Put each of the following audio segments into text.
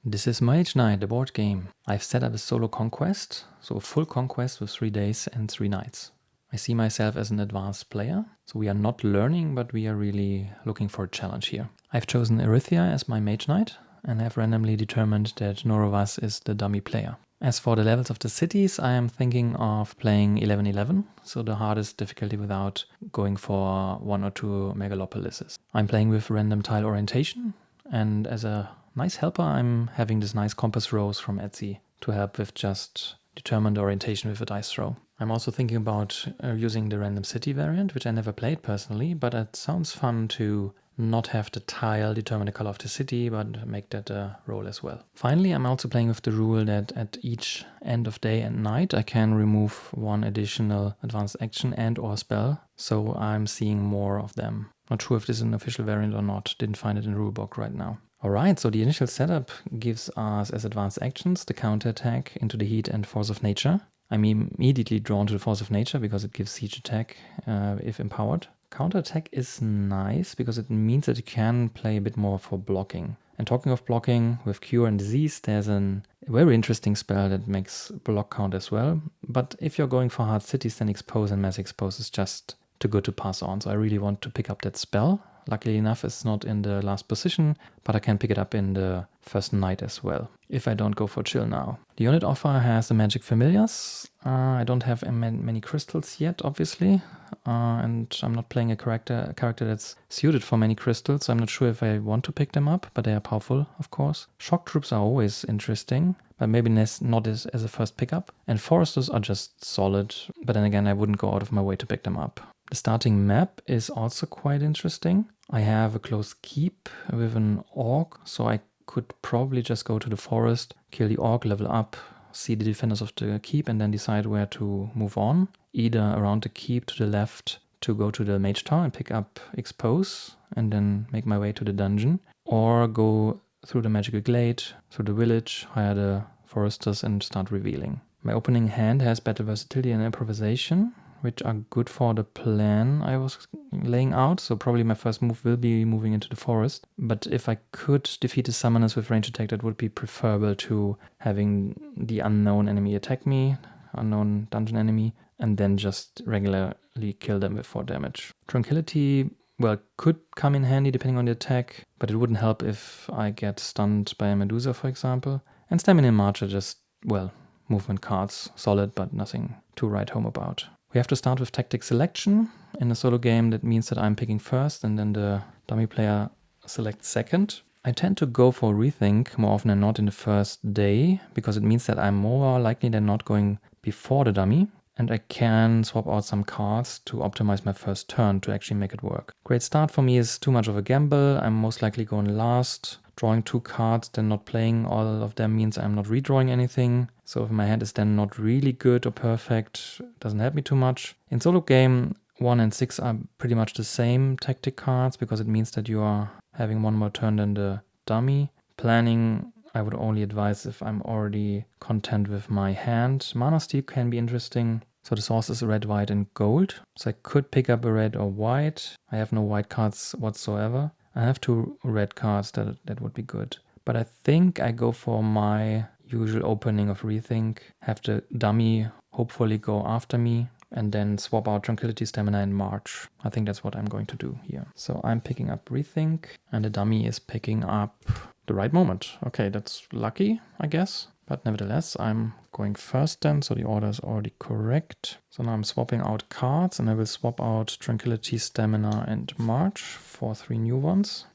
This is Mage Knight, the board game. I've set up a solo conquest, so a full conquest with 3 days and 3 nights. I see myself as an advanced player, so we are not learning, but we are really looking for a challenge here. I've chosen Arythea as my Mage Knight, and have randomly determined that Norovas is the dummy player. As for the levels of the cities, I am thinking of playing 11-11, so the hardest difficulty without going for 1 or 2 megalopolises. I'm playing with random tile orientation, and as a nice helper, I'm having this nice compass rose from Etsy to help with just determine the orientation with a dice throw. I'm also thinking about using the random city variant, which I never played personally, but it sounds fun to not have the tile determine the color of the city, but make that a role as well. Finally, I'm also playing with the rule that at each end of day and night, I can remove 1 additional advanced action and or spell, so I'm seeing more of them. Not sure if this is an official variant or not, didn't find it in the rulebook right now. Alright, so the initial setup gives us as advanced actions the counterattack into the heat and force of nature. I'm immediately drawn to the force of nature because it gives siege attack if empowered. Counterattack is nice because it means that you can play a bit more for blocking. And talking of blocking, with Cure and Disease, there's a very interesting spell that makes block count as well. But if you're going for hard cities, then Expose and Mass Expose is just too good to pass on. So I really want to pick up that spell. Luckily enough, it's not in the last position, but I can pick it up in the first night as well, if I don't go for chill now. The unit offer has the magic familiars. I don't have many crystals yet, obviously, and I'm not playing a character that's suited for many crystals, so I'm not sure if I want to pick them up, but they are powerful, of course. Shock troops are always interesting, but maybe not as a first pickup. And foresters are just solid, but then again, I wouldn't go out of my way to pick them up. The starting map is also quite interesting. I have a close keep with an orc, so I could probably just go to the forest, kill the orc, level up, see the defenders of the keep, and then decide where to move on. Either around the keep to the left to go to the mage tower and pick up Expose, and then make my way to the dungeon, or go through the magical glade, through the village, hire the foresters, and start revealing. My opening hand has better versatility and improvisation, which are good for the plan I was laying out. So probably my first move will be moving into the forest. But if I could defeat the summoners with range attack, that would be preferable to having the unknown enemy attack me, unknown dungeon enemy, and then just regularly kill them with 4 damage. Tranquility, well, could come in handy depending on the attack, but it wouldn't help if I get stunned by a Medusa, for example. And Stamina and March are just, well, movement cards, solid, but nothing to write home about. We have to start with tactic selection. In a solo game, that means that I'm picking first and then the dummy player selects second. I tend to go for rethink more often than not in the first day, because it means that I'm more likely than not going before the dummy, and I can swap out some cards to optimize my first turn to actually make it work. Great start for me is too much of a gamble. I'm most likely going last. Drawing 2 cards, then not playing all of them means I'm not redrawing anything. So if my hand is then not really good or perfect, it doesn't help me too much. In solo game, 1 and 6 are pretty much the same tactic cards because it means that you are having 1 more turn than the dummy. Planning, I would only advise if I'm already content with my hand. Mana Steal can be interesting. So the source is red, white, and gold. So I could pick up a red or white. I have no white cards whatsoever. I have 2 red cards, that would be good. But I think I go for my usual opening of Rethink, have the dummy hopefully go after me, and then swap out Tranquility, Stamina, and March. I think that's what I'm going to do here. So I'm picking up Rethink, and the dummy is picking up the right moment. Okay, that's lucky, I guess. But nevertheless, I'm going first then, so the order is already correct. So now I'm swapping out cards, and I will swap out Tranquility, Stamina, and March for 3 new ones.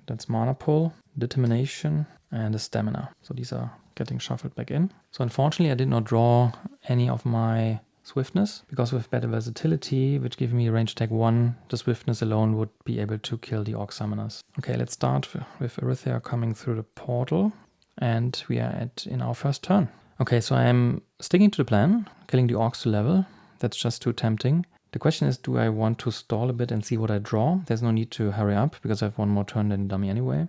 That's Mana Pull, Determination, and the Stamina. So these are getting shuffled back in. So unfortunately, I did not draw any of my Swiftness, because with better versatility, which gives me range attack 1, the Swiftness alone would be able to kill the Orc Summoners. Okay, let's start with Arythea coming through the portal. And we are in our first turn. Okay, so I'm sticking to the plan, killing the orcs to level. That's just too tempting. The question is, do I want to stall a bit and see what I draw? There's no need to hurry up because I have 1 more turn than the dummy anyway.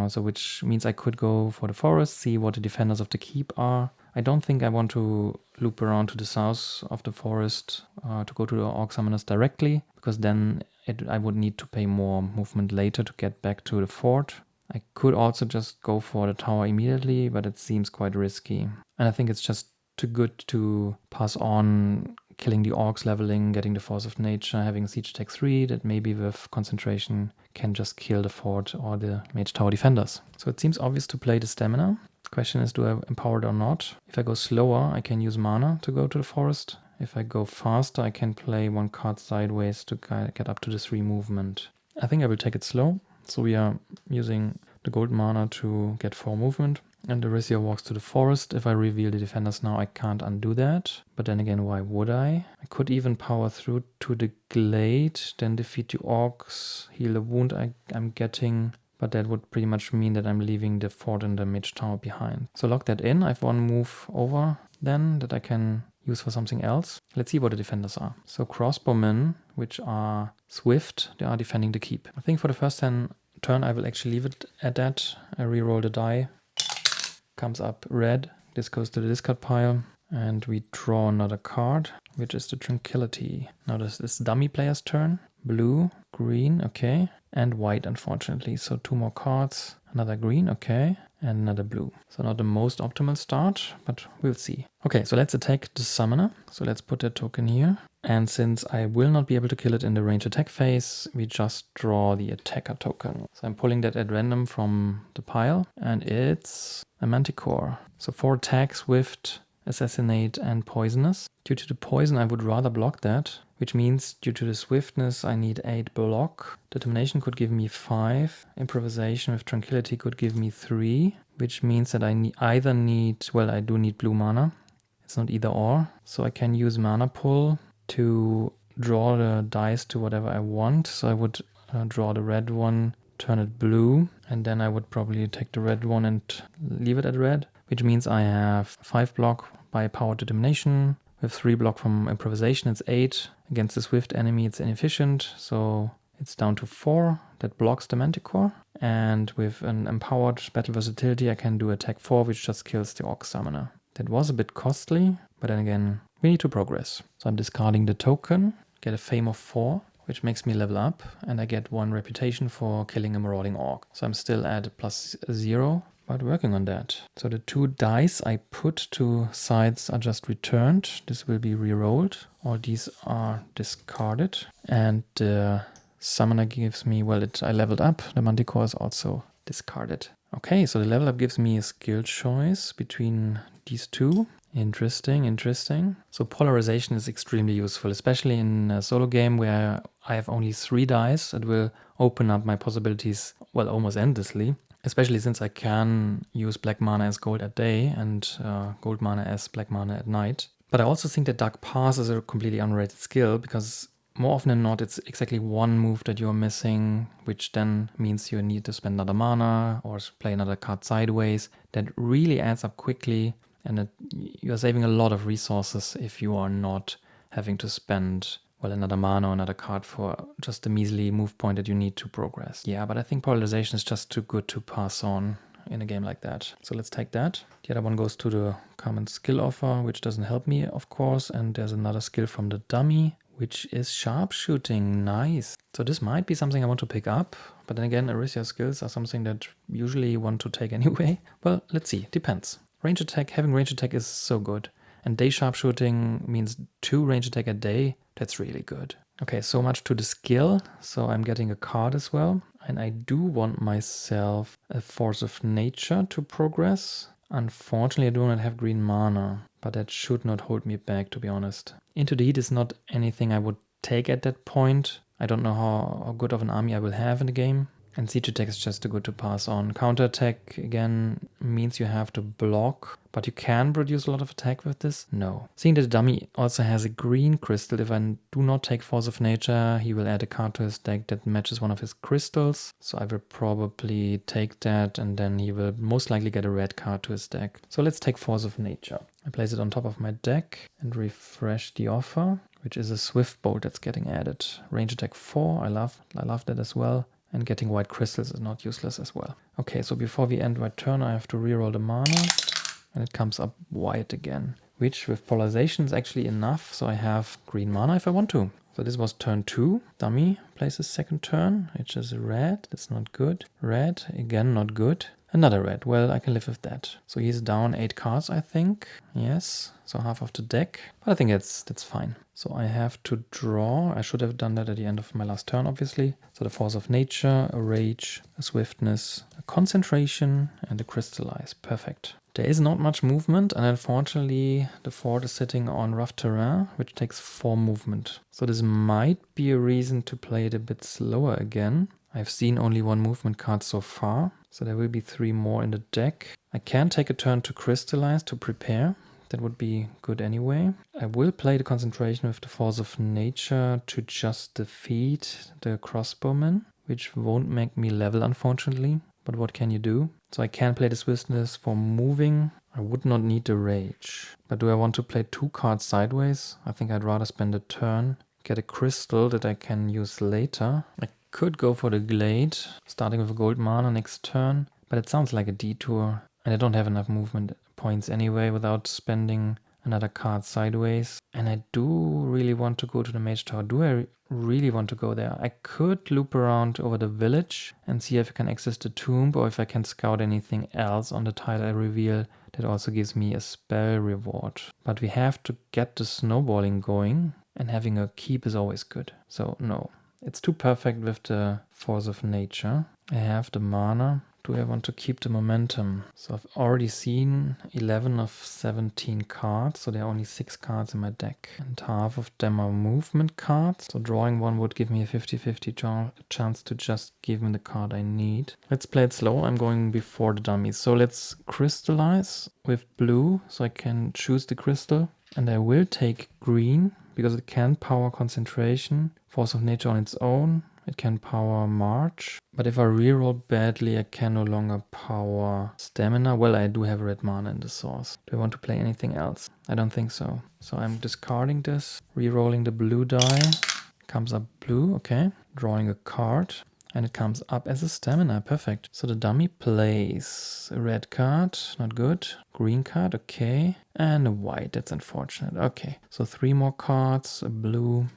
So which means I could go for the forest, see what the defenders of the keep are. I don't think I want to loop around to the south of the forest to go to the orc summoners directly, because then I would need to pay more movement later to get back to the fort. I could also just go for the tower immediately, but it seems quite risky. And I think it's just too good to pass on killing the orcs, leveling, getting the Force of Nature, having siege attack 3 that maybe with concentration can just kill the fort or the mage tower defenders. So it seems obvious to play the stamina. Question is, do I empower it or not? If I go slower, I can use mana to go to the forest. If I go faster, I can play one card sideways to get up to the 3 movement. I think I will take it slow. So we are using the gold mana to get 4 movement. And Arythea walks to the forest. If I reveal the defenders now, I can't undo that. But then again, why would I? I could even power through to the glade, then defeat the orcs, heal the wound I'm getting. But that would pretty much mean that I'm leaving the fort and the mage tower behind. So lock that in. I have 1 move over then that I can use for something else. Let's see what the defenders are. So crossbowmen, which are swift, they are defending the keep. I think for the first turn I will actually leave it at that. I reroll the die. Comes up red. This goes to the discard pile. And we draw another card, which is the Tranquility. Now this is dummy player's turn. Blue, green, okay. And white, unfortunately. So 2 more cards. Another green, okay. And another blue. So not the most optimal start, but we'll see. Okay, so let's attack the summoner. So let's put that token here. And since I will not be able to kill it in the range attack phase, we just draw the attacker token. So I'm pulling that at random from the pile. And it's a Manticore. So 4 attacks, swift, assassinate, and poisonous. Due to the poison, I would rather block that, which means due to the swiftness, I need 8 block. Determination could give me 5. Improvisation with Tranquility could give me 3, which means that I either need, well, I do need blue mana. It's not either or. So I can use mana pull to draw the dice to whatever I want. So I would draw the red one, turn it blue, and then I would probably take the red one and leave it at red, which means I have 5 block by power determination. With 3 block from improvisation, it's 8. Against the swift enemy, it's inefficient, so it's down to 4. That blocks the Manticore. And with an empowered battle versatility, I can do attack 4, which just kills the orc summoner. That was a bit costly, but then again, we need to progress. So I'm discarding the token, get a fame of 4, which makes me level up, and I get 1 reputation for killing a marauding orc. So I'm still at +0. But working on that. So the 2 dice I put to sides are just returned. This will be re-rolled. All these are discarded. And the summoner gives me, well, I leveled up. The Manticore is also discarded. Okay, so the level up gives me a skill choice between these 2. Interesting. So polarization is extremely useful, especially in a solo game where I have only 3 dice. It will open up my possibilities, well, almost endlessly. Especially since I can use black mana as gold at day and gold mana as black mana at night. But I also think that Dark Pass is a completely underrated skill because more often than not it's exactly 1 move that you're missing, which then means you need to spend another mana or play another card sideways. That really adds up quickly and you're saving a lot of resources if you are not having to spend another mana or another card for just the measly move point that you need to progress. Yeah, but I think polarization is just too good to pass on in a game like that. So let's take that. The other one goes to the common skill offer, which doesn't help me, of course. And there's another skill from the dummy, which is sharpshooting. Nice. So this might be something I want to pick up. But then again, Arythea skills are something that usually want to take anyway. Well, let's see. Depends. Range attack, having range attack is so good. And day sharpshooting means 2 range attack a day. That's really good. Okay, so much to the skill. So I'm getting a card as well. And I do want myself a Force of Nature to progress. Unfortunately, I do not have green mana. But that should not hold me back, to be honest. Into the Heat is not anything I would take at that point. I don't know how good of an army I will have in the game. And siege attack is just too good to pass on. Counterattack, again, means you have to block. But you can produce a lot of attack with this? No. Seeing that the dummy also has a green crystal, if I do not take Force of Nature, he will add a card to his deck that matches one of his crystals. So I will probably take that and then he will most likely get a red card to his deck. So let's take Force of Nature. I place it on top of my deck and refresh the offer, which is a Swift Bolt that's getting added. Range attack 4, I love that as well. And getting white crystals is not useless as well. Okay, so before we end my turn, I have to reroll the mana. And it comes up white again, which with polarization is actually enough. So I have green mana if I want to. So this was turn 2, dummy, plays his second turn, which is red. That's not good. Red, again, not good. Another red. Well, I can live with that. So he's down 8 cards, I think. Yes, so half of the deck. But I think that's fine. So I have to draw. I should have done that at the end of my last turn, obviously. So the Force of Nature, a Rage, a Swiftness, a Concentration, and a Crystallize. Perfect. There is not much movement, and unfortunately the fort is sitting on rough terrain, which takes 4 movement. So this might be a reason to play it a bit slower again. I've seen only 1 movement card so far, so there will be 3 more in the deck. I can take a turn to Crystallize to prepare. That would be good anyway. I will play the Concentration with the Force of Nature to just defeat the crossbowman, which won't make me level, unfortunately. But what can you do? So I can play the Swiftness for moving. I would not need the Rage. But do I want to play 2 cards sideways? I think I'd rather spend a turn, get a crystal that I can use later. I could go for the Glade, starting with a gold mana next turn. But it sounds like a detour. And I don't have enough movement points anyway without spending another card sideways. And I do really want to go to the Mage Tower. Do I really want to go there? I could loop around over the village and see if I can access the tomb or if I can scout anything else on the tile I reveal that also gives me a spell reward. But we have to get the snowballing going, and having a keep is always good. So no, it's too perfect with the Force of Nature. I have the mana. Do I want to keep the momentum? So I've already seen 11 of 17 cards, so there are only 6 cards in my deck. And half of them are movement cards, so drawing one would give me a 50-50 chance to just give me the card I need. Let's play it slow. I'm going before the dummies. So let's Crystallize with blue, so I can choose the crystal. And I will take green, because it can power Concentration, Force of Nature on its own. It can power March, but if I reroll badly, I can no longer power Stamina. Well, I do have red mana in the source. Do I want to play anything else? I don't think so. So I'm discarding this, rerolling the blue die. Comes up blue, okay. Drawing a card, and it comes up as a Stamina. Perfect. So the dummy plays a red card, not good. Green card, okay. And a white, that's unfortunate. Okay, so 3 more cards, a blue,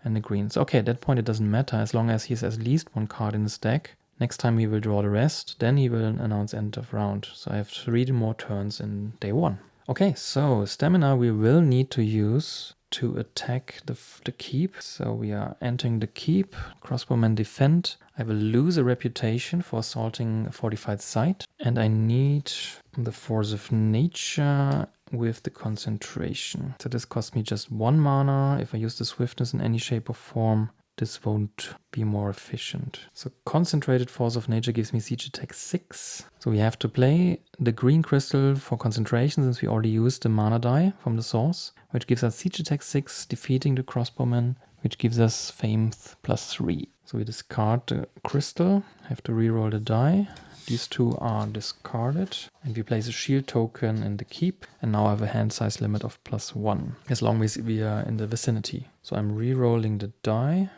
and the greens. Okay, at that point it doesn't matter as long as he has at least 1 card in his deck. Next time he will draw the rest, then he will announce end of round. So I have 3 more turns in day 1. Okay, so Stamina we will need to use to attack the keep. So we are entering the keep, crossbowman defend. I will lose a reputation for assaulting a fortified site, and I need the Force of Nature with the Concentration. So this costs me just 1 mana. If I use the Swiftness in any shape or form, this won't be more efficient. So Concentrated Force of Nature gives me siege attack 6. So we have to play the green crystal for concentration since we already used the mana die from the source, which gives us siege attack 6, defeating the crossbowman, which gives us faith +3. So we discard the crystal, have to reroll the die. These 2 are discarded, and we place a shield token in the keep, and now I have a hand size limit of +1, as long as we are in the vicinity. So I'm re-rolling the die,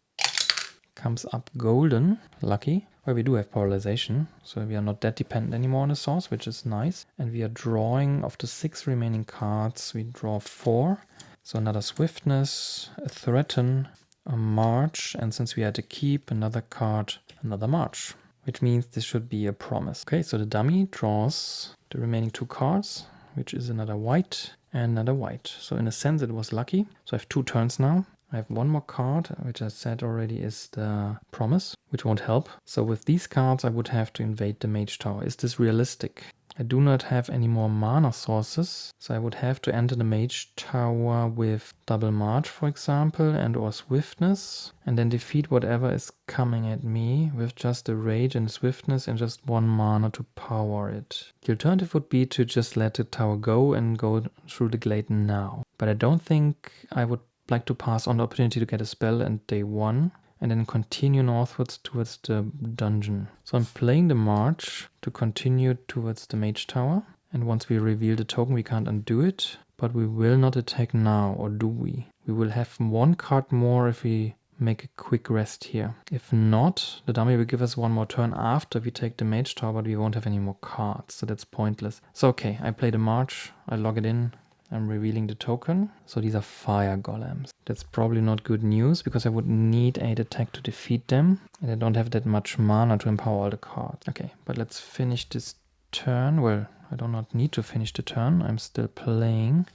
comes up golden, lucky, where we do have polarization, so we are not that dependent anymore on the source, which is nice. And we are drawing, of the 6 remaining cards, we draw 4, so another Swiftness, a Threaten, a March, and since we had a keep, another card, another March. Which means this should be a promise. Okay, so the dummy draws the remaining 2 cards, which is another white and another white. So in a sense it was lucky. So I have 2 turns now. I have 1 more card, which I said already is the promise, which won't help. So with these cards I would have to invade the Mage Tower. Is this realistic? I do not have any more mana sources, so I would have to enter the Mage Tower with double March, for example, and or Swiftness, and then defeat whatever is coming at me with just a Rage and Swiftness and just 1 mana to power it. The alternative would be to just let the tower go and go through the Glade now. But I don't think I would like to pass on the opportunity to get a spell on day 1. And then continue northwards towards the dungeon. So I'm playing the March to continue towards the Mage Tower. And once we reveal the token, we can't undo it. But we will not attack now, or do we? We will have 1 card more if we make a quick rest here. If not, the dummy will give us 1 more turn after we take the Mage Tower, but we won't have any more cards. So that's pointless. So okay, I play the March, I log it in, I'm revealing the token. So these are fire golems. That's probably not good news because I would need 8 attack to defeat them. And I don't have that much mana to empower all the cards. Okay, but let's finish this turn. Well, I do not need to finish the turn. I'm still playing.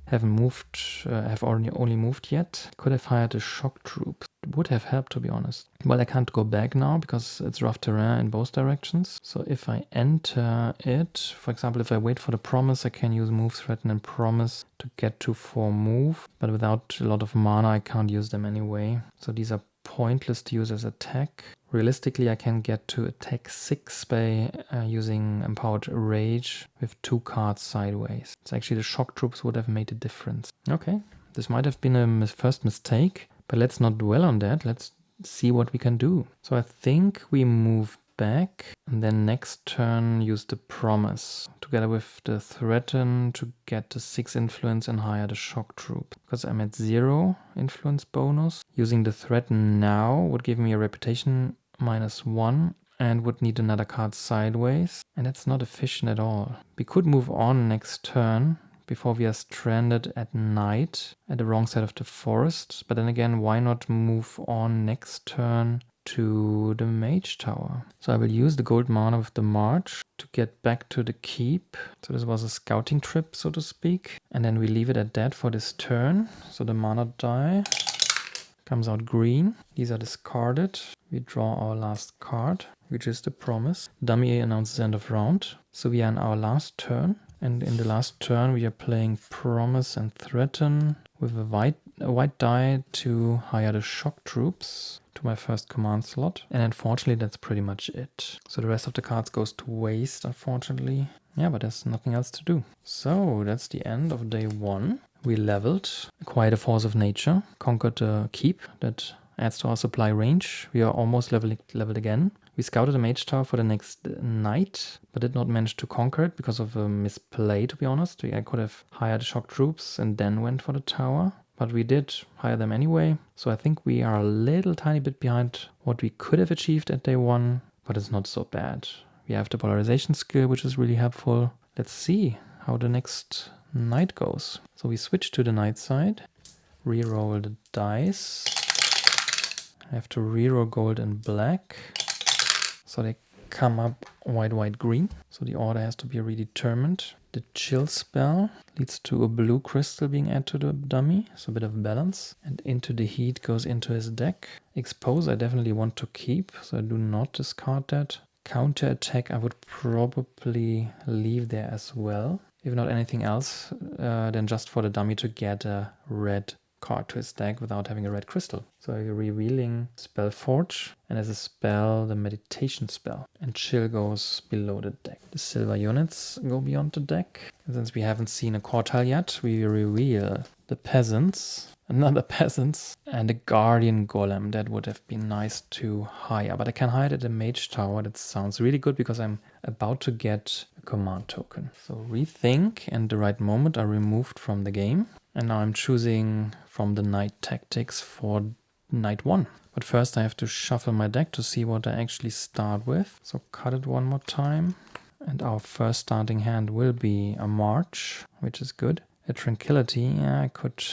Haven't moved, have only moved yet. Could have hired a shock troop. Would have helped, to be honest. Well, I can't go back now because it's rough terrain in both directions. So if I enter it, for example, if I wait for the promise, I can use move, threaten, and promise to get to 4 move. But without a lot of mana, I can't use them anyway. So these are pointless to use as attack. Realistically, I can get to attack 6 by using Empowered Rage with 2 cards sideways. So actually the shock troops would have made a difference. Okay, this might have been a first mistake, but let's not dwell on that. Let's see what we can do. So I think we move back and then next turn use the promise together with the threaten to get the 6 influence and hire the shock troop. Because I'm at 0 influence bonus. Using the threaten now would give me a reputation -1 and would need another card sideways. And that's not efficient at all. We could move on next turn before we are stranded at night at the wrong side of the forest. But then again, why not move on next turn to the Mage Tower? So I will use the gold mana with the March to get back to the keep. So this was a scouting trip, so to speak. And then we leave it at that for this turn. So the mana die comes out green. These are discarded. We draw our last card, which is the promise. Dummy announces end of round. So we are in our last turn. And in the last turn, we are playing promise and threaten with a white die to hire the shock troops to my first command slot. And unfortunately, that's pretty much it. So the rest of the cards goes to waste, unfortunately. Yeah, but there's nothing else to do. So that's the end of day 1. We leveled, acquired a force of nature, conquered a keep that adds to our supply range. We are almost leveled again. We scouted a Mage Tower for the next night, but did not manage to conquer it because of a misplay, to be honest. I could have hired shock troops and then went for the tower, but we did hire them anyway. So I think we are a little tiny bit behind what we could have achieved at day 1, but it's not so bad. We have the polarization skill, which is really helpful. Let's see how the next night goes. So we switch to the night side, reroll the dice. I have to reroll gold and black. So they come up white, green. So the order has to be redetermined. The chill spell leads to a blue crystal being added to the dummy. So a bit of balance. And into the heat goes into his deck. Expose I definitely want to keep. So I do not discard that. Counter attack I would probably leave there as well. If not anything else, then just for the dummy to get a red card to his deck without having a red crystal. So you're revealing Spellforge, and as a spell, the meditation spell. And chill goes below the deck. The silver units go beyond the deck. And since we haven't seen a quartile yet, we reveal the peasants, another peasants, and a guardian golem. That would have been nice to hire, but I can hide at a Mage Tower. That sounds really good because I'm about to get a command token. So rethink and the right moment are removed from the game. And now I'm choosing from the night tactics for night 1. But first I have to shuffle my deck to see what I actually start with. So cut it one more time. And our first starting hand will be a March, which is good. A Tranquility, yeah, I could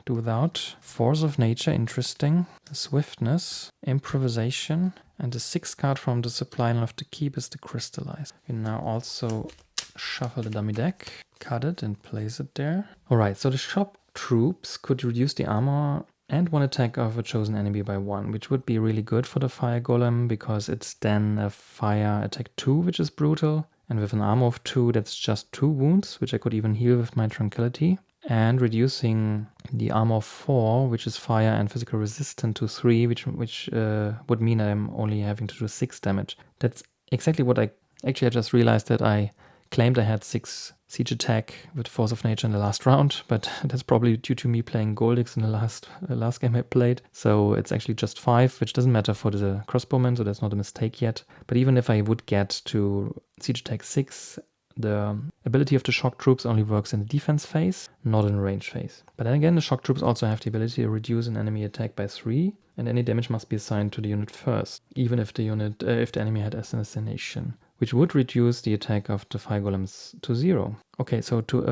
do without. Force of Nature, interesting. Swiftness, Improvisation. And the 6th card from the supply line of the keep is the Crystallize. We now also shuffle the dummy deck, cut it and place it there. Alright, so the shock troops could reduce the armor and 1 attack of a chosen enemy by 1, which would be really good for the fire golem because it's then a fire attack 2, which is brutal. And with an armor of 2, that's just 2 wounds, which I could even heal with my Tranquility. And reducing the armor of 4, which is fire and physical resistant, to 3, which would mean I'm only having to do 6 damage. That's exactly what I just realized that I claimed I had 6 siege attack with Force of Nature in the last round, but that's probably due to me playing Goldix in the last game I played. So it's actually just 5, which doesn't matter for the crossbowman, so that's not a mistake yet. But even if I would get to siege attack 6, the ability of the shock troops only works in the defense phase, not in the range phase. But then again, the shock troops also have the ability to reduce an enemy attack by 3, and any damage must be assigned to the unit first, even if the enemy had assassination, which would reduce the attack of the fire golems to 0. Okay, so to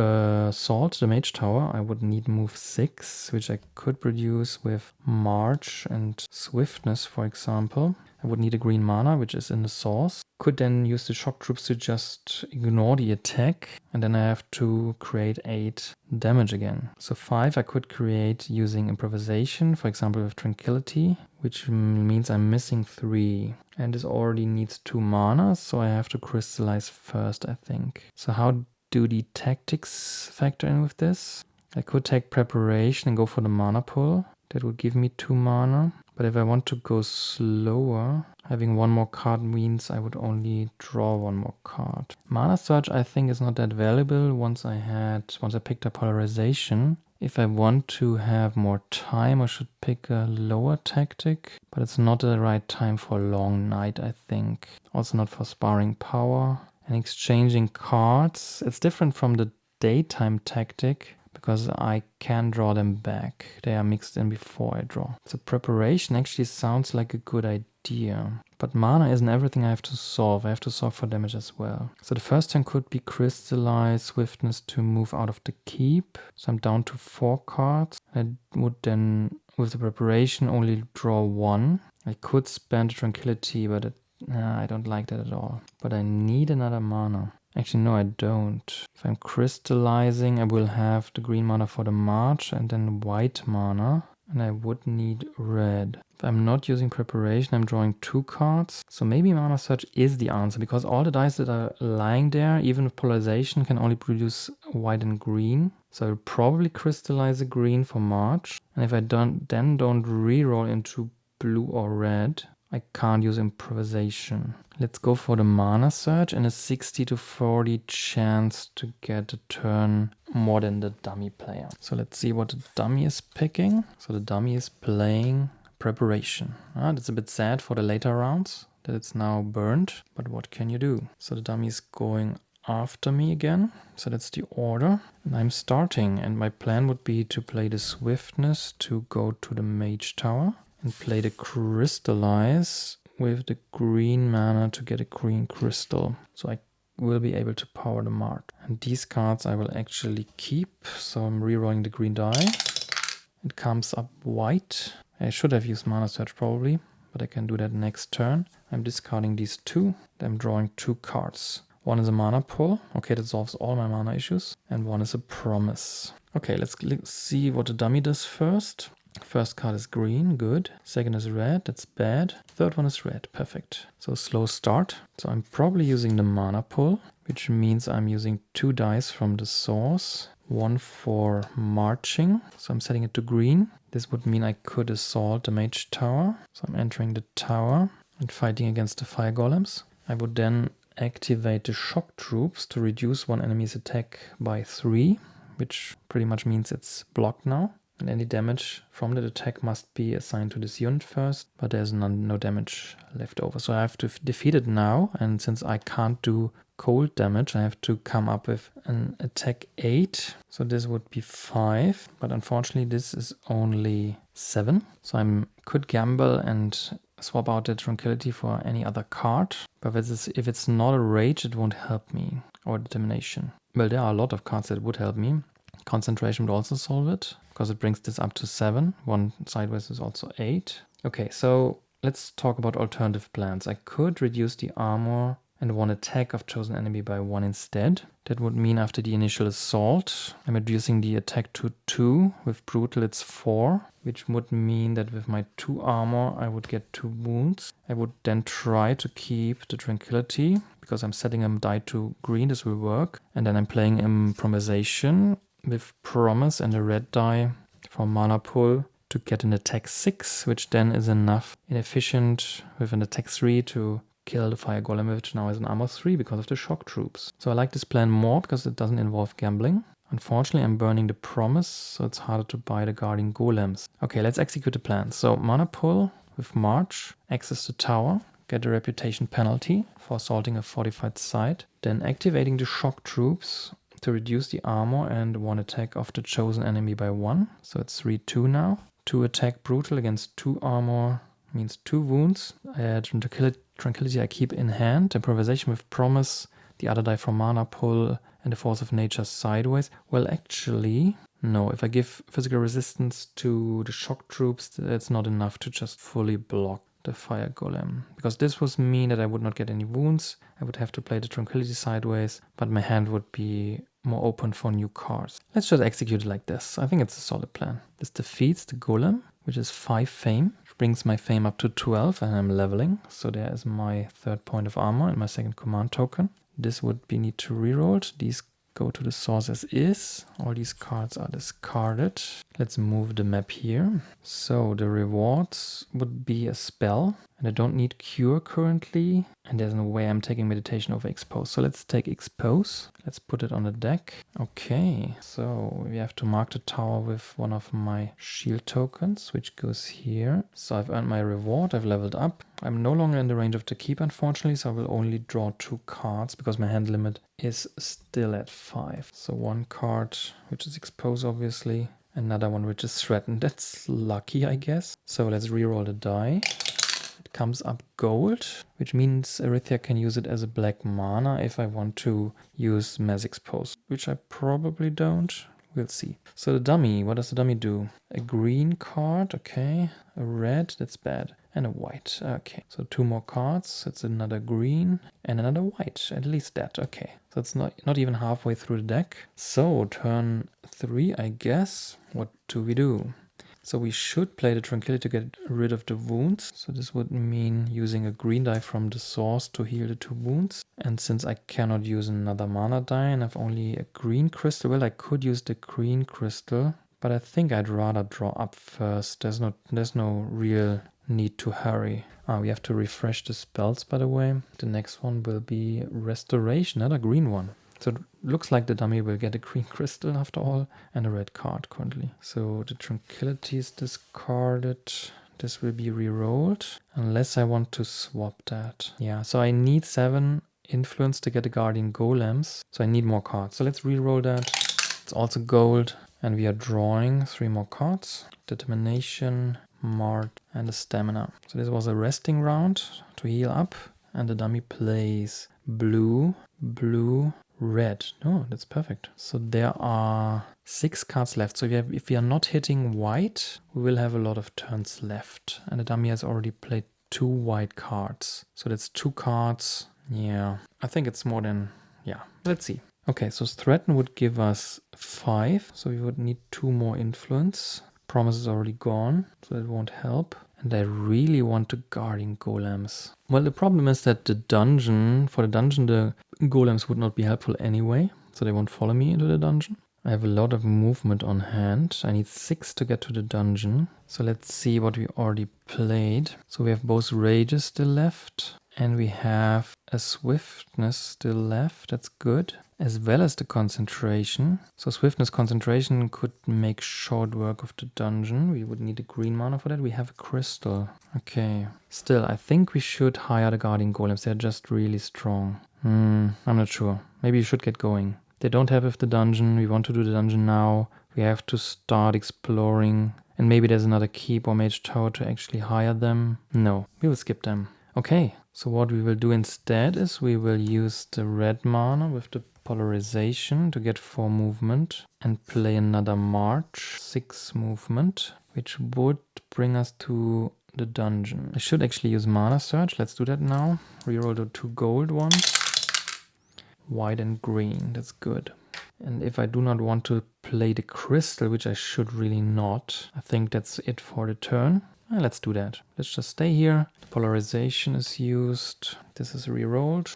assault the mage tower, I would need move 6, which I could produce with March and Swiftness, for example. I would need a green mana, which is in the source. Could then use the shock troops to just ignore the attack, and then I have to create 8 damage again. So 5 I could create using improvisation, for example with tranquility, which means I'm missing 3. And this already needs 2 mana, so I have to crystallize first, I think. So how do the tactics factor in with this? I could take preparation and go for the mana pull. That would give me 2 mana. But if I want to go slower, having 1 more card means I would only draw 1 more card. Mana Surge I think is not that valuable once I picked up Polarization. If I want to have more time, I should pick a lower tactic. But it's not the right time for Long Night, I think. Also not for Sparring Power. And exchanging cards, it's different from the daytime tactic because I can draw them back. They are mixed in before I draw. So preparation actually sounds like a good idea. But mana isn't everything I have to solve. I have to solve for damage as well. So the first turn could be crystallize Swiftness to move out of the keep. So I'm down to 4 cards. I would then, with the preparation, only draw 1. I could spend tranquility, but I don't like that at all. But I need another mana. Actually, no, I don't. If I'm crystallizing, I will have the green mana for the March and then white mana. And I would need red. If I'm not using preparation, I'm drawing 2 cards. So maybe Mana Surge is the answer because all the dice that are lying there, even with polarization, can only produce white and green. So I'll probably crystallize a green for March. And if I don't reroll into blue or red, I can't use improvisation. Let's go for the Mana Surge and a 60 to 40 chance to get a turn more than the dummy player. So let's see what the dummy is picking. So the dummy is playing preparation. That's a bit sad for the later rounds that it's now burned, but what can you do? So the dummy is going after me again. So that's the order. And I'm starting, and my plan would be to play the Swiftness to go to the Mage Tower and play the Crystallize with the green mana to get a green crystal. So I will be able to power the Mart. And these cards I will actually keep. So I'm rerolling the green die. It comes up white. I should have used Mana Surge probably, but I can do that next turn. I'm discarding these 2. I'm drawing 2 cards. One is a mana pull. Okay, that solves all my mana issues. And one is a promise. Okay, let's see what the dummy does first. First card is green, good. Second is red, that's bad. Third one is red, perfect. So slow start. So I'm probably using the mana pull, which means I'm using 2 dice from the source. 1 for marching, so I'm setting it to green. This would mean I could assault the Mage Tower. So I'm entering the tower and fighting against the fire golems. I would then activate the shock troops to reduce one enemy's attack by 3, which pretty much means it's blocked now. And any damage from that attack must be assigned to this unit first, but there's no damage left over. So I have to defeat it now, and since I can't do cold damage, I have to come up with an attack 8. So this would be 5, but unfortunately this is only 7. So I could gamble and swap out the Tranquility for any other card, but if it's not a Rage, it won't help me, or Determination. Well, there are a lot of cards that would help me. Concentration would also solve it, because it brings this up to 7. 1 sideways is also 8. Okay, so let's talk about alternative plans. I could reduce the armor and 1 attack of chosen enemy by 1 instead. That would mean after the initial assault, I'm reducing the attack to 2. With brutal, it's 4, which would mean that with my 2 armor, I would get 2 wounds. I would then try to keep the Tranquility, because I'm setting a die to green, this will work. And then I'm playing Improvisation with Promise and a red die for mana pull to get an attack 6, which then is enough inefficient with an attack 3 to kill the fire golem, which now has an armor 3 because of the shock troops. So I like this plan more because it doesn't involve gambling. Unfortunately, I'm burning the Promise, so it's harder to buy the guarding golems. Okay, let's execute the plan. So mana pull with March, access the tower, get a reputation penalty for assaulting a fortified site, then activating the shock troops to reduce the armor and 1 attack of the chosen enemy by 1. So it's 3-2 now. 2 attack brutal against 2 armor means 2 wounds. I add Tranquility I keep in hand. Improvisation with Promise. The other die from Mana Pull and the Force of Nature sideways. Well, actually, no. If I give physical resistance to the shock troops, that's not enough to just fully block the Fire Golem. Because this would mean that I would not get any wounds. I would have to play the Tranquility sideways, but my hand would be more open for new cards. Let's just execute it like this. I think it's a solid plan. This defeats the Golem, which is 5 fame, which brings my fame up to 12, and I'm leveling. So there is my 3rd point of armor and my 2nd command token. This would be need to reroll. These go to the source as is. All these cards are discarded. Let's move the map here. So the rewards would be a spell, and I don't need cure currently, and there's no way I'm taking meditation over expose. So let's take expose. Let's put it on the deck. Okay, so we have to mark the tower with one of my shield tokens, which goes here. So I've earned my reward, I've leveled up. I'm no longer in the range of the keep, unfortunately, so I will only draw 2 cards because my hand limit is still at 5. So 1 card, which is expose, obviously. Another one which is threatened. That's lucky, I guess. So let's reroll the die. It comes up gold, which means Arythea can use it as a black mana if I want to use Mass Expose, which I probably don't. We'll see. So the dummy, what does the dummy do? A green card, okay. A red, that's bad. And a white, okay. So 2 more cards, it's another green and another white, at least that, okay. So it's not even halfway through the deck. So turn 3, I guess. What do we do? So we should play the Tranquility to get rid of the wounds. So this would mean using a green die from the source to heal the 2 wounds. And since I cannot use another mana die and I've only a green crystal, well, I could use the green crystal, but I think I'd rather draw up first. There's no real need to hurry. We have to refresh the spells, by the way. The next one will be Restoration, another green one. So it looks like the dummy will get a green crystal after all, and a red card currently. So the Tranquility is discarded. This will be re-rolled, unless I want to swap that. Yeah, so I need 7 influence to get the Guardian Golems, so I need more cards. So let's re-roll that. It's also gold, and we are drawing 3 more cards. Determination, Mart, and the Stamina. So this was a resting round to heal up, and the dummy plays blue, blue, red. Oh, that's perfect. So there are 6 cards left. So if we are not hitting white, we will have a lot of turns left. And the dummy has already played 2 white cards. So that's 2 cards. Yeah, I think it's more than, yeah, let's see. Okay, so threaten would give us 5. So we would need 2 more influence. Promise is already gone, so it won't help. And I really want to Guardian Golems. Well, the problem is that for the dungeon, the Golems would not be helpful anyway, so they won't follow me into the dungeon. I have a lot of movement on hand. I need 6 to get to the dungeon. So let's see what we already played. So we have both Rages still left, and we have a Swiftness still left. That's good. As well as the Concentration. So Swiftness, Concentration could make short work of the dungeon. We would need a green mana for that. We have a crystal. Okay. Still, I think we should hire the Guardian Golems. They're just really strong. I'm not sure. Maybe you should get going. They don't have the dungeon. We want to do the dungeon now. We have to start exploring. And maybe there's another keep or mage tower to actually hire them. No, we will skip them. Okay, so what we will do instead is we will use the red mana with the polarization to get 4 movement and play another March, 6 movement, which would bring us to the dungeon. I should actually use Mana Search. Let's do that now. Reroll the 2 gold ones. White and green, that's good. And if I do not want to play the crystal, which I should really not, I think that's it for the turn. Let's do that. Let's just stay here. The polarization is used. This is re-rolled.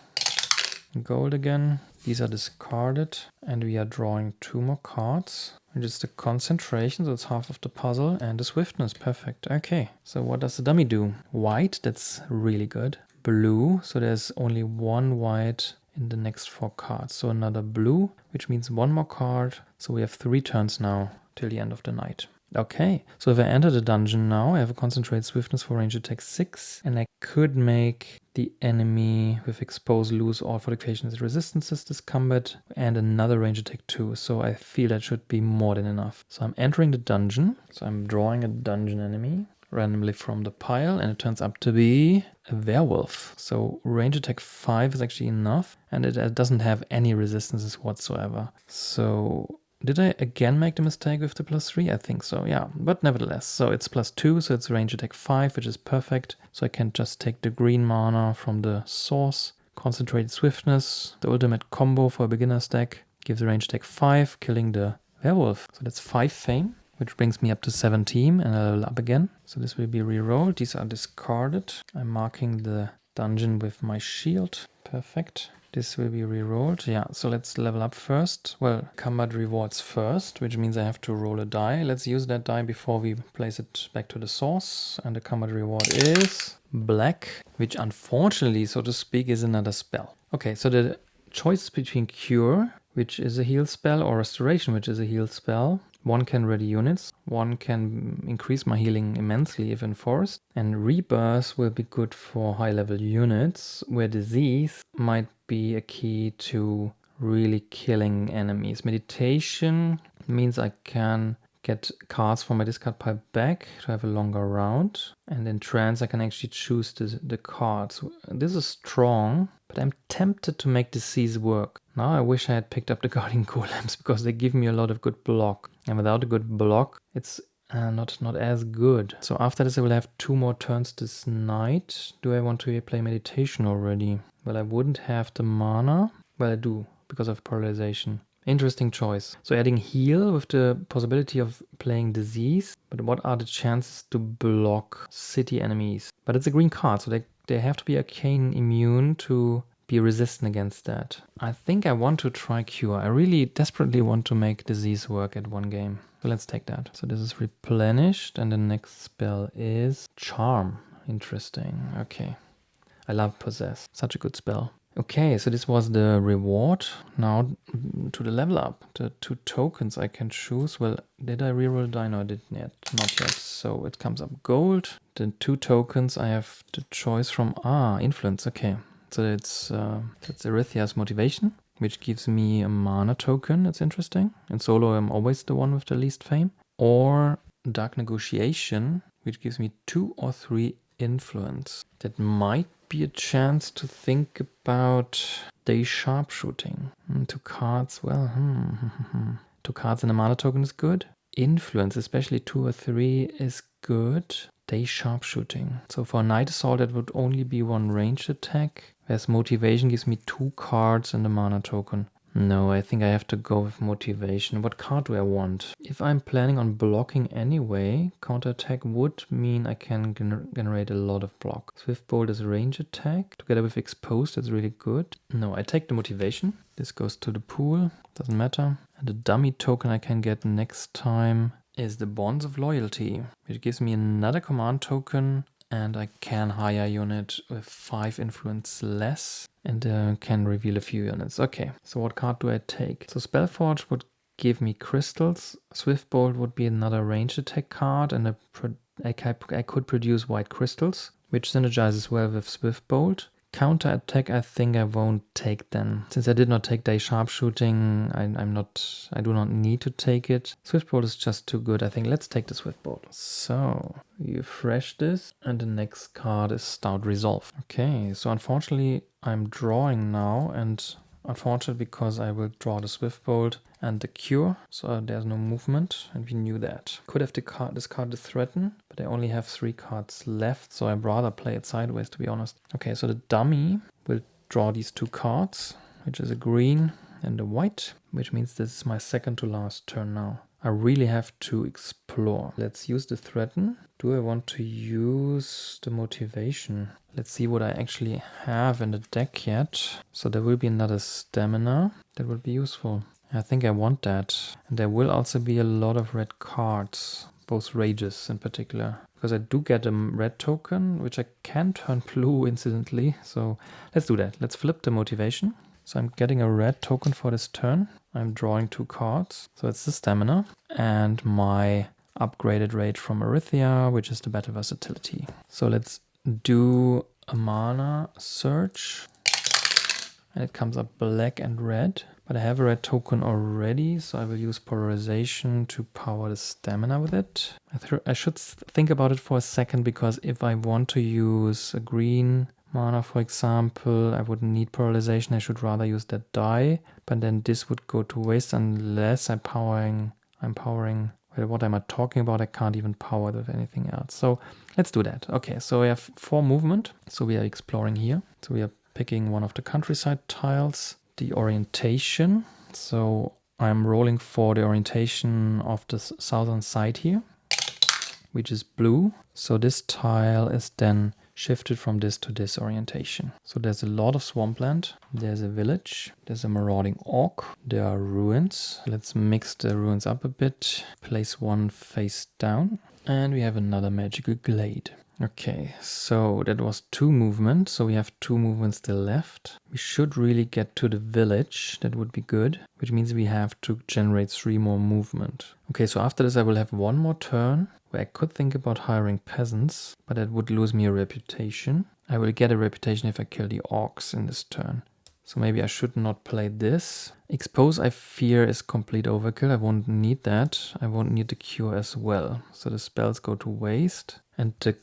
Gold again. These are discarded. And we are drawing 2 more cards. Which is the concentration, so it's half of the puzzle. And the swiftness, perfect. Okay, so what does the dummy do? White, that's really good. Blue, so there's only 1 white in the next 4 cards. So another blue, which means 1 more card. So we have 3 turns now till the end of the night. Okay, so if I enter the dungeon now, I have a concentrate swiftness for range attack 6, and I could make the enemy with expose lose all fortifications resistances this combat, and another range attack 2, so I feel that should be more than enough. So I'm entering the dungeon, so I'm drawing a dungeon enemy. randomly from the pile, and it turns up to be a werewolf. So range attack 5 is actually enough, and it doesn't have any resistances whatsoever. So did I again make the mistake with the +3? I think so, yeah. But nevertheless, so it's +2, so it's range attack 5, which is perfect. So I can just take the green mana from the source. Concentrated Swiftness, the ultimate combo for a beginner's deck. Gives a range attack 5, killing the werewolf. So that's 5 fame, which brings me up to 17, and I level up again. So this will be rerolled. These are discarded. I'm marking the dungeon with my shield. Perfect. This will be rerolled. Yeah, so let's level up first. Well, combat rewards first, which means I have to roll a die. Let's use that die before we place it back to the source. And the combat reward is black, which unfortunately, so to speak, is another spell. Okay, so the choice between Cure, which is a heal spell, or Restoration, which is a heal spell. One can ready units, one can increase my healing immensely if enforced, and Rebirth will be good for high level units, where Disease might be a key to really killing enemies. Meditation means I can get cards from my discard pile back to have a longer round, and in Trance I can actually choose the cards. This is strong, but I'm tempted to make Disease work. Now I wish I had picked up the Guardian Golems, because they give me a lot of good block, and without a good block it's not as good. So after this I will have 2 more turns this night. Do I want to play Meditation already? Well, I wouldn't have the mana. Well, I do, because of Paralyzation. Interesting choice. So adding heal with the possibility of playing Disease, but what are the chances to block city enemies? But it's a green card, so they have to be arcane immune to be resistant against that. I think I want to try Cure. I really desperately want to make Disease work at one game. So let's take that. So this is replenished, and the next spell is Charm. Interesting. Okay. I love Possess. Such a good spell. Okay, so this was the reward. Now to the level up. The 2 tokens I can choose. Well, did I reroll a die? No, I didn't yet. Not yet. So it comes up gold. The 2 tokens I have the choice from. Influence. Okay. So that's Arythea's Motivation, which gives me a mana token. That's interesting. In solo, I'm always the one with the least fame. Or Dark Negotiation, which gives me 2 or 3 influence. That might be a chance to think about Day Sharpshooting. 2 cards, well, 2 cards and a mana token is good. Influence, especially 2 or 3, is good. Day Sharpshooting. So for a Night Assault, that would only be 1 ranged attack. Whereas Motivation gives me 2 cards and a mana token. No, I think I have to go with Motivation. What card do I want? If I'm planning on blocking anyway, counterattack would mean I can generate a lot of block. Swift Bolt is a range attack. Together with Exposed, that's really good. No, I take the Motivation. This goes to the pool. Doesn't matter. And the dummy token I can get next time is the Bonds of Loyalty, which gives me another command token, and I can hire a unit with 5 influence less, and can reveal a few units. Okay, so what card do I take? So Spellforge would give me crystals. Swiftbolt would be another ranged attack card, and I could produce white crystals, which synergizes well with Swiftbolt. Counter attack, I think I won't take then. Since I did not take Day Sharpshooting, I do not need to take it. Swiftbolt is just too good. I think let's take the Swiftbolt. So you refresh this, and the next card is Stout Resolve. Okay, so unfortunately I'm drawing now, and unfortunate because I will draw the Swiftbolt and the Cure, so there's no movement, and we knew that. Could have discarded the Threaten, but I only have 3 cards left, so I'd rather play it sideways, to be honest. Okay, so the dummy will draw these 2 cards, which is a green and a white, which means this is my second to last turn now. I really have to explore. Let's use the Threaten. Do I want to use the Motivation? Let's see what I actually have in the deck yet. So there will be another Stamina. That would be useful. I think I want that. And there will also be a lot of red cards, both Rages in particular. Because I do get a red token, which I can turn blue incidentally. So let's do that. Let's flip the Motivation. So I'm getting a red token for this turn. I'm drawing 2 cards. So it's the Stamina and my upgraded rage from Arythea, which is the Battle Versatility. So let's do a mana search. And it comes up black and red. But I have a red token already, so I will use polarization to power the stamina with it. I should think about it for a second, because if I want to use a green mana, for example, I wouldn't need polarization. I should rather use that die, but then this would go to waste unless I'm powering. Well, what am I talking about? I can't even power it with anything else. So let's do that. Okay, so we have 4 movement. So we are exploring here. So we are picking one of the countryside tiles. The orientation. So I'm rolling for the orientation of the southern side here, which is blue. So this tile is then shifted from this to this orientation. So there's a lot of swampland. There's a village. There's a marauding orc. There are ruins. Let's mix the ruins up a bit. Place one face down. And we have another magical glade. Okay, so that was 2 movements. So we have 2 movements still left. We should really get to the village. That would be good. Which means we have to generate 3 more movement. Okay, so after this I will have 1 more turn where I could think about hiring peasants, but that would lose me a reputation. I will get a reputation if I kill the orcs in this turn. So maybe I should not play this. Expose, I fear, is complete overkill. I won't need that. I won't need the cure as well. So the spells go to waste. And the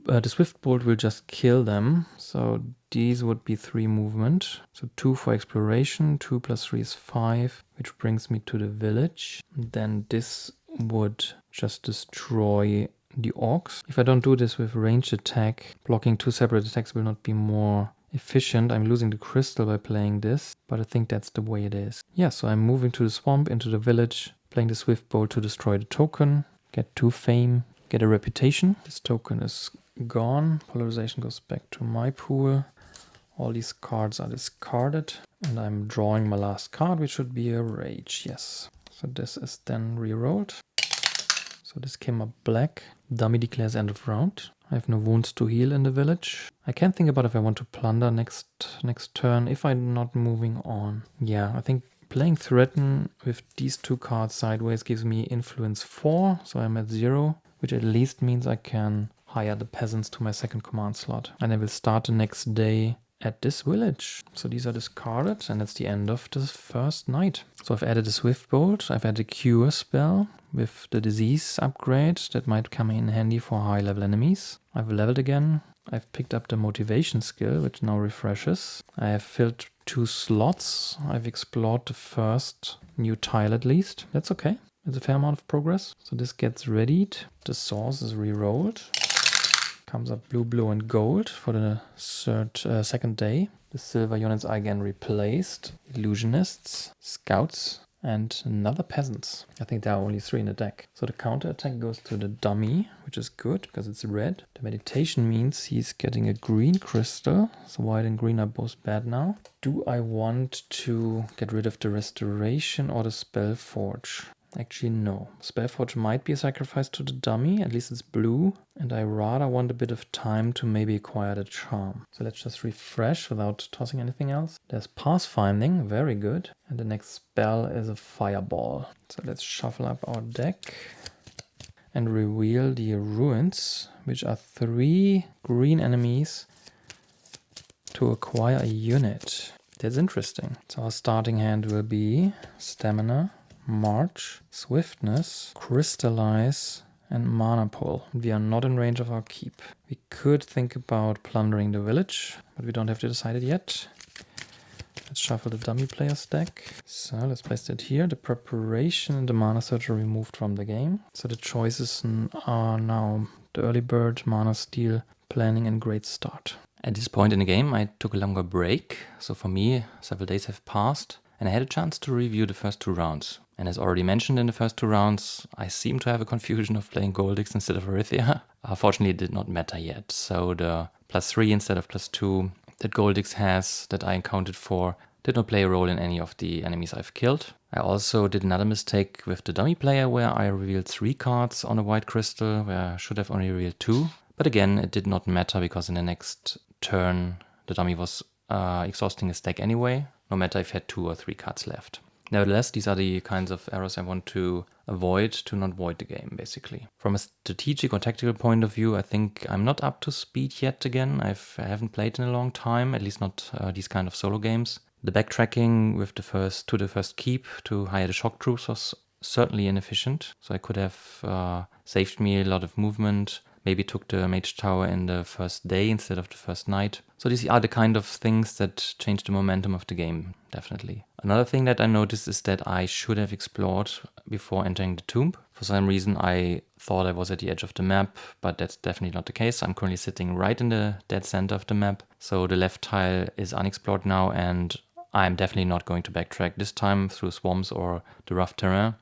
the swift bolt will just kill them. So these would be 3 movement. So 2 for exploration, 2 plus 3 is 5, which brings me to the village. Then this would just destroy the orcs. If I don't do this with ranged attack, blocking 2 separate attacks will not be more efficient. I'm losing the crystal by playing this, but I think that's the way it is. Yeah, so I'm moving to the swamp, into the village, playing the swift bolt to destroy the token, get 2 fame, get a reputation. This token is gone. Polarization goes back to my pool. All these cards are discarded, and I'm drawing my last card, which should be a rage. Yes. So this is then re-rolled. So this came up black. Dummy declares end of round. I have no wounds to heal in the village. I can think about if I want to plunder next turn, if I'm not moving on. Yeah, I think playing Threaten with these 2 cards sideways gives me influence 4, so I'm at 0, which at least means I can hire the peasants to my second command slot. And I will start the next day at this village. So these are discarded, and that's the end of the first night. So I've added a Swift Bolt, I've added a Cure spell with the disease upgrade that might come in handy for high level enemies. I've leveled again. I've picked up the motivation skill, which now refreshes. I have filled 2 slots. I've explored the first new tile at least. That's okay. It's a fair amount of progress. So this gets readied. The source is re-rolled. Comes up blue, blue, and gold for the second day. The silver units are again replaced. Illusionists, scouts, and another peasants. I think there are only 3 in the deck. So the counter attack goes to the dummy, which is good because it's red. The meditation means he's getting a green crystal. So white and green are both bad now. Do I want to get rid of the restoration or the spell forge? Actually, no. Spellforge might be a sacrifice to the dummy, at least it's blue, and I rather want a bit of time to maybe acquire the charm. So let's just refresh without tossing anything else. There's Pathfinding, very good, and the next spell is a Fireball. So let's shuffle up our deck and reveal the ruins, which are 3 green enemies to acquire a unit. That's interesting. So our starting hand will be Stamina, March, Swiftness, Crystallize, and Mana Pull. We are not in range of our keep. We could think about plundering the village, but we don't have to decide it yet. Let's shuffle the dummy player's deck. So let's place that here. The preparation and the Mana Search are removed from the game. So the choices are now the Early Bird, Mana Steal, Planning, and Great Start. At this point in the game, I took a longer break. So for me, several days have passed, and I had a chance to review the first 2 rounds. And as already mentioned in the first 2 rounds, I seem to have a confusion of playing Goldix instead of Arythea. Fortunately, it did not matter yet. So the +3 instead of +2 that Goldix has, that I accounted for, did not play a role in any of the enemies I've killed. I also did another mistake with the dummy player where I revealed 3 cards on a white crystal, where I should have only revealed 2. But again, it did not matter because in the next turn, the dummy was exhausting his deck anyway, no matter if he had 2 or 3 cards left. Nevertheless, these are the kinds of errors I want to avoid to not void the game, basically. From a strategic or tactical point of view, I think I'm not up to speed yet again. I haven't played in a long time, at least not these kind of solo games. The backtracking with the first keep to hire the shock troops was certainly inefficient. So I could have saved me a lot of movement, maybe took the mage tower in the first day instead of the first night. So these are the kind of things that change the momentum of the game, definitely. Another thing that I noticed is that I should have explored before entering the tomb. For some reason I thought I was at the edge of the map, but that's definitely not the case. I'm currently sitting right in the dead center of the map. So the left tile is unexplored now, and I'm definitely not going to backtrack this time through swamps or the rough terrain.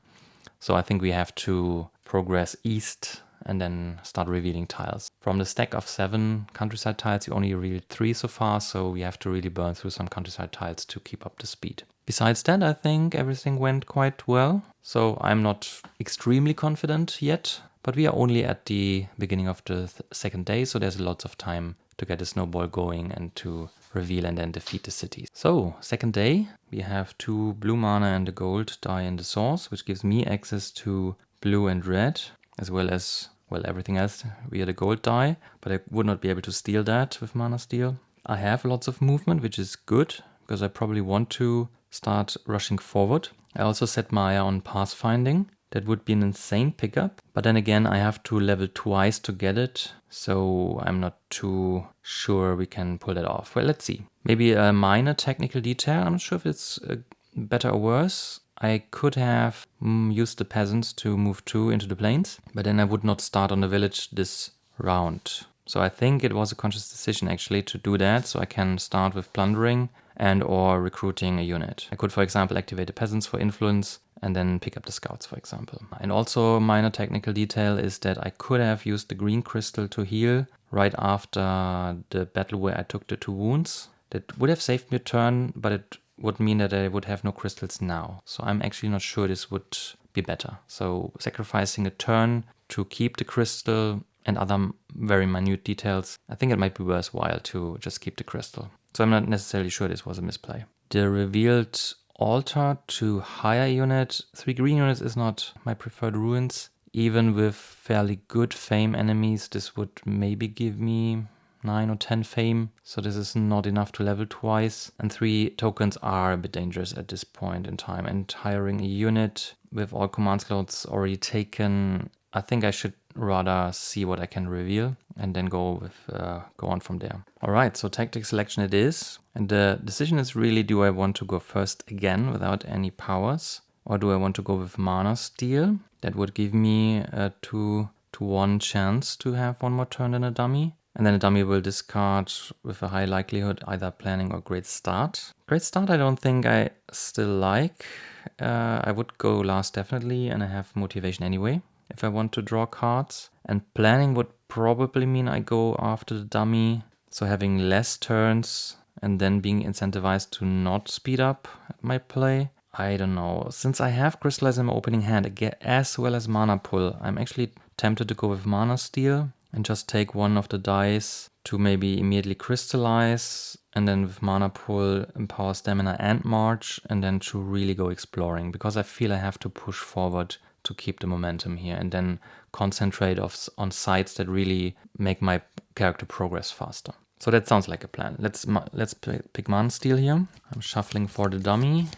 So I think we have to progress east and then start revealing tiles. From the stack of 7 countryside tiles, you only revealed 3 so far, so we have to really burn through some countryside tiles to keep up the speed. Besides that, I think everything went quite well. So I'm not extremely confident yet, but we are only at the beginning of the second day, so there's lots of time to get a snowball going and to reveal and then defeat the cities. So, second day, we have 2 blue mana and a gold die in the source, which gives me access to blue and red, as well as, well, everything else via the gold die, but I would not be able to steal that with mana steal. I have lots of movement, which is good, because I probably want to start rushing forward. I also set my eye on pathfinding. That would be an insane pickup, but then again I have to level twice to get it, so I'm not too sure we can pull that off. Well, let's see. Maybe a minor technical detail, I'm not sure if it's better or worse. I could have used the peasants to move 2 into the plains, but then I would not start on the village this round. So I think it was a conscious decision actually to do that, so I can start with plundering and or recruiting a unit. I could, for example, activate the peasants for influence and then pick up the scouts, for example. And also a minor technical detail is that I could have used the green crystal to heal right after the battle where I took the 2 wounds. That would have saved me a turn, but it would mean that I would have no crystals now. So I'm actually not sure this would be better. So sacrificing a turn to keep the crystal and other very minute details, I think it might be worthwhile to just keep the crystal. So I'm not necessarily sure this was a misplay. The revealed altar to hire unit, 3 green units is not my preferred ruins. Even with fairly good fame enemies, this would maybe give me 9 or 10 fame, so this is not enough to level twice, and 3 tokens are a bit dangerous at this point in time, and hiring a unit with all command slots already taken, I think I should rather see what I can reveal and then go on from there. Alright, so tactic selection it is, and the decision is really, do I want to go first again without any powers, or do I want to go with mana steal? That would give me a 2-to-1 chance to have 1 more turn than a dummy. And then a dummy will discard with a high likelihood either planning or great start. Great start I don't think I still like. I would go last definitely, and I have motivation anyway if I want to draw cards. And planning would probably mean I go after the dummy, so having less turns and then being incentivized to not speed up my play. I don't know. Since I have Crystallize in my opening hand again, as well as Mana Pull, I'm actually tempted to go with Mana Steal and just take 1 of the dice to maybe immediately crystallize, and then with Mana Pull, Empower Stamina and March, and then to really go exploring, because I feel I have to push forward to keep the momentum here, and then concentrate on sites that really make my character progress faster. So that sounds like a plan. Let's pick Mana Steal here. I'm shuffling for the dummy,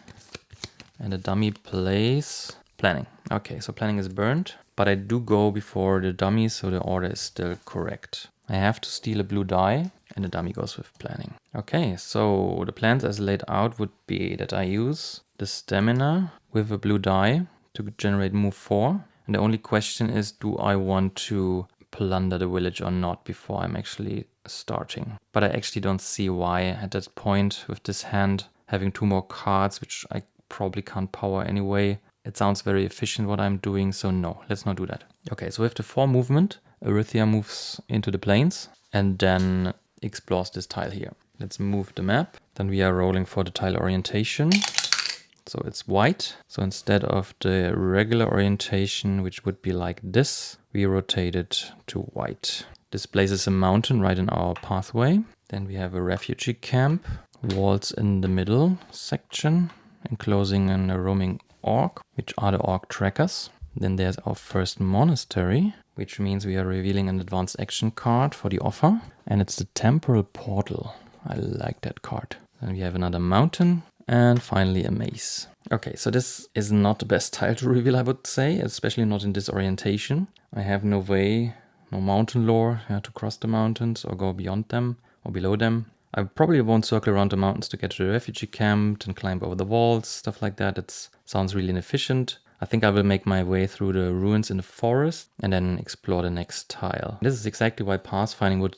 and the dummy plays planning. Okay, so planning is burned. But I do go before the dummy, so the order is still correct. I have to steal a blue die, and the dummy goes with planning. Okay, so the plans as laid out would be that I use the stamina with a blue die to generate move 4. And the only question is, do I want to plunder the village or not before I'm actually starting? But I actually don't see why at that point with this hand, having 2 more cards, which I probably can't power anyway. It sounds very efficient what I'm doing, so no, let's not do that. Okay, so with the 4 movement, Arythea moves into the plains and then explores this tile here. Let's move the map. Then we are rolling for the tile orientation. So it's white. So instead of the regular orientation, which would be like this, we rotate it to white. This places a mountain right in our pathway. Then we have a refugee camp, walls in the middle section, enclosing a roaming orc, which are the orc trackers. Then there's our first monastery, which means we are revealing an advanced action card for the offer. And it's the temporal portal. I like that card. Then we have another mountain. And finally a maze. Okay, so this is not the best tile to reveal, I would say, especially not in this orientation. I have no way, no mountain lore to cross the mountains or go beyond them or below them. I probably won't circle around the mountains to get to the refugee camp and climb over the walls, stuff like that. It sounds really inefficient. I think I will make my way through the ruins in the forest and then explore the next tile. This is exactly why pathfinding would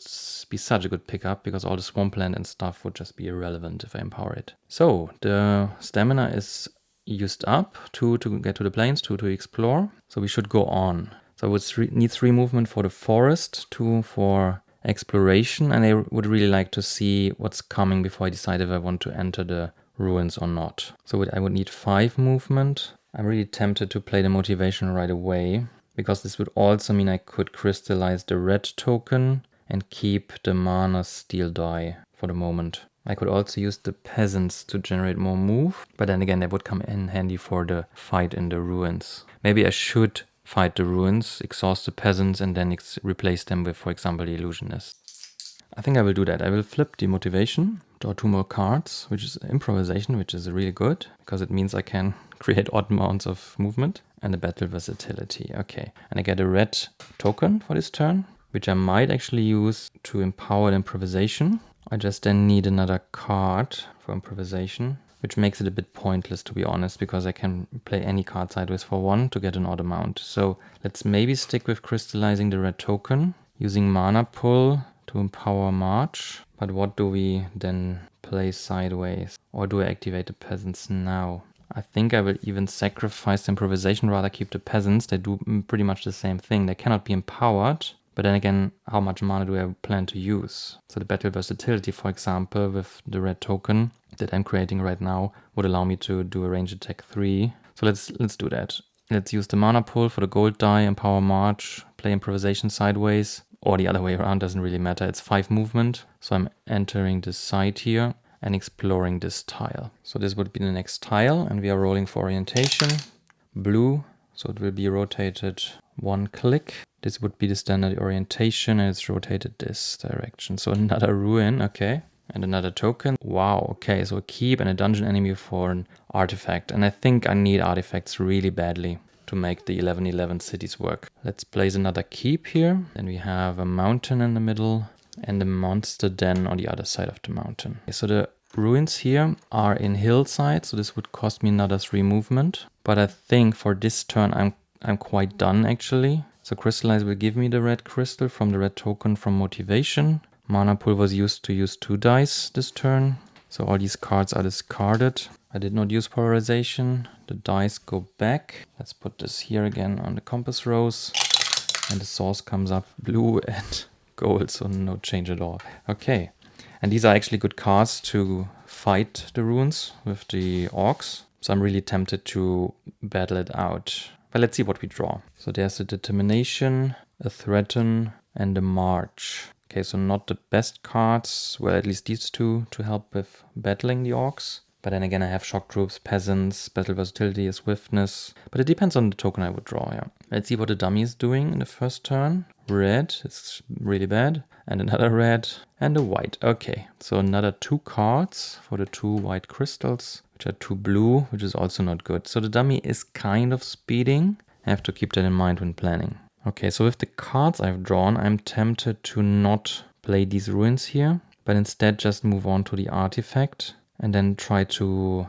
be such a good pickup, because all the swampland and stuff would just be irrelevant if I empower it. So the stamina is used up, 2 to get to the plains, 2 to explore. So we should go on. So I would need 3 movement for the forest, 2 for exploration, and I would really like to see what's coming before I decide if I want to enter the ruins or not. So I would need 5 movement. I'm really tempted to play the motivation right away, because this would also mean I could crystallize the red token and keep the mana steel die for the moment. I could also use the peasants to generate more move, but then again, they would come in handy for the fight in the ruins. Maybe I should fight the ruins, exhaust the peasants, and then replace them with, for example, the illusionist. I think I will do that. I will flip the motivation, draw 2 more cards, which is improvisation, which is really good, because it means I can create odd amounts of movement, and the battle versatility. Okay, and I get a red token for this turn, which I might actually use to empower the improvisation. I just then need another card for improvisation, which makes it a bit pointless, to be honest, because I can play any card sideways for 1 to get an odd amount. So let's maybe stick with crystallizing the red token, using mana pull to empower March. But what do we then play sideways? Or do I activate the peasants now? I think I will even sacrifice the improvisation, rather keep the peasants. They do pretty much the same thing. They cannot be empowered. But then again, how much mana do I plan to use? So the battle versatility, for example, with the red token that I'm creating right now would allow me to do a range attack 3. So let's do that. Let's use the mana pool for the gold die, empower March, play improvisation sideways, or the other way around, doesn't really matter. It's 5 movement. So I'm entering this side here and exploring this tile. So this would be the next tile, and we are rolling for orientation. Blue, so it will be rotated 1 click. This would be the standard orientation, and it's rotated this direction. So another ruin, okay. And another token. Wow, okay, so a keep and a dungeon enemy for an artifact. And I think I need artifacts really badly to make the 11-11 cities work. Let's place another keep here. Then we have a mountain in the middle and a monster den on the other side of the mountain. Okay, so the ruins here are in hillside, so this would cost me another 3 movement. But I think for this turn I'm quite done actually. So crystallize will give me the red crystal from the red token from motivation. Mana pool was used to use 2 dice this turn. So all these cards are discarded. I did not use polarization. The dice go back. Let's put this here again on the compass rose. And the source comes up blue and gold, so no change at all. Okay, and these are actually good cards to fight the ruins with the orcs. So I'm really tempted to battle it out. But let's see what we draw. So there's a determination, a threaten, and a march. Okay, so not the best cards, well, at least these 2 to help with battling the orcs. But then again, I have shock troops, peasants, battle versatility, swiftness. But it depends on the token I would draw, yeah. Let's see what the dummy is doing in the first turn. Red, it's really bad. And another red and a white. Okay, so another 2 cards for the 2 white crystals, which are 2 blue, which is also not good. So the dummy is kind of speeding. I have to keep that in mind when planning. Okay, so with the cards I've drawn, I'm tempted to not play these ruins here, but instead just move on to the artifact and then try to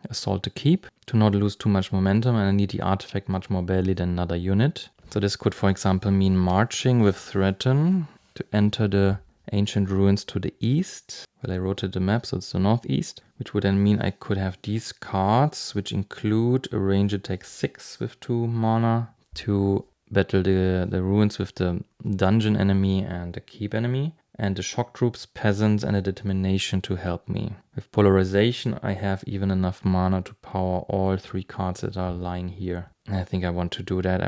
assault the keep to not lose too much momentum, and I need the artifact much more badly than another unit. So this could, for example, mean marching with threaten to enter the ancient ruins to the east. Well, I rotated the map, so it's the northeast, which would then mean I could have these cards, which include a range attack 6 with 2 mana to battle the ruins with the dungeon enemy and the keep enemy, and the shock troops, peasants, and a determination to help me. With polarization, I have even enough mana to power all 3 cards that are lying here. And I think I want to do that.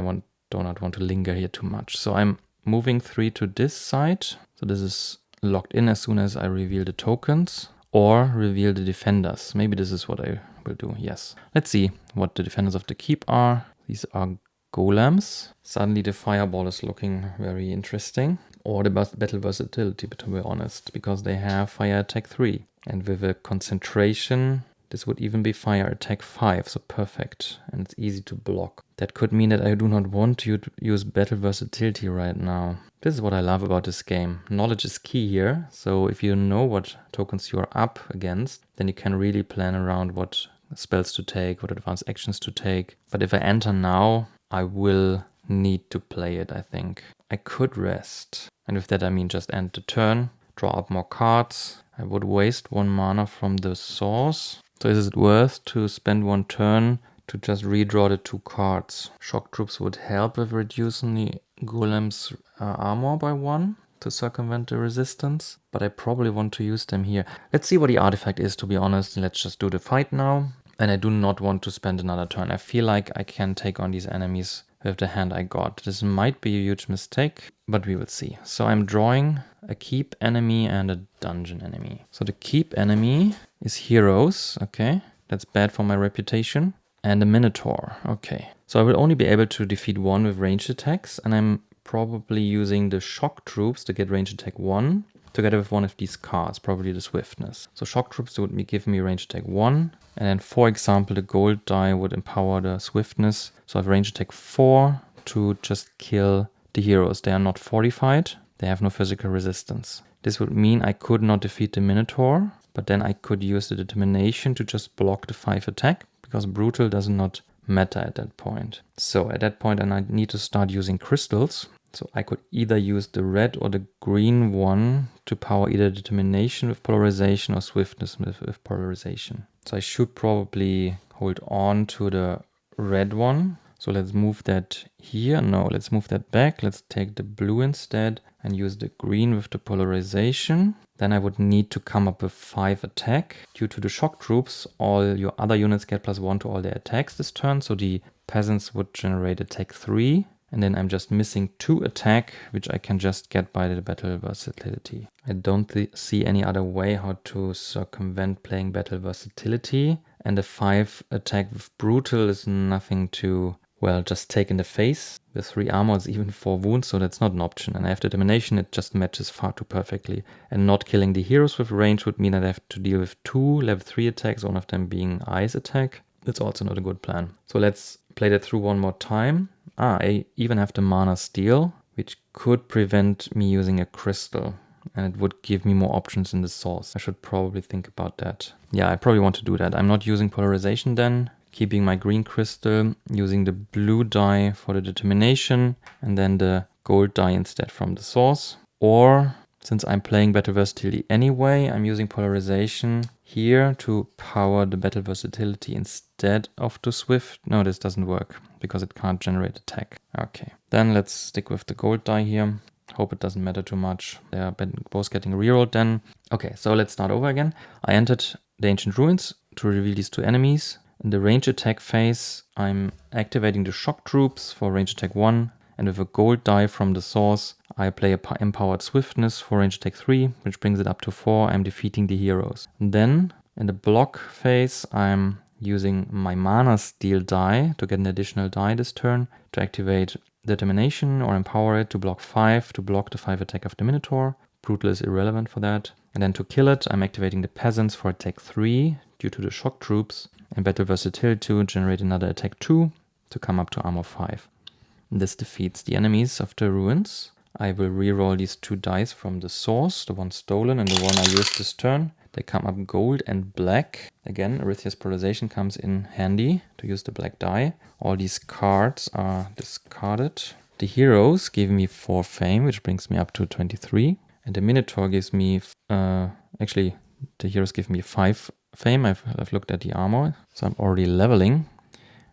Do not want to linger here too much. So I'm moving 3 to this side. So this is locked in as soon as I reveal the tokens. or reveal the defenders. Maybe this is what I will do, yes. Let's see what the defenders of the keep are. These are golems. Suddenly the fireball is looking very interesting. Or the battle versatility, to be honest, because they have fire attack 3. And with a concentration, this would even be fire attack 5, so perfect. And it's easy to block. That could mean that I do not want to use battle versatility right now. This is what I love about this game. Knowledge is key here, so if you know what tokens you are up against, then you can really plan around what spells to take, what advanced actions to take. But if I enter now, I will need to play it, I think. I could rest. And with that I mean just end the turn, draw up more cards. I would waste 1 mana from the source. So is it worth to spend 1 turn to just redraw the 2 cards? Shock troops would help with reducing the golem's armor by 1 to circumvent the resistance. But I probably want to use them here. Let's see what the artifact is, to be honest. Let's just do the fight now. And I do not want to spend another turn. I feel like I can take on these enemies with the hand I got. This might be a huge mistake, but we will see. So I'm drawing a keep enemy and a dungeon enemy. So the keep enemy is heroes, okay. That's bad for my reputation. And a minotaur, okay. So I will only be able to defeat 1 with ranged attacks, and I'm probably using the shock troops to get ranged attack 1 together with one of these cards, probably the swiftness. So shock troops would be giving me ranged attack 1. And then, for example, the gold die would empower the swiftness. So I have ranged attack 4 to just kill the heroes. They are not fortified. They have no physical resistance. This would mean I could not defeat the minotaur, but then I could use the determination to just block the 5 attack, because brutal does not matter at that point. So at that point I need to start using crystals. So I could either use the red or the green one to power either determination with polarization or swiftness with polarization. So I should probably hold on to the red one. So let's move that here. No, let's move that back. Let's take the blue instead and use the green with the polarization. Then I would need to come up with 5 attack. Due to the shock troops, all your other units get +1 to all their attacks this turn. So the peasants would generate attack 3. And then I'm just missing 2 attack, which I can just get by the battle versatility. I don't see any other way how to circumvent playing battle versatility. And the 5 attack with brutal is nothing to, well, just take in the face. With 3 armor, it's even 4 wounds, so that's not an option. And I have determination, it just matches far too perfectly. And not killing the heroes with range would mean that I have to deal with 2 level 3 attacks, one of them being ice attack. That's also not a good plan. So let's play that through one more time. I even have the mana steal, which could prevent me using a crystal. And it would give me more options in the source. I should probably think about that. Yeah, I probably want to do that. I'm not using polarization then. Keeping my green crystal, using the blue die for the determination, and then the gold die instead from the source. Or, since I'm playing battle versatility anyway, I'm using polarization here to power the battle versatility instead of the swift. No, this doesn't work because it can't generate attack. Okay, then let's stick with the gold die here. Hope it doesn't matter too much. They are both getting rerolled then. Okay, so let's start over again. I entered the ancient ruins to reveal these 2 enemies. In the range attack phase, I'm activating the shock troops for range attack 1. And with a gold die from the source, I play a empowered swiftness for range attack 3, which brings it up to 4. I'm defeating the heroes. Then, in the block phase, I'm using my mana steal die to get an additional die this turn to activate determination or empower it to block 5, to block the 5 attack of the minotaur. Brutal is irrelevant for that. And then to kill it, I'm activating the peasants for attack 3 due to the shock troops, and battle versatility to generate another attack 2 to come up to armor 5. This defeats the enemies of the ruins. I will reroll these 2 dice from the source, the one stolen and the one I used this turn. They come up gold and black. Again, Arythea's polarization comes in handy to use the black die. All these cards are discarded. The heroes give me 4 fame, which brings me up to 23. And the minotaur gives me, actually, the heroes give me 5 fame. I've looked at the armor, so I'm already leveling.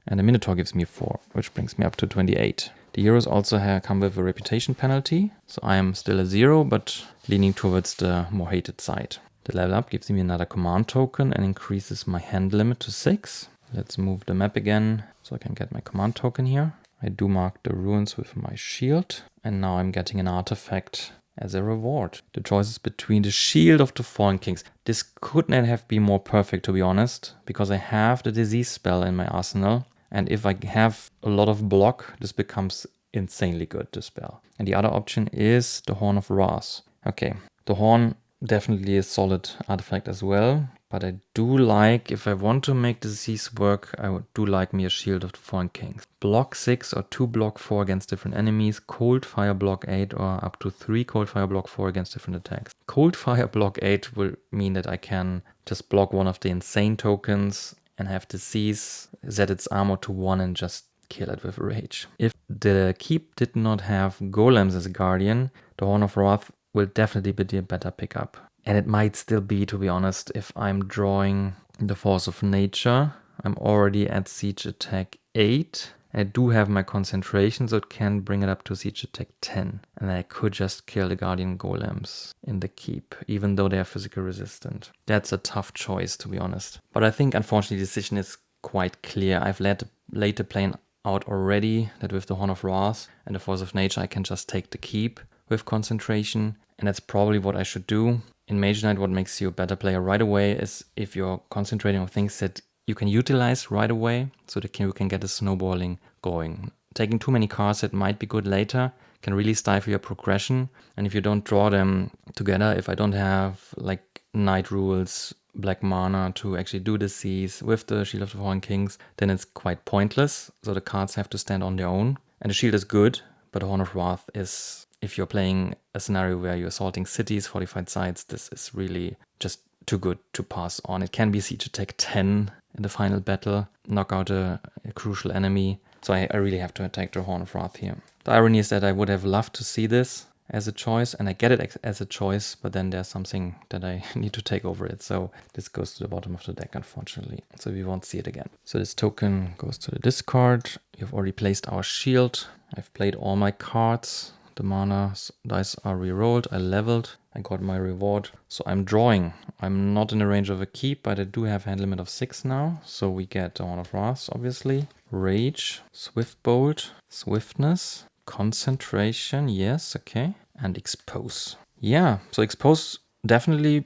And the minotaur gives me 4, which brings me up to 28. The heroes also come with a reputation penalty, so I am still a 0, but leaning towards the more hated side. The level up gives me another command token and increases my hand limit to 6. Let's move the map again so I can get my command token here. I do mark the ruins with my shield, and now I'm getting an artifact as a reward. The choice is between the Shield of the Fallen Kings. This could not have been more perfect, to be honest, because I have the disease spell in my arsenal. And if I have a lot of block, this becomes insanely good, the spell. And the other option is the Horn of Wrath. Okay, the Horn definitely a solid artifact as well. But I do like, if I want to make disease work, I do like me a Shield of the Fallen Kings. Block 6 or 2 block 4 against different enemies. Cold Fire block 8 or up to 3 Cold Fire block 4 against different attacks. Cold Fire block 8 will mean that I can just block one of the insane tokens and have disease, set its armor to 1 and just kill it with rage. If the keep did not have golems as a guardian, the Horn of Wrath will definitely be a better pickup. And it might still be, to be honest, if I'm drawing the Force of Nature. I'm already at Siege Attack 8. I do have my concentration, so it can bring it up to Siege Attack 10. And I could just kill the Guardian Golems in the keep, even though they are physical resistant. That's a tough choice, to be honest. But I think, unfortunately, the decision is quite clear. I've laid the plan out already, that with the Horn of Wrath and the Force of Nature, I can just take the keep with concentration. And that's probably what I should do. In Mage Knight, what makes you a better player right away is if you're concentrating on things that you can utilize right away, so that you can get a snowballing going. Taking too many cards that might be good later can really stifle your progression. And if you don't draw them together, if I don't have like Night Rules, Black Mana to actually do disease with the Shield of the Fallen Kings, then it's quite pointless. So the cards have to stand on their own. And the shield is good, but the Horn of Wrath is, if you're playing a scenario where you're assaulting cities, fortified sites, this is really just too good to pass on. It can be Siege Attack 10 in the final battle, knock out a crucial enemy. So I really have to attack the Horn of Wrath here. The irony is that I would have loved to see this as a choice, and I get it as a choice, but then there's something that I need to take over it. So this goes to the bottom of the deck, unfortunately. So we won't see it again. So this token goes to the discard. We've already placed our shield. I've played all my cards. The mana dice are re-rolled. I leveled. I got my reward. So I'm drawing. I'm not in the range of a keep, but I do have a hand limit of 6 now. So we get the Horn of Wrath, obviously. Rage, Swift Bolt, Swiftness, Concentration, yes, okay. And Expose. Yeah, so Expose definitely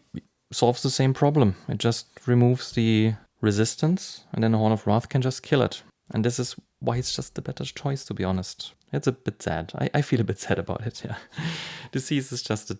solves the same problem. It just removes the resistance, and then the Horn of Wrath can just kill it. And this is why it's just the better choice, to be honest. It's a bit sad. I feel a bit sad about it, yeah. Disease is just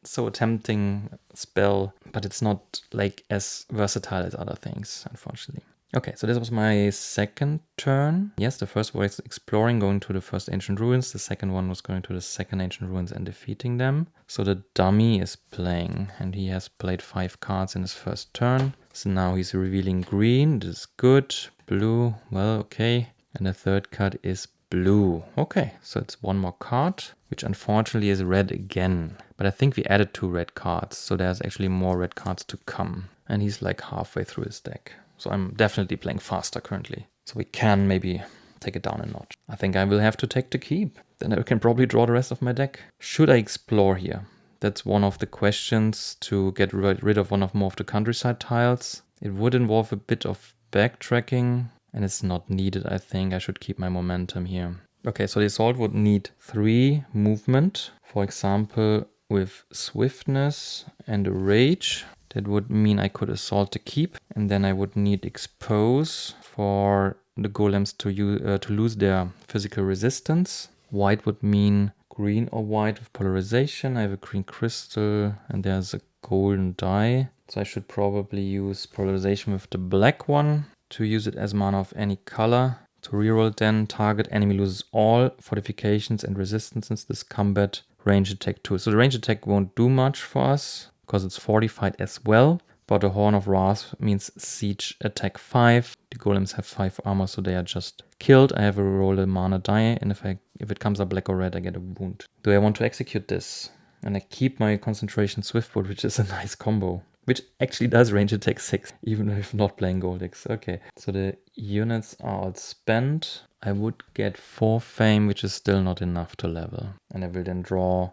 so tempting spell, but it's not like as versatile as other things, unfortunately. Okay, so this was my second turn. Yes, the first was exploring, going to the first ancient ruins. The second one was going to the second ancient ruins and defeating them. So the dummy is playing, and he has played 5 cards in his first turn. So now he's revealing green. This is good. Blue, well, okay. And the third card is blue. Okay, so it's one more card, which unfortunately is red again. But I think we added 2 red cards, so there's actually more red cards to come. And he's like halfway through his deck. So I'm definitely playing faster currently. So we can maybe take it down a notch. I think I will have to take the keep. Then I can probably draw the rest of my deck. Should I explore here? That's one of the questions, to get rid of one of more of the countryside tiles. It would involve a bit of backtracking, and it's not needed, I think. I should keep my momentum here. Okay, so the assault would need 3 movement. For example, with swiftness and rage. That would mean I could assault the keep, and then I would need expose for the golems to lose their physical resistance. White would mean green or white with polarization. I have a green crystal and there's a golden die. So I should probably use polarization with the black one to use it as mana of any color. To reroll then, target enemy loses all fortifications and resistances this combat. Range attack 2. So the range attack won't do much for us, because it's fortified as well. But the Horn of Wrath means siege attack 5. The golems have 5 armor, so they are just killed. I have a roll a mana die, and if it comes up black or red, I get a wound. Do I want to execute this? And I keep my concentration Swiftbolt, which is a nice combo. Which actually does range attack 6, even if not playing Goldix. Okay, so the units are all spent. I would get 4 fame, which is still not enough to level. And I will then draw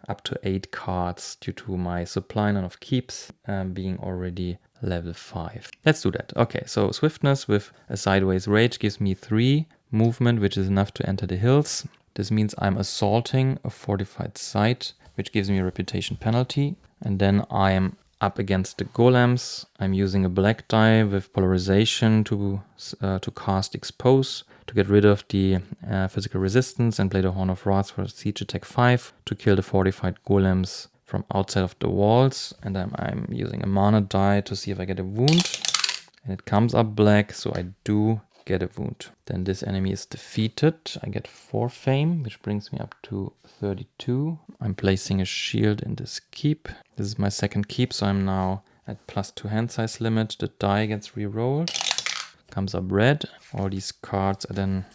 up to 8 cards due to my supply none of keeps being already level 5. Let's do that. Okay, so swiftness with a sideways rage gives me 3 movement, which is enough to enter the hills. This means I'm assaulting a fortified site, which gives me a reputation penalty. And then I am up against the golems. I'm using a black die with polarization to cast Expose, to get rid of the physical resistance, and play the Horn of Wrath for siege attack 5 to kill the fortified golems from outside of the walls. And I'm using a mana die to see if I get a wound. And it comes up black, so I do get a wound. Then this enemy is defeated. I get 4 fame, which brings me up to 32. I'm placing a shield in this keep. This is my second keep, so I'm now at +2 hand size limit. The die gets re-rolled. Comes up red. All these cards are then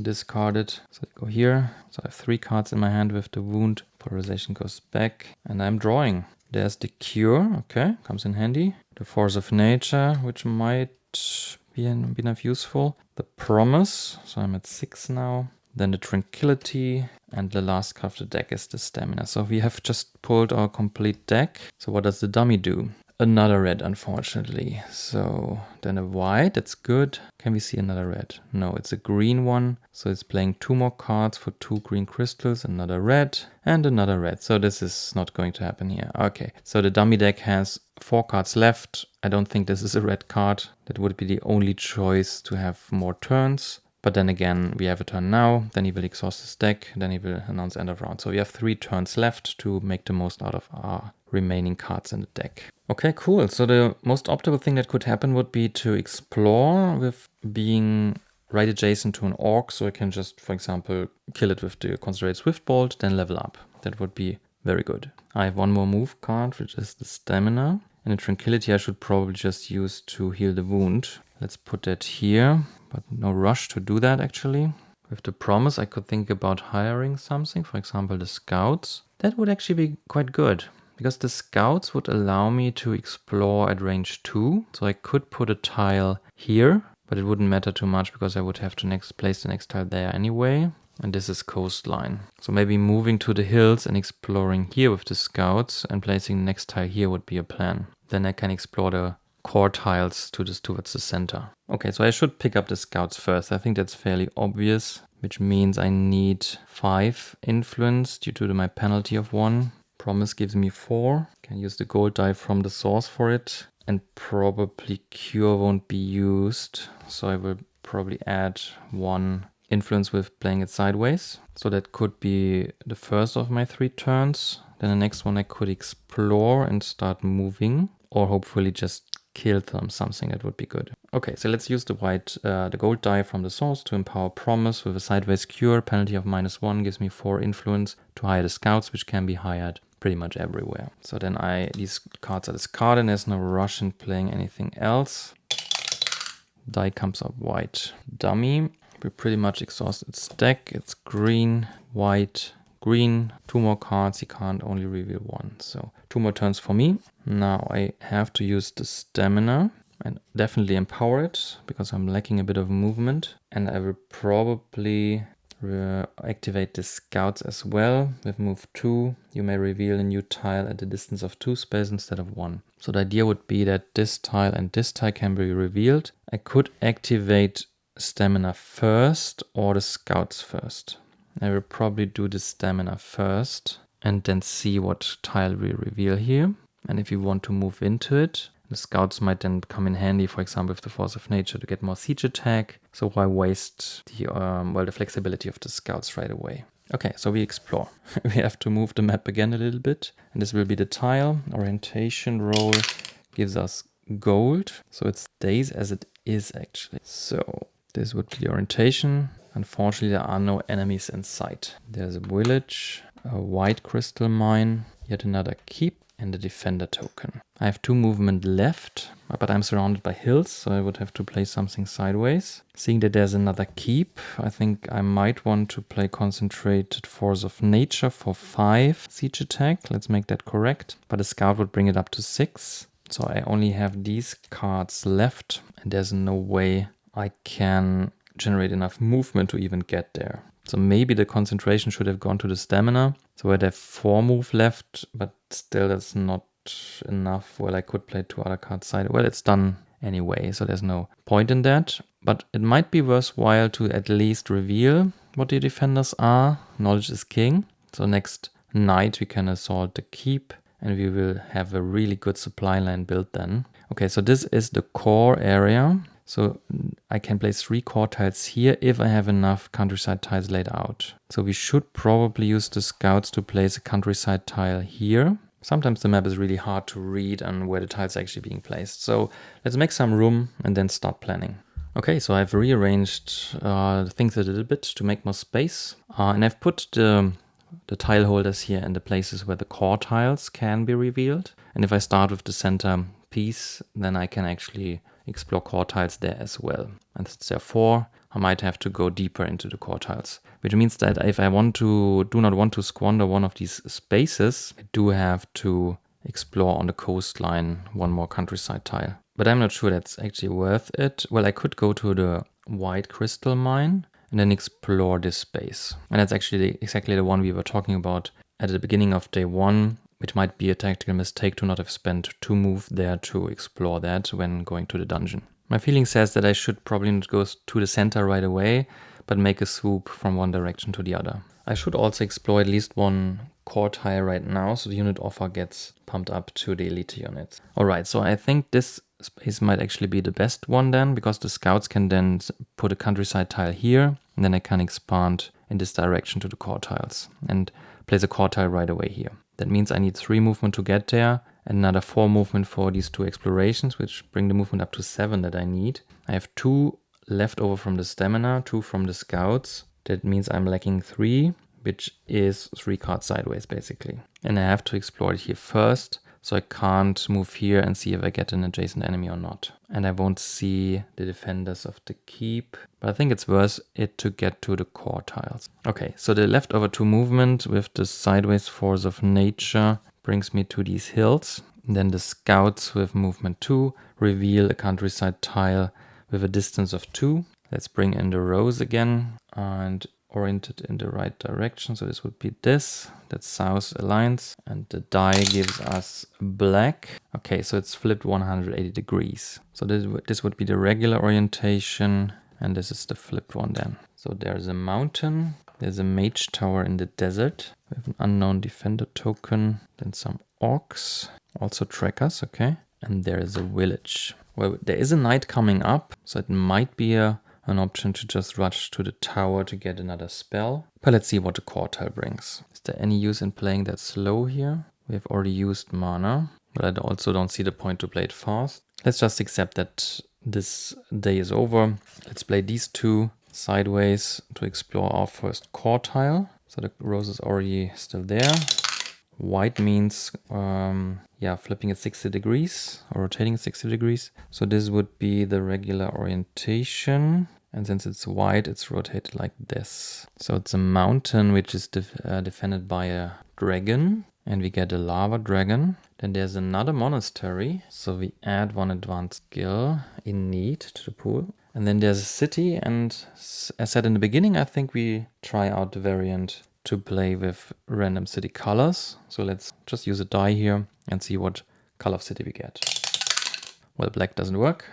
discarded. So I go here. So I have 3 cards in my hand with the wound. Polarization goes back. And I'm drawing. There's the cure. Okay, comes in handy. The force of nature, which might be enough useful. The promise. So I'm at 6 now. Then the tranquility. And the last card of the deck is the stamina. So we have just pulled our complete deck. So what does the dummy do? Another red, unfortunately. So then a white, that's good. Can we see another red? No, it's a green one. So it's playing 2 more cards for 2 green crystals, another red and another red. So this is not going to happen here. Okay, so the dummy deck has 4 cards left. I don't think this is a red card. That would be the only choice to have more turns. But then again, we have a turn now, then he will exhaust his deck, then he will announce end of round. So we have 3 turns left to make the most out of our remaining cards in the deck. Okay, cool. So the most optimal thing that could happen would be to explore with being right adjacent to an orc. So I can just, for example, kill it with the Concentrated Swiftbolt, then level up. That would be very good. I have 1 more move card, which is the stamina. And the tranquility I should probably just use to heal the wound. Let's put that here. But no rush to do that, actually. With the promise, I could think about hiring something, for example, the scouts. That would actually be quite good, because the scouts would allow me to explore at range 2. So I could put a tile here, but it wouldn't matter too much because I would have to place the next tile there anyway. And this is coastline. So maybe moving to the hills and exploring here with the scouts and placing the next tile here would be a plan. Then I can explore the core tiles towards the center. Okay, so I should pick up the scouts first. I think that's fairly obvious, which means I need 5 influence due to my penalty of 1. Promise gives me 4. Can use the gold die from the source for it. And probably cure won't be used. So I will probably add 1 influence with playing it sideways. So that could be the first of my 3 turns. Then the next one I could explore and start moving. Or hopefully just kill them, something that would be good. Okay, so let's use the gold die from the source to empower Promise with a sideways cure. Penalty of -1 gives me 4 influence to hire the scouts, which can be hired pretty much everywhere. So then these cards are discarded and there's no rush in playing anything else. Die comes up white. Dummy. We pretty much exhausted its deck. It's green, white, green. 2 more cards. He can't only reveal 1. So 2 more turns for me. Now I have to use the stamina and definitely empower it because I'm lacking a bit of movement. And I will probably activate the scouts as well. With move 2, you may reveal a new tile at a distance of 2 space instead of 1. So the idea would be that this tile and this tile can be revealed. I could activate stamina first or the scouts first. I will probably do the stamina first and then see what tile we reveal here. And if you want to move into it, the scouts might then come in handy, for example, with the force of nature to get more siege attack. So why waste the flexibility of the scouts right away? Okay, so we explore. We have to move the map again a little bit. And this will be the tile. Orientation roll gives us gold. So it stays as it is actually. So this would be the orientation. Unfortunately, there are no enemies in sight. There's a village, a white crystal mine, yet another keep, and a defender token. I have 2 movement left, but I'm surrounded by hills, so I would have to play something sideways. Seeing that there's another keep, I think I might want to play Concentrated Force of Nature for 5 siege attack. Let's make that correct. But a scout would bring it up to 6. So I only have these cards left, and there's no way I can generate enough movement to even get there. So maybe the concentration should have gone to the stamina. So I'd have 4 move left, but still that's not enough. Well, I could play 2 other cards side. Well, it's done anyway, so there's no point in that. But it might be worthwhile to at least reveal what the defenders are. Knowledge is king. So next night we can assault the keep and we will have a really good supply line built then. Okay, so this is the core area. So I can place 3 core tiles here if I have enough countryside tiles laid out. So we should probably use the scouts to place a countryside tile here. Sometimes the map is really hard to read on where the tiles are actually being placed. So let's make some room and then start planning. Okay, so I've rearranged things a little bit to make more space. And I've put the tile holders here in the places where the core tiles can be revealed. And if I start with the center piece, then I can actually explore core tiles there as well. And therefore, I might have to go deeper into the core tiles, which means that if I do not want to squander one of these spaces, I do have to explore on the coastline one more countryside tile. But I'm not sure that's actually worth it. Well, I could go to the white crystal mine and then explore this space. And that's actually exactly the one we were talking about at the beginning of day 1, which might be a tactical mistake to not have spent 2 moves there to explore that when going to the dungeon. My feeling says that I should probably not go to the center right away, but make a swoop from one direction to the other. I should also explore at least one core tile right now, so the unit offer gets pumped up to the elite units. Alright, so I think this space might actually be the best one then, because the scouts can then put a countryside tile here, and then I can expand in this direction to the core tiles, and place a core tile right away here. That means I need 3 movement to get there, and another 4 movement for these 2 explorations, which bring the movement up to 7 that I need. I have 2 left over from the stamina, 2 from the scouts. That means I'm lacking 3, which is 3 cards sideways basically. And I have to explore it here first, so I can't move here and see if I get an adjacent enemy or not. And I won't see the defenders of the keep, but I think it's worth it to get to the core tiles. Okay, so the leftover 2 movement with the sideways force of nature brings me to these hills. And then the scouts with movement 2 reveal a countryside tile with a distance of 2. Let's bring in the rows again and orient it in the right direction. So this would be this. That's south aligns. And the die gives us black. Okay, so it's flipped 180 degrees. So this would be the regular orientation. And this is the flipped one then. So there's a mountain. There's a mage tower in the desert with an unknown defender token. Then some orcs. Also trackers, okay. And there is a village. Well, there is a knight coming up. So it might be an option to just rush to the tower to get another spell. But let's see what the core tile brings. Is there any use in playing that slow here? We have already used mana, but I also don't see the point to play it fast. Let's just accept that this day is over. Let's play these 2 sideways to explore our first core tile. So the rose is already still there. White means, flipping at 60 degrees or rotating at 60 degrees. So this would be the regular orientation. And since it's white, it's rotated like this. So it's a mountain which is defended by a dragon. And we get a lava dragon. Then there's another monastery. So we add 1 advanced skill in need to the pool. And then there's a city. And as said in the beginning, I think we try out the variant to play with random city colors. So let's just use a die here and see what color of city we get. Well, black doesn't work.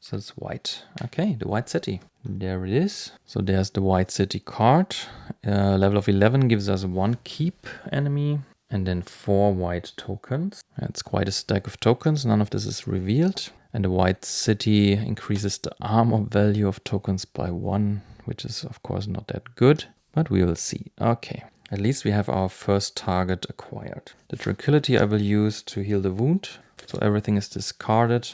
So it's white. Okay, the white city. There it is. So there's the white city card. Level of 11 gives us 1 keep enemy and then 4 white tokens. That's quite a stack of tokens. None of this is revealed. And the white city increases the armor value of tokens by 1, which is of course not that good. But we will see. Okay, at least we have our first target acquired. The tranquility I will use to heal the wound. So everything is discarded.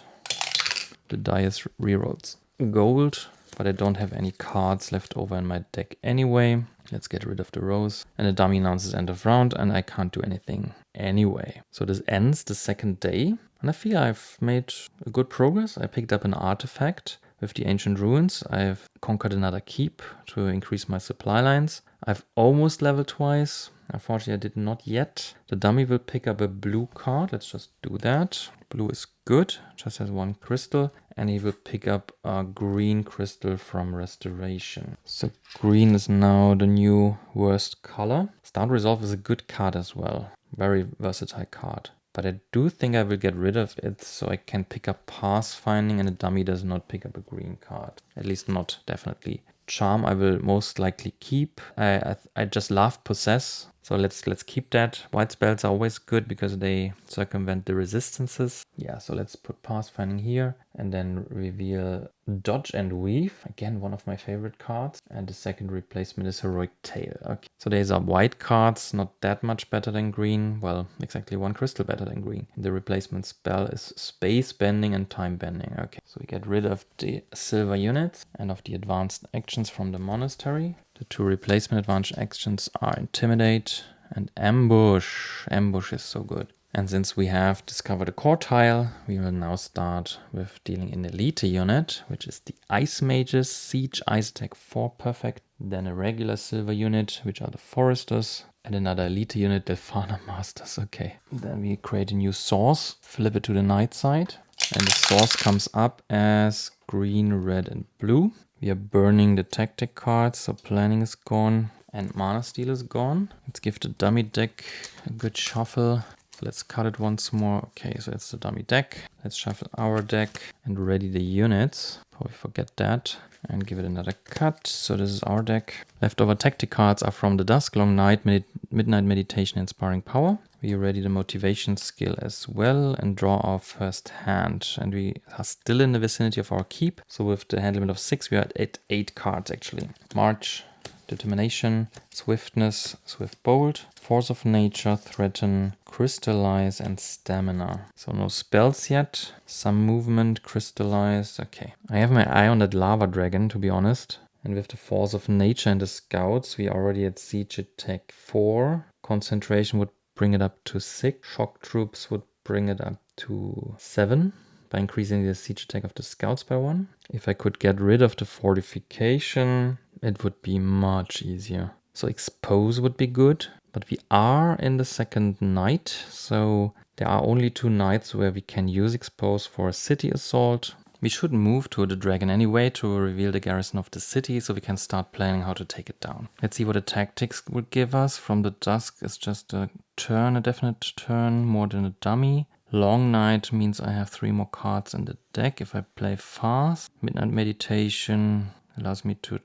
The die is rerolls gold, but I don't have any cards left over in my deck anyway. Let's get rid of the rose. And the dummy announces end of round and I can't do anything anyway. So this ends the 2nd day. And I feel I've made a good progress. I picked up an artifact with the ancient ruins. I've conquered another keep to increase my supply lines. I've almost leveled twice. Unfortunately, I did not yet. The dummy will pick up a blue card. Let's just do that. Blue is good, just has 1 crystal. And he will pick up a green crystal from restoration. So green is now the new worst color. Start Resolve is a good card as well. Very versatile card. But I do think I will get rid of it so I can pick up Pathfinding and the dummy does not pick up a green card. At least not definitely Charm I will most likely keep. I just love Possess, so let's keep that. White spells are always good because they circumvent the resistances. Yeah, so let's put Pathfinding here and then reveal Dodge and Weave. Again, one of my favorite cards. And the second replacement is Heroic Tail. Okay, so these are white cards, not that much better than green. Well, exactly 1 crystal better than green. The replacement spell is Space Bending and Time Bending. Okay, so we get rid of the silver units and of the advanced actions from the monastery. The 2 replacement advanced actions are Intimidate and Ambush. Ambush is so good. And since we have discovered a core tile, we will now start with dealing an elite unit, which is the Ice Mages, Siege, Ice Attack 4, perfect. Then a regular silver unit, which are the Foresters. And another elite unit, the Delphana Masters, okay. Then we create a new source, flip it to the night side. And the source comes up as green, red, and blue. We are burning the tactic cards, so planning is gone and mana steal is gone. Let's give the dummy deck a good shuffle. Let's cut it once more. Okay, so it's the dummy deck. Let's shuffle our deck and ready the units. Probably forget that. And give it another cut. So this is our deck. Leftover tactic cards are from the Dusk, Long Night, Midnight Meditation, Inspiring Power. We ready the motivation skill as well and draw our first hand. And we are still in the vicinity of our keep. So with the hand limit of 6, we are at 8 cards actually. March, Determination, Swiftness, Swift Bolt, Force of Nature, Threaten, Crystallize, and Stamina. So no spells yet. Some movement, Crystallize. Okay. I have my eye on that Lava Dragon, to be honest. And with the Force of Nature and the Scouts, we are already at Siege Attack 4. Concentration would bring it up to 6. Shock Troops would bring it up to 7. By increasing the siege attack of the scouts by 1. If I could get rid of the fortification, it would be much easier. So expose would be good, but we are in the second night, so there are only 2 nights where we can use expose for a city assault. We should move to the dragon anyway to reveal the garrison of the city, so we can start planning how to take it down. Let's see what the tactics would give us. From the dusk is just a turn, a definite turn, more than a dummy. Long Night means I have 3 more cards in the deck if I play fast. Midnight Meditation allows me to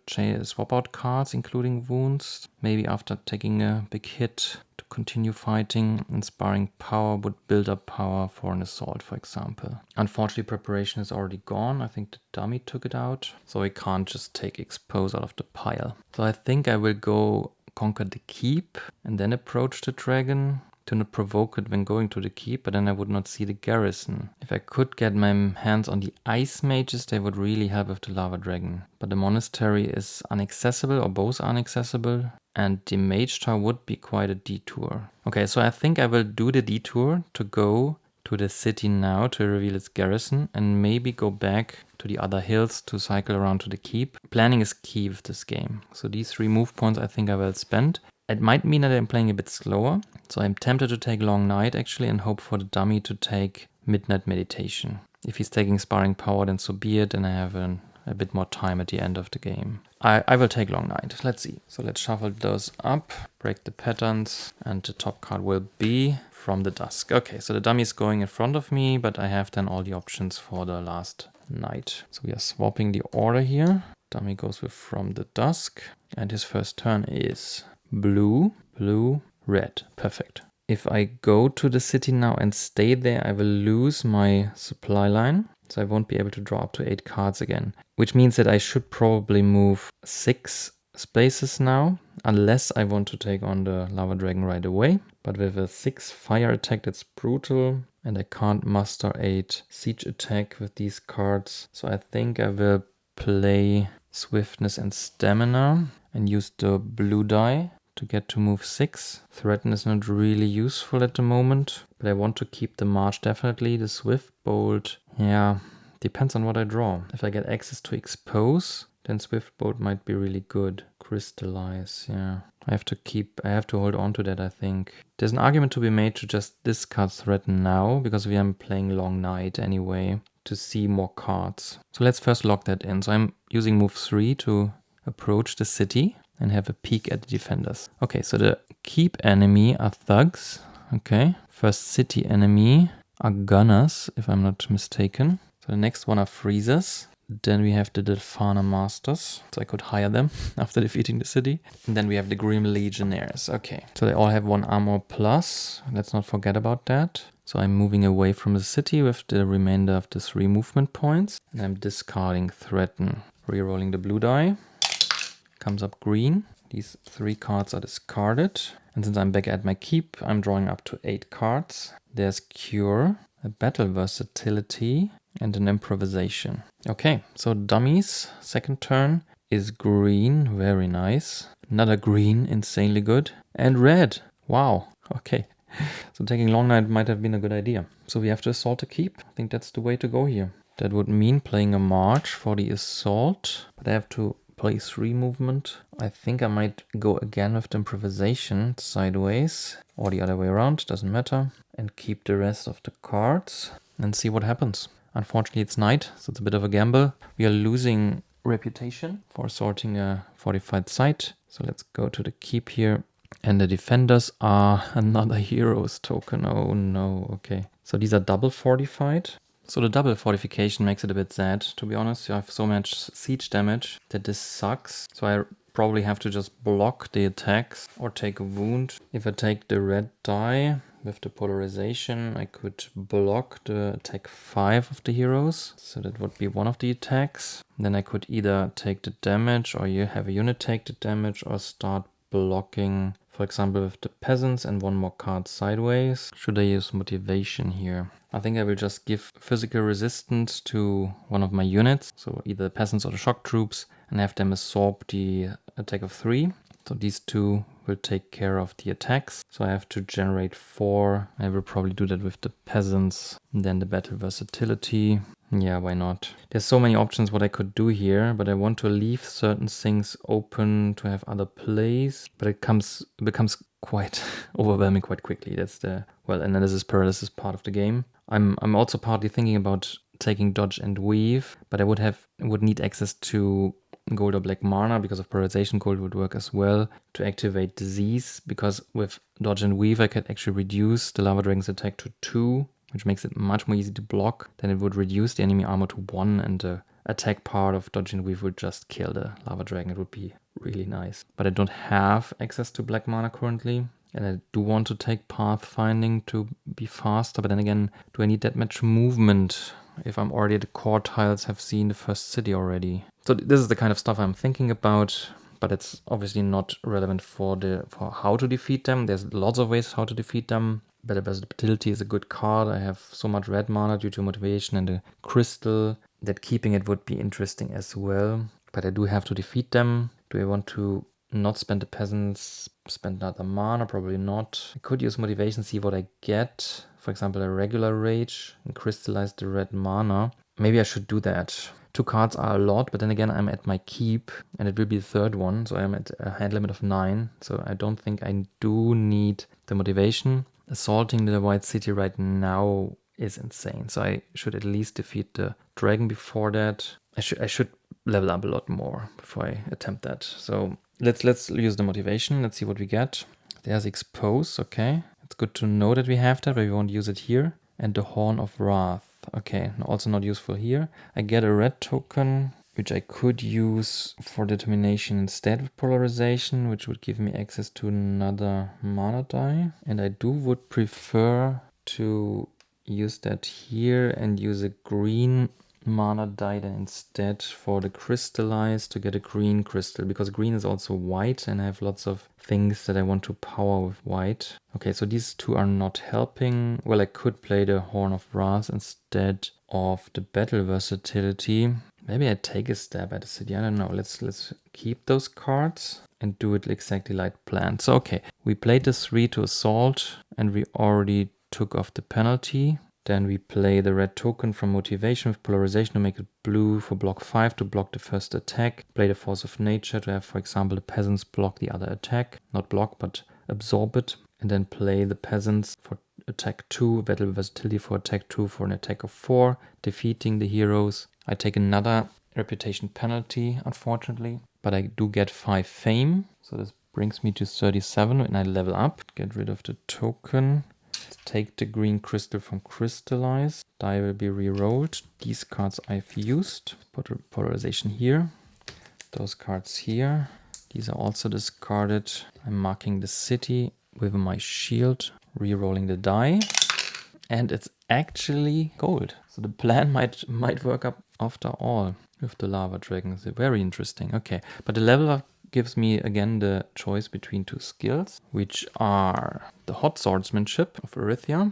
swap out cards, including wounds. Maybe after taking a big hit to continue fighting. Inspiring Power would build up power for an assault, for example. Unfortunately, preparation is already gone. I think the dummy took it out. So I can't just take expose out of the pile. So I think I will go conquer the keep and then approach the dragon. To not provoke it when going to the keep, but then I would not see the garrison. If I could get my hands on the ice mages, they would really help with the lava dragon. But the monastery is inaccessible, or both are inaccessible, and the mage tower would be quite a detour. Okay, so I think I will do the detour to go to the city now to reveal its garrison and maybe go back to the other hills to cycle around to the keep. Planning is key with this game. So these 3 move points I think I will spend. It might mean that I'm playing a bit slower, so I'm tempted to take Long Night actually and hope for the dummy to take Midnight Meditation. If he's taking Sparring Power, then so be it, and I have a bit more time at the end of the game. I will take Long Night. Let's see. So let's shuffle those up, break the patterns, and the top card will be From the Dusk. Okay, so the dummy is going in front of me, but I have then all the options for the last night. So we are swapping the order here. Dummy goes with From the Dusk, and his first turn is blue, blue, red. Perfect. If I go to the city now and stay there, I will lose my supply line. So I won't be able to draw up to 8 cards again. Which means that I should probably move 6 spaces now. Unless I want to take on the Lava Dragon right away. But with a 6 fire attack, that's brutal. And I can't muster 8 siege attack with these cards. So I think I will play Swiftness and Stamina. And use the blue die to get to move 6. Threaten is not really useful at the moment, but I want to keep the march definitely. The Swift Bolt, yeah, depends on what I draw. If I get access to expose, then Swift Bolt might be really good. Crystallize, yeah. I have to hold on to that, I think. There's an argument to be made to just discard Threaten now, because we are playing Long Night anyway, to see more cards. So let's first lock that in. So I'm using move 3 to approach the city and have a peek at the defenders. Okay, so the keep enemy are thugs. Okay, first city enemy are gunners, if I'm not mistaken. So the next one are freezers. Then we have the Delphana Masters, so I could hire them after defeating the city. And then we have the Grim Legionnaires. Okay, so they all have 1 armor plus. Let's not forget about that. So I'm moving away from the city with the remainder of the 3 movement points. And I'm discarding Threaten. Rerolling the blue die. Comes up green. These 3 cards are discarded. And since I'm back at my keep, I'm drawing up to 8 cards. There's Cure, a Battle Versatility, and an Improvisation. Okay, so dummies, second turn is green, very nice. Another green, insanely good. And red, wow, okay. So taking Long Night might have been a good idea. So we have to assault a keep. I think that's the way to go here. That would mean playing a march for the assault, but I have to play 3 movement. I think I might go again with the improvisation sideways or the other way around, doesn't matter. And keep the rest of the cards and see what happens. Unfortunately, it's night, so it's a bit of a gamble. We are losing reputation for sorting a fortified site. So let's go to the keep here. And the defenders are another heroes token. Oh no, okay. So these are double fortified. So the double fortification makes it a bit sad, to be honest. You have so much siege damage that this sucks. So I probably have to just block the attacks or take a wound. If I take the red die with the polarization, I could block the attack 5 of the heroes. So that would be one of the attacks. Then I could either take the damage, or you have a unit take the damage, or start blocking, for example, with the peasants and 1 more card sideways. Should I use motivation here? I think I will just give physical resistance to one of my units, so either the peasants or the shock troops, and have them absorb the attack of 3. So these 2 will take care of the attacks. So I have to generate 4. I will probably do that with the peasants. And then the battle versatility. Yeah, why not? There's so many options what I could do here, but I want to leave certain things open to have other plays. But it becomes quite overwhelming quite quickly. That's the, well, analysis paralysis part of the game. I'm also partly thinking about taking dodge and weave, but I would need access to gold or black mana because of polarization. Gold would work as well to activate disease, because with dodge and weave I could actually reduce the lava dragon's attack to 2, which makes it much more easy to block. Then it would reduce the enemy armor to 1, and the attack part of dodge and weave would just kill the lava dragon. It would be really nice. But I don't have access to black mana currently. And I do want to take pathfinding to be faster, but then again, do I need that much movement if I'm already at the core tiles, have seen the first city already? So this is the kind of stuff I'm thinking about, but it's obviously not relevant for how to defeat them. There's lots of ways how to defeat them. Battle Versatility is a good card. I have so much red mana due to motivation and a crystal that keeping it would be interesting as well. But I do have to defeat them. Do I want to not spend the peasants, spend another mana? Probably not. I could use motivation, see what I get. For example, a regular rage and crystallize the red mana. Maybe I should do that. 2 cards are a lot, but then again, I'm at my keep and it will be the 3rd one. So I'm at a hand limit of 9. So I don't think I do need the motivation. Assaulting the White City right now is insane. So I should at least defeat the dragon before that. I should level up a lot more before I attempt that. So let's use the motivation. Let's see what we get. There's expose. Okay, it's good to know that we have that, but we won't use it here. And the Horn of Wrath. Okay, also not useful here. I get a red token, which I could use for determination instead of polarization, which would give me access to another mana die. And I would prefer to use that here and use a green mana die then instead for the crystallize to get a green crystal, because green is also white and I have lots of things that I want to power with white. Okay, so these 2 are not helping. Well, I could play the Horn of Wrath instead of the battle versatility. Maybe I take a stab at the city. I don't know. Let's keep those cards and do it exactly like planned. So okay, we played the 3 to assault and we already took off the penalty. Then we play the red token from motivation with polarization to make it blue for block 5 to block the first attack. Play the force of nature to have, for example, the peasants block the other attack. Not block, but absorb it. And then play the peasants for attack 2, battle versatility for attack 2 for an attack of 4, defeating the heroes. I take another reputation penalty, unfortunately, but I do get 5 fame. So this brings me to 37 and I level up. Get rid of the token. take the green crystal from crystallize. Die will be re-rolled. These cards I've used. Put a polarization here. Those cards here. These are also discarded. I'm marking the city with my shield. Re-rolling the die. And it's actually gold. So the plan might work up after all with the lava dragons. Very interesting. Okay, but the level up gives me again the choice between two skills, which are the hot swordsmanship of Arythea.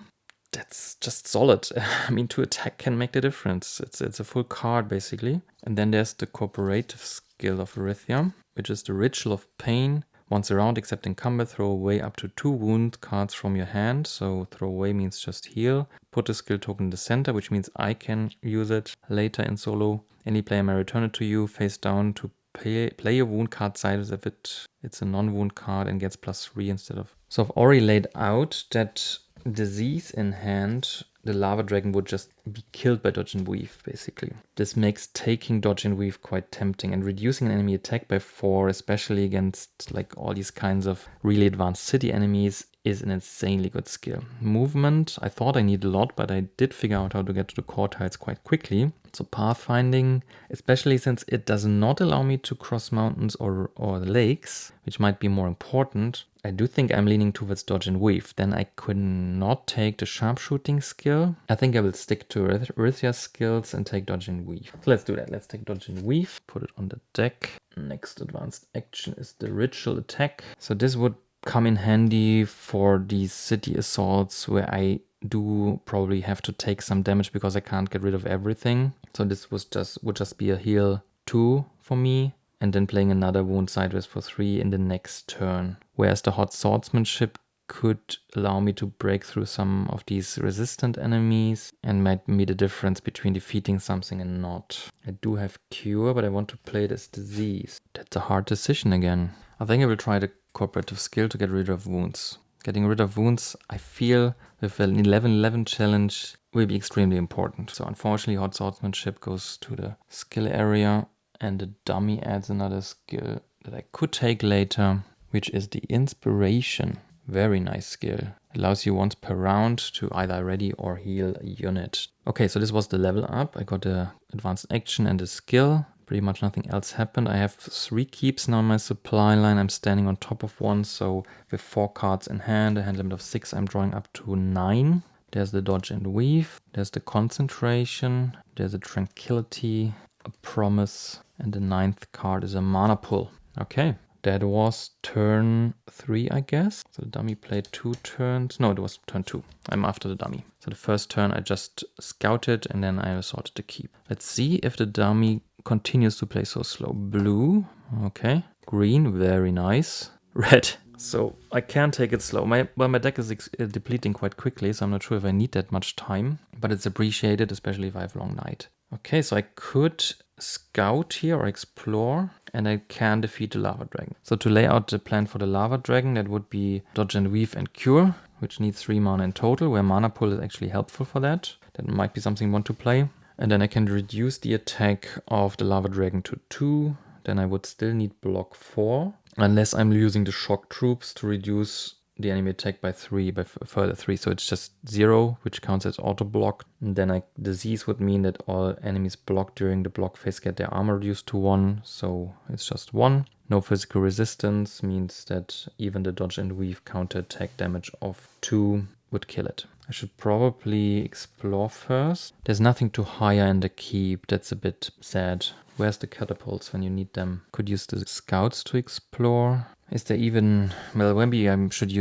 That's just solid. I mean, to attack can make the difference. It's a full card basically. And then there's the cooperative skill of Arythea, which is the ritual of pain. Once a round, except in combat, throw away up to 2 wound cards from your hand. So throw away means just heal. Put a skill token in the center, which means I can use it later in solo. Any player may return it to you face down to play a wound card side as if it's a non-wound card and gets +3 instead of... So I've already laid out that disease in hand, the lava dragon would just be killed by dodge and weave, basically. This makes taking dodge and weave quite tempting, and reducing an enemy attack by 4, especially against like all these kinds of really advanced city enemies, is an insanely good skill. Movement, I thought I needed a lot, but I did figure out how to get to the core tiles quite quickly. So pathfinding, especially since it does not allow me to cross mountains or lakes, which might be more important, I do think I'm leaning towards dodge and weave. Then I could not take the sharpshooting skill. I think I will stick to Arythea's skills and take dodge and weave. So let's do that. Let's take dodge and weave, put it on the deck. Next advanced action is the ritual attack. So this would come in handy for these city assaults where I do probably have to take some damage because I can't get rid of everything. So this would just be a heal 2 for me, and then playing another wound sideways for 3 in the next turn. Whereas the hot swordsmanship could allow me to break through some of these resistant enemies and might be the difference between defeating something and not. I do have cure, but I want to play this disease. That's a hard decision again. I think I will try the cooperative skill to get rid of wounds. Getting rid of wounds, I feel, with an 11-11 challenge will be extremely important. So unfortunately, hot swordsmanship goes to the skill area, and the dummy adds another skill that I could take later, which is the inspiration. Very nice skill. Allows you once per round to either ready or heal a unit. Okay, so this was the level up. I got the advanced action and the skill. Pretty much nothing else happened. I have 3 keeps now in my supply line. I'm standing on top of one, so with 4 cards in hand, a hand limit of 6, I'm drawing up to 9. There's the dodge and weave. There's the concentration. There's a tranquility, a promise, and the 9th card is a mana pull. Okay. That was turn 3, I guess. So the dummy played 2 turns. No, it was turn 2. I'm after the dummy. So the first turn I just scouted and then I assaulted the keep. Let's see if the dummy continues to play so slow. Blue. Okay. Green. Very nice. Red. So I can take it slow. My deck is depleting quite quickly, so I'm not sure if I need that much time. But it's appreciated, especially if I have long night. Okay, so I could scout here or explore, and I can defeat the lava dragon. So to lay out the plan for the lava dragon, that would be dodge and weave and cure, which needs 3 mana in total, where mana pull is actually helpful for that. That might be something I want to play. And then I can reduce the attack of the lava dragon to 2. Then I would still need block 4, unless I'm using the shock troops to reduce the enemy attack by 3, by further 3. So it's just 0, which counts as auto block. And then disease would mean that all enemies blocked during the block phase get their armor reduced to 1. So it's just 1. No physical resistance means that even the dodge and weave counter attack damage of 2 would kill it. I should probably explore first. There's nothing to hire in the keep. That's a bit sad. Where's the catapults when you need them? Could use the scouts to explore. Is there even... Well, maybe I should be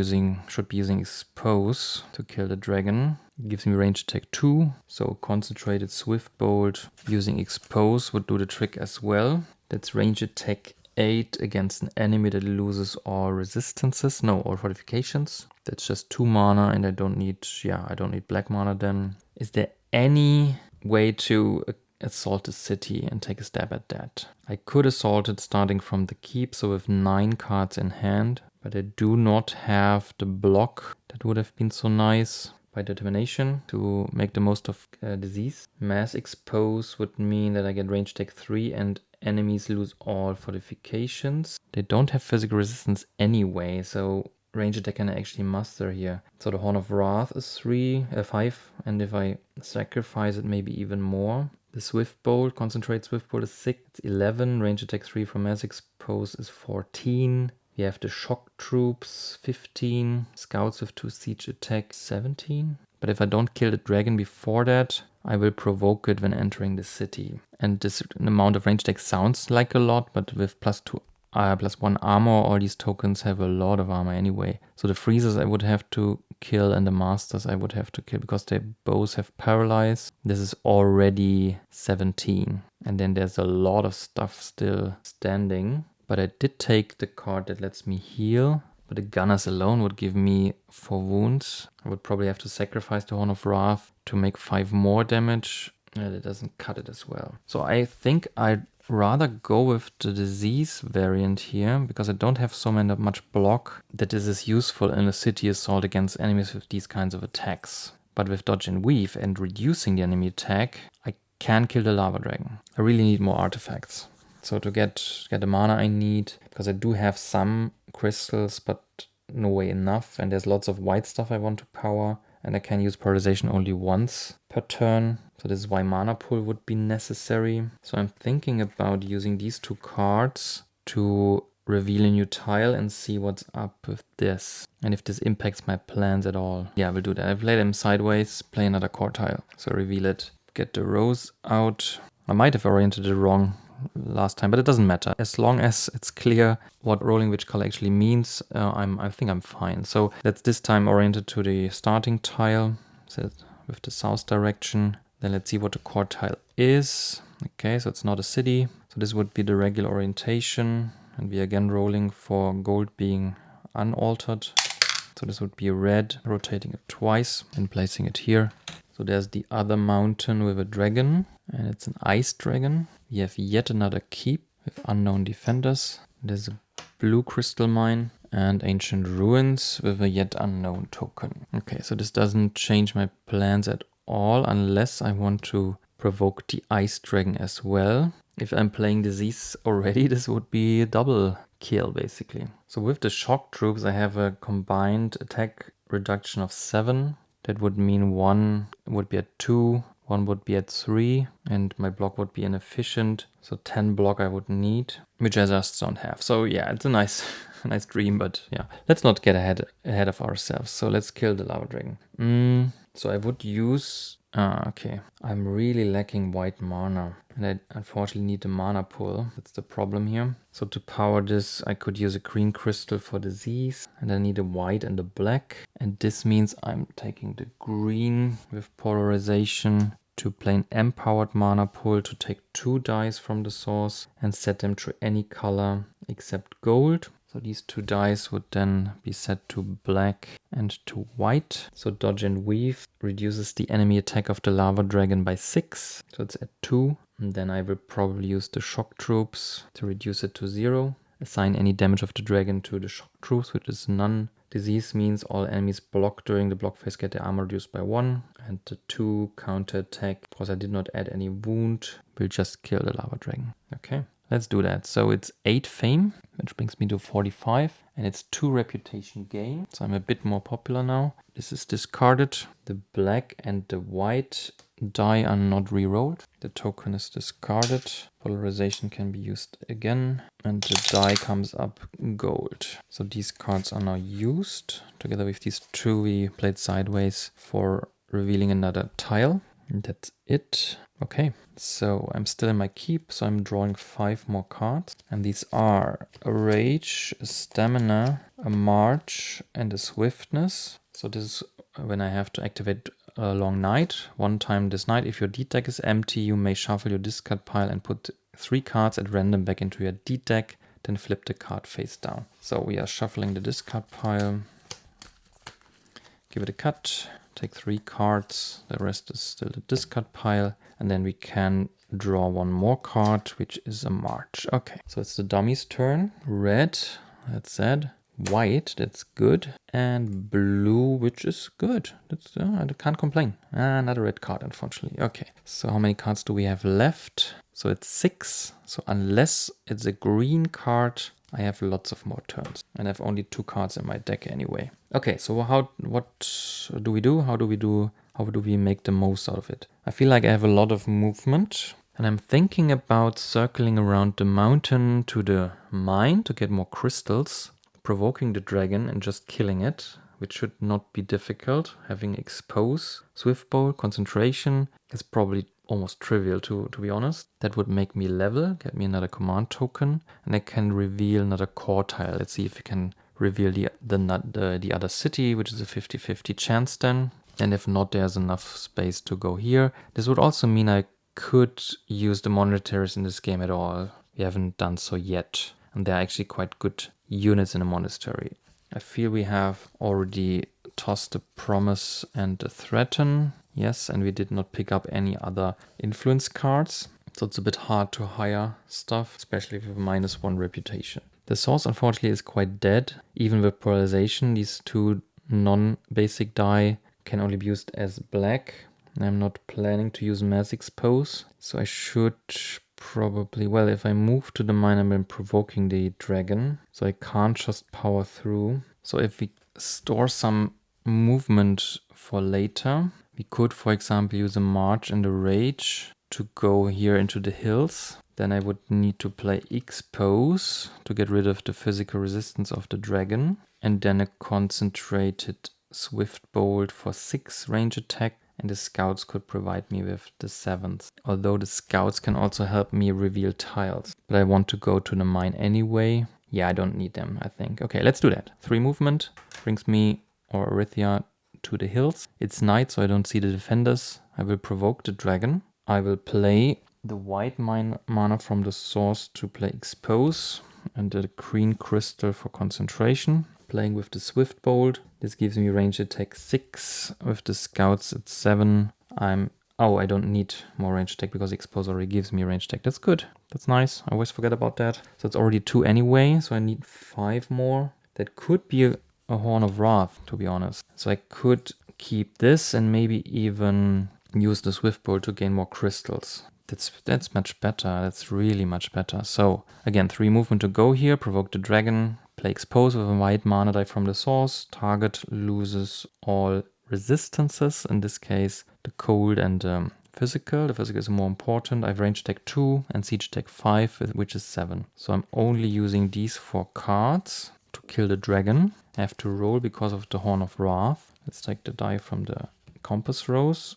using expose to kill the dragon. It gives me range attack 2. So concentrated swift bolt using expose would do the trick as well. That's range attack 8 against an enemy that loses all resistances. No, all fortifications. That's just 2 mana and I don't need black mana then. Is there any way to assault the city and take a stab at that? I could assault it starting from the keep, so with 9 cards in hand, but I do not have the block that would have been so nice by determination to make the most of disease. Mass expose would mean that I get range attack 3 and enemies lose all fortifications. They don't have physical resistance anyway, so range attack can I actually muster here? So the Horn of Wrath is 5, and if I sacrifice it, maybe even more. The Swift Bolt, Concentrate Swift Bolt is 6, it's 11, range attack 3 from Mass Expose is 14. We have the Shock Troops, 15, Scouts with 2 siege attack, 17. But if I don't kill the dragon before that, I will provoke it when entering the city. And this amount of range attack sounds like a lot, but with +1 armor, all these tokens have a lot of armor anyway. So the freezers I would have to kill and the masters I would have to kill because they both have paralyze. This is already 17. And then there's a lot of stuff still standing. But I did take the card that lets me heal. But the gunners alone would give me 4 wounds. I would probably have to sacrifice the Horn of Wrath to make 5 more damage. And it doesn't cut it as well. So I think I'd rather go with the disease variant here because I don't have so much block that this is useful in a city assault against enemies with these kinds of attacks. But with dodge and weave and reducing the enemy attack, I can kill the lava dragon. I really need more artifacts. So to get the mana I need, because I do have some crystals, but no way enough. And there's lots of white stuff I want to power. And I can use polarization only once per turn. So this is why mana pool would be necessary. So I'm thinking about using these 2 cards to reveal a new tile and see what's up with this. And if this impacts my plans at all. Yeah, we'll do that. I play them sideways, play another core tile. So reveal it, get the rose out. I might have oriented it wrong last time, but it doesn't matter. As long as it's clear what rolling which color actually means, I think I'm fine. So let's this time orient it to the starting tile, so with the south direction. Then let's see what the core tile is. Okay, so it's not a city. So this would be the regular orientation. And we are again rolling for gold being unaltered. So this would be red, rotating it twice and placing it here. So there's the other mountain with a dragon, and it's an ice dragon. We have yet another keep with unknown defenders. There's a blue crystal mine and ancient ruins with a yet unknown token. Okay, so this doesn't change my plans at all unless I want to provoke the ice dragon as well. If I'm playing disease already, this would be a double kill basically. So with the shock troops, I have a combined attack reduction of 7. That would mean 1 would be at 2, 1 would be at 3, and my block would be inefficient. So 10 block I would need, which I just don't have. So yeah, it's a nice dream, but yeah. Let's not get ahead of ourselves. So let's kill the lava dragon. So I would use... okay. I'm really lacking white mana. And I unfortunately need the mana pool. That's the problem here. So to power this, I could use a green crystal for disease. And I need a white and a black. And this means I'm taking the green with polarization to play an empowered mana pool to take 2 dice from the source and set them to any color except gold. So these 2 dice would then be set to black and to white. So dodge and weave reduces the enemy attack of the lava dragon by 6. So it's at 2. And then I will probably use the shock troops to reduce it to 0. Assign any damage of the dragon to the shock troops, which is none. Disease means all enemies blocked during the block phase get their armor reduced by 1. And the 2 counter attack, because I did not add any wound, will just kill the lava dragon. Okay. Let's do that. So it's 8 fame, which brings me to 45, and it's 2 reputation gain. So I'm a bit more popular now. This is discarded. The black and the white die are not re-rolled. The token is discarded. Polarization can be used again, and the die comes up gold. So these cards are now used. Together with these 2 we played sideways for revealing another tile. And that's it. Okay, so I'm still in my keep, so I'm drawing 5 more cards. And these are a rage, a stamina, a march, and a swiftness. So this is when I have to activate a long night. One time this night, if your deed deck is empty, you may shuffle your discard pile and put 3 cards at random back into your deed deck, then flip the card face down. So we are shuffling the discard pile. Give it a cut. Take 3 cards, the rest is still the discard pile, and then we can draw 1 more card, which is a march. Okay, so it's the dummy's turn. Red, that's sad. white, that's good. And blue, which is good. That's I can't complain. Another red card, unfortunately. Okay, so how many cards do we have left? So it's 6. So unless it's a green card, I have lots of more turns. And I have only 2 cards in my deck anyway. Okay, so what do we do? How do we make the most out of it? I feel like I have a lot of movement. And I'm thinking about circling around the mountain to the mine to get more crystals, provoking the dragon and just killing it, which should not be difficult. Having expose, swift bowl, concentration is probably almost trivial to be honest. That would make me level, get me another command token, and I can reveal another core tile. Let's see if we can reveal the other city, which is a 50-50 chance then. And if not, there's enough space to go here. This would also mean I could use the monasteries in this game at all. We haven't done so yet. And they're actually quite good units in a monastery. I feel we have already tossed the promise and the threaten. Yes, and we did not pick up any other influence cards. So it's a bit hard to hire stuff, especially with -1 reputation. The source unfortunately is quite dead. Even with polarization, these 2 non-basic die can only be used as black. I'm not planning to use mass expose, so I should probably, well, if I move to the mine, I'm provoking the dragon, so I can't just power through. So if we store some movement for later, we could, for example, use a march and a rage to go here into the hills. Then I would need to play expose to get rid of the physical resistance of the dragon, and then a concentrated swift bolt for 6 range attack. And the scouts could provide me with the 7th. Although the scouts can also help me reveal tiles. But I want to go to the mine anyway. Yeah, I don't need them, I think. Okay, let's do that. 3 movement brings me, or Arythea, to the hills. It's night, so I don't see the defenders. I will provoke the dragon. I will play the white mana from the source to play expose. And the green crystal for concentration. Playing with the swift bolt. This gives me range attack 6. With the scouts it's 7. I don't need more range attack because expose already gives me range attack. That's good. That's nice. I always forget about that. So it's already 2 anyway. So I need 5 more. That could be a Horn of Wrath, to be honest. So I could keep this and maybe even use the swift bolt to gain more crystals. That's much better. That's really much better. So again, 3 movement to go here. Provoke the dragon. Play expose with a white mana die from the source. Target loses all resistances. In this case, the cold and physical. The physical is more important. I have range attack 2 and siege attack 5, which is 7. So I'm only using these 4 cards to kill the dragon. I have to roll because of the Horn of Wrath. Let's take the die from the compass rose.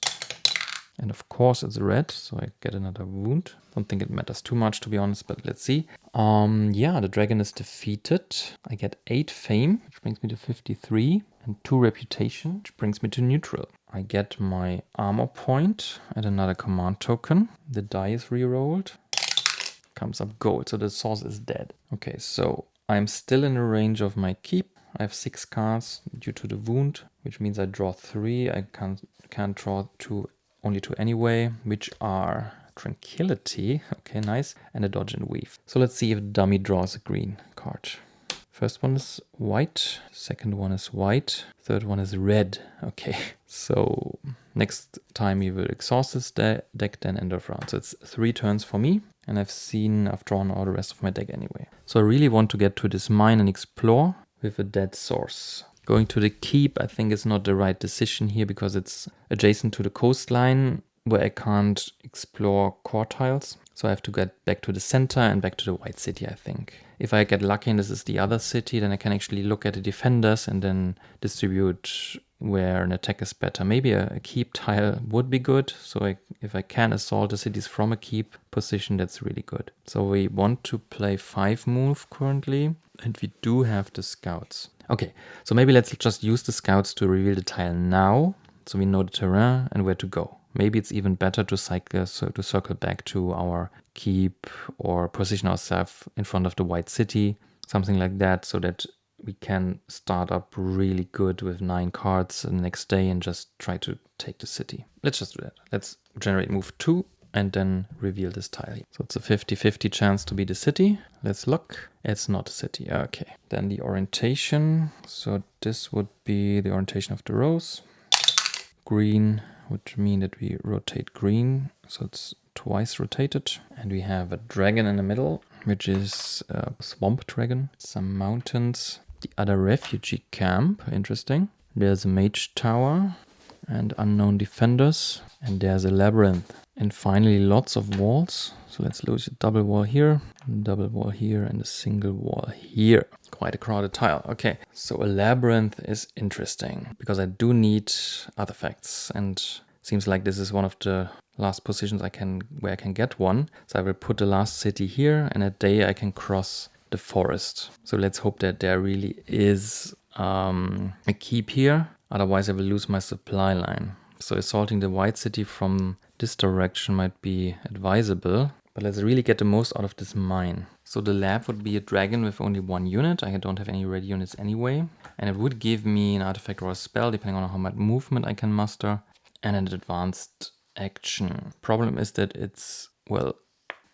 And of course it's red, so I get another wound. Don't think it matters too much, to be honest, but let's see. Yeah, the dragon is defeated. I get 8 fame, which brings me to 53, and 2 reputation, which brings me to neutral. I get my armor point and another command token. The die is rerolled. Comes up gold, so the source is dead. Okay, so I'm still in the range of my keep. I have 6 cards due to the wound, which means I draw 3. I can't draw 2. Only 2 anyway, which are Tranquility, okay, nice, and a Dodge and Weave. So let's see if dummy draws a green card. First one is white, second one is white, third one is red. Okay, so next time you will exhaust this deck, then end of round. So it's 3 turns for me, and I've drawn all the rest of my deck anyway. So I really want to get to this mine and explore with a dead source. Going to the keep, I think, is not the right decision here because it's adjacent to the coastline where I can't explore core tiles. So I have to get back to the center and back to the white city, I think. If I get lucky and this is the other city, then I can actually look at the defenders and then distribute where an attack is better. Maybe a keep tile would be good. So if I can assault the cities from a keep position, that's really good. So we want to play 5 move currently, and we do have the scouts. Okay, so maybe let's just use the scouts to reveal the tile now, so we know the terrain and where to go. Maybe it's even better to circle back to our keep or position ourselves in front of the white city, something like that, so that we can start up really good with 9 cards the next day and just try to take the city. Let's just do that. Let's generate move 2 and then reveal this tile here. So it's a 50-50 chance to be the city. Let's look. It's not a city. Okay. Then the orientation. So this would be the orientation of the rows. Green would mean that we rotate green. So it's twice rotated. And we have a dragon in the middle, which is a swamp dragon. Some mountains. The other refugee camp. Interesting. There's a mage tower and unknown defenders. And there's a labyrinth. And finally, lots of walls. So let's lose a double wall here, and a single wall here. Quite a crowded tile. Okay, so a labyrinth is interesting because I do need artifacts, and seems like this is one of the last positions where I can get one. So I will put the last city here, and a day I can cross the forest. So let's hope that there really is a keep here. Otherwise, I will lose my supply line. So assaulting the white city from this direction might be advisable, but let's really get the most out of this mine. So the lab would be a dragon with only 1 unit. I don't have any ready units anyway. And it would give me an artifact or a spell, depending on how much movement I can muster, and an advanced action. Problem is that it's, well,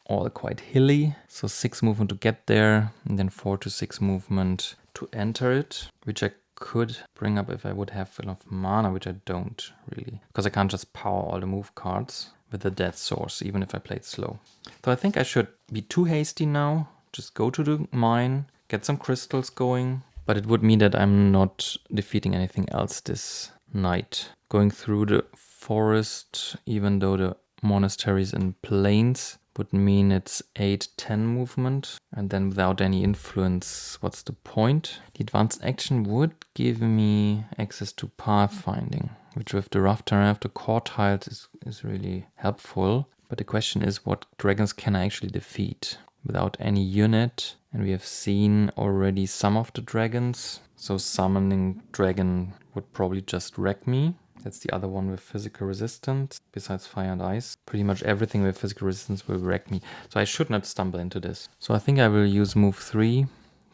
all quite hilly. So 6 movement to get there, and then 4 to 6 movement to enter it, which I could bring up if I would have enough mana, which I don't really, because I can't just power all the move cards with the death source, even if I played slow. So I think I should be too hasty now, just go to the mine, get some crystals going, but it would mean that I'm not defeating anything else this night. Going through the forest, even though the monasteries and plains, would mean it's 8-10 movement, and then without any influence, what's the point? The advanced action would give me access to pathfinding, which with the rough terrain of the core tiles is really helpful. But the question is, what dragons can I actually defeat without any unit? And we have seen already some of the dragons, so summoning dragon would probably just wreck me. That's the other one with physical resistance, besides fire and ice. Pretty much everything with physical resistance will wreck me. So I should not stumble into this. So I think I will use move 3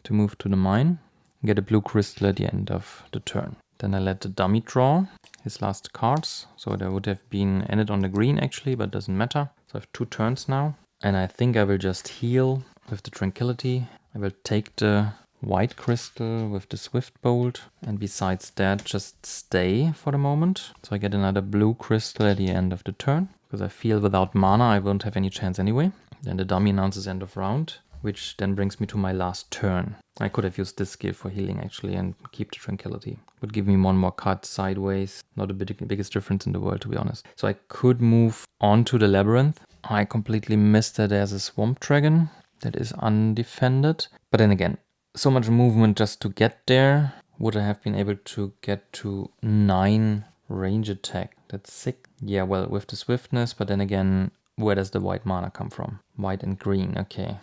to move to the mine. Get a blue crystal at the end of the turn. Then I let the dummy draw his last cards. So there would have been ended on the green actually, but doesn't matter. So I have 2 turns now. And I think I will just heal with the tranquility. I will take the white crystal with the swift bolt, and besides that just stay for the moment. So I get another blue crystal at the end of the turn, because I feel without mana I won't have any chance anyway. Then the dummy announces end of round, which then brings me to my last turn. I could have used this skill for healing actually and keep the tranquility. Would give me 1 more cut sideways. Not the biggest difference in the world, to be honest. So I could move on to the labyrinth. I completely missed that there's a swamp dragon that is undefended. But then again, so much movement just to get there. Would I have been able to get to 9 range attack? That's sick. Yeah, well, with the swiftness, but then again, where does the white mana come from? White and green, okay.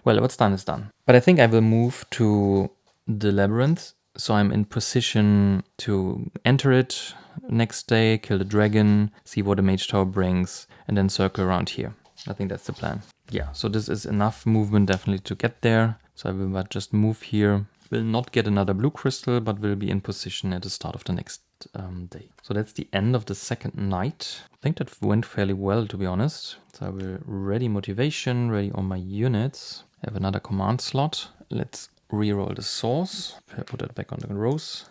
Well, what's done is done. But I think I will move to the labyrinth, so I'm in position to enter it next day, kill the dragon, see what the mage tower brings, and then circle around here. I think that's the plan. Yeah, so this is enough movement definitely to get there. So I will just move here. Will not get another blue crystal, but will be in position at the start of the next day. So that's the end of the second night. I think that went fairly well, to be honest. So I will ready motivation, ready all my units. I have another command slot. Let's reroll the source. Put that back on the rows.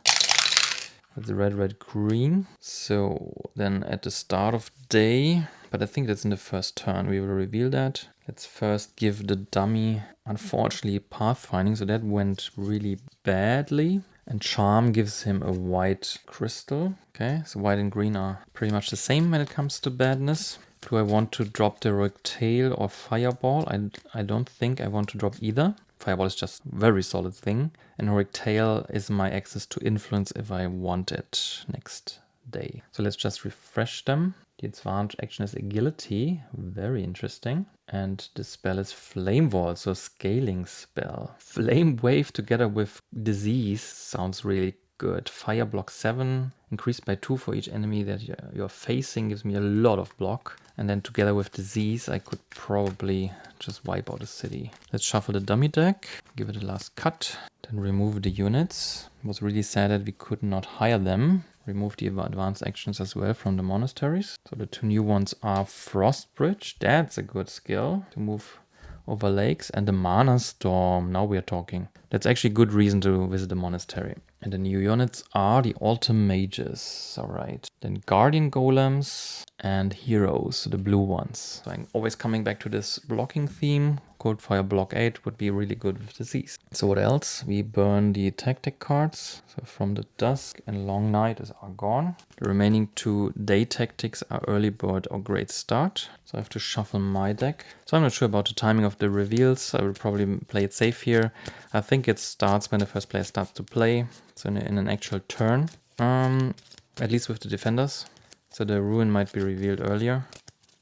That's the red, red, green. So then at the start of day, but I think that's in the first turn, we will reveal that. Let's first give the dummy, unfortunately, pathfinding. So that went really badly. And charm gives him a white crystal. Okay, so white and green are pretty much the same when it comes to badness. Do I want to drop the heroic tail or fireball? I don't think I want to drop either. Fireball is just a very solid thing. And heroic tail is my access to influence if I want it next day. So let's just refresh them. The advanced action is agility, very interesting. And the spell is flame wall, so scaling spell. Flame wave together with disease sounds really good. Fire block 7, increased by 2 for each enemy that you're facing, gives me a lot of block. And then together with disease, I could probably just wipe out a city. Let's shuffle the dummy deck, give it a last cut, then remove the units. It was really sad that we could not hire them. remove the advanced actions as well from the monasteries. So the 2 new ones are Frost Bridge. That's a good skill to move over lakes, and the Mana Storm. Now we are talking. That's actually a good reason to visit the monastery. And the new units are the Autumn Mages. Alright. Then Guardian Golems and Heroes, so the blue ones. So I'm always coming back to this blocking theme. Coldfire block 8 would be really good with disease. So what else? We burn the tactic cards. So From the Dusk and Long Night are gone. The remaining 2 day tactics are Early Bird or Great Start. So I have to shuffle my deck. So I'm not sure about the timing of the reveals. I will probably play it safe here. I think it starts when the first player starts to play. So in an actual turn. At least with the defenders. So the ruin might be revealed earlier.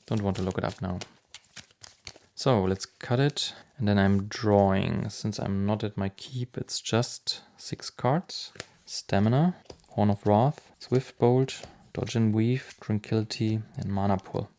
Don't want to look it up now. So let's cut it, and then I'm drawing. Since I'm not at my keep, it's just 6 cards. Stamina, Horn of Wrath, Swift Bolt, Dodge and Weave, Tranquility, and Mana Pool.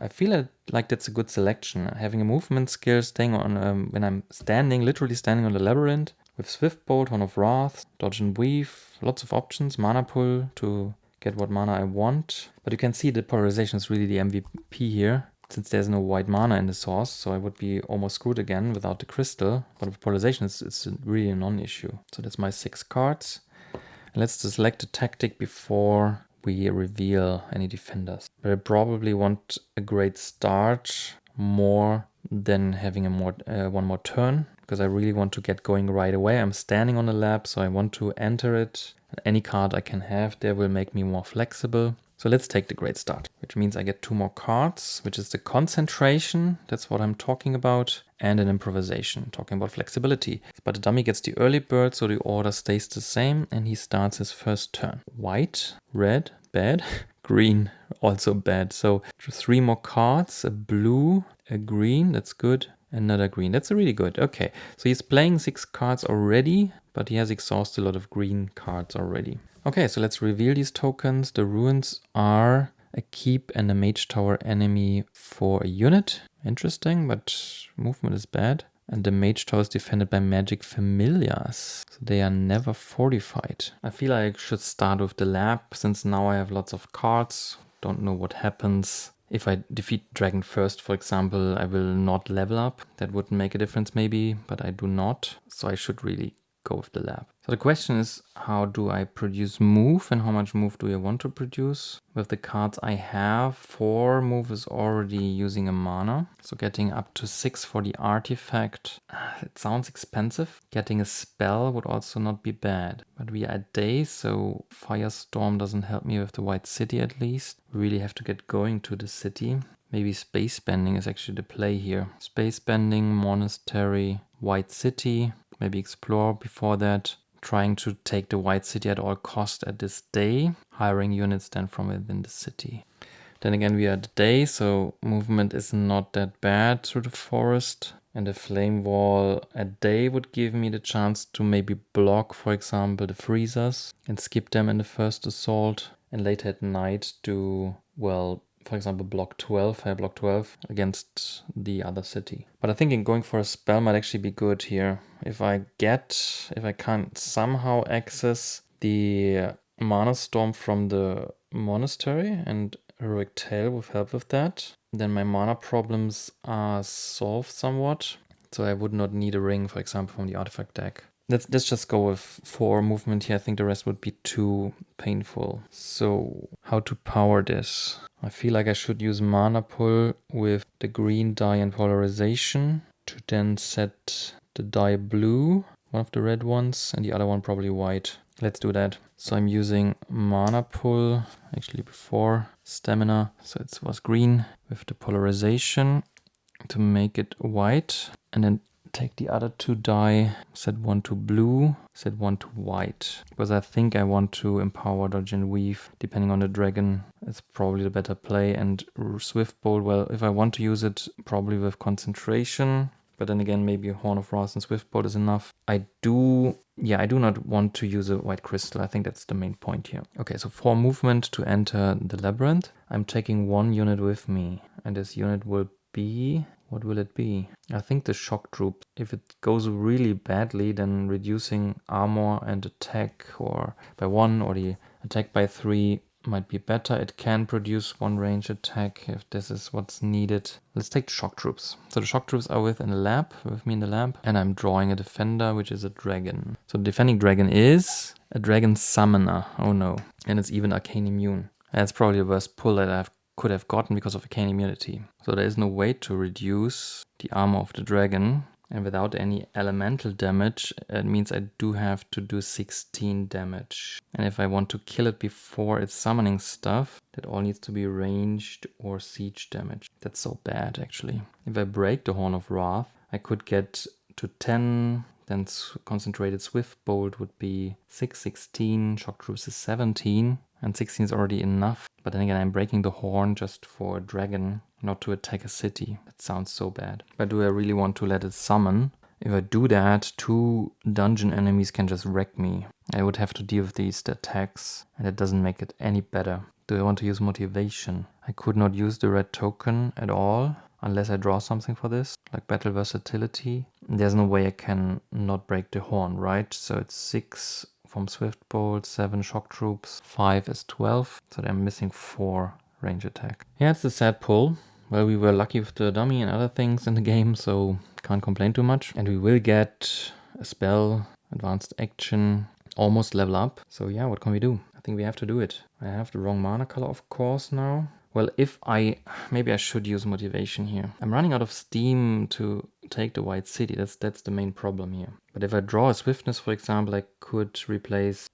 I feel like that's a good selection. Having a movement skill, staying on when I'm literally standing on the labyrinth, with Swift Bolt, Horn of Wrath, Dodge and Weave, lots of options, Mana Pool to get what mana I want. But you can see the polarization is really the MVP here. Since there's no white mana in the source, so I would be almost screwed again without the crystal. But with polarization, it's really a non-issue. So that's my 6 cards. And let's select a tactic before we reveal any defenders. But I probably want a great start more than having one more turn, because I really want to get going right away. I'm standing on the lab, so I want to enter it. Any card I can have there will make me more flexible. So let's take the Great Start, which means I get 2 more cards, which is the Concentration, that's what I'm talking about, and an Improvisation, talking about flexibility. But the dummy gets the Early Bird, so the order stays the same, and he starts his first turn. White, red, bad, green, also bad. So 3 more cards, a blue, a green, that's good, another green, that's really good. Okay, so he's playing 6 cards already, but he has exhausted a lot of green cards already. Okay, so let's reveal these tokens. The ruins are a keep and a mage tower enemy for a unit. Interesting, but movement is bad. And the mage tower is defended by magic familiars. So they are never fortified. I feel like I should start with the lab, since now I have lots of cards. Don't know what happens. If I defeat Dragon first, for example, I will not level up. That would make a difference maybe, but I do not. So I should really go with the lab. So the question is, how do I produce move and how much move do I want to produce? With the cards I have, 4 move is already using a mana. So getting up to 6 for the artifact, it sounds expensive. Getting a spell would also not be bad. But we are at day, so Firestorm doesn't help me with the White City at least. We really have to get going to the city. Maybe space bending is actually the play here. Space bending, monastery, White City. Maybe explore before that. Trying to take the White City at all cost at this day. Hiring units then from within the city. Then again, we are at the day, so movement is not that bad through the forest. And the flame wall at day would give me the chance to maybe block, for example, the freezers and skip them in the first assault. And later at night do, well, for example, block 12, I block 12 against the other city. But I think going for a spell might actually be good here. If I can't somehow access the Mana Storm from the monastery and Heroic Tale with help with that, then my mana problems are solved somewhat. So I would not need a ring, for example, from the artifact deck. Let's just go with 4 movement here. I think the rest would be too painful. So how to power this? I feel like I should use Mana Pull with the green die and polarization to then set the die blue, one of the red ones, and the other one probably white. Let's do that. So I'm using Mana Pull, actually before Stamina. So it was green with the polarization to make it white, and then take the other 2 die, set 1 to blue, set 1 to white. Because I think I want to empower Dodge and Weave. Depending on the dragon, it's probably the better play. And Swift Bolt, well, if I want to use it, probably with concentration. But then again, maybe a Horn of Wrath and Swift Bolt is enough. I do not want to use a white crystal. I think that's the main point here. Okay, so 4 movement to enter the labyrinth. I'm taking 1 unit with me. And this unit will be... what will it be? I think the shock troop. If it goes really badly, then reducing armor and attack or by 1 or the Attack by 3 might be better. It can produce 1 range attack if this is what's needed. Let's take shock troops. So the shock troops are with me in the lab, and I'm drawing a defender, which is a dragon. So the defending dragon is a dragon summoner. Oh no. And it's even arcane immune. That's probably the worst pull that I could have gotten because of arcane immunity. So there is no way to reduce the armor of the dragon. And without any elemental damage, it means I do have to do 16 damage. And if I want to kill it before it's summoning stuff, that all needs to be ranged or siege damage. That's so bad, actually. If I break the Horn of Wrath, I could get to 10, then concentrated Swift Bolt would be 6, 16, Shock Troops is 17, and 16 is already enough. But then again, I'm breaking the Horn just for a dragon, not to attack a city. That sounds so bad. But do I really want to let it summon? If I do that, 2 dungeon enemies can just wreck me. I would have to deal with these attacks, and that doesn't make it any better. Do I want to use motivation? I could not use the red token at all, unless I draw something for this, like battle versatility. There's no way I can not break the horn, right? So it's 6 from Swift Bolt, 7 shock troops, 5 is 12, so I'm missing 4 range attack. Yeah, it's a sad pull. Well, we were lucky with the dummy and other things in the game, so can't complain too much. And we will get a spell, advanced action, almost level up. So yeah, what can we do? I think we have to do it. I have the wrong mana color, of course, now. Well, maybe I should use motivation here. I'm running out of steam to take the White City. That's the main problem here. But if I draw a swiftness, for example, I could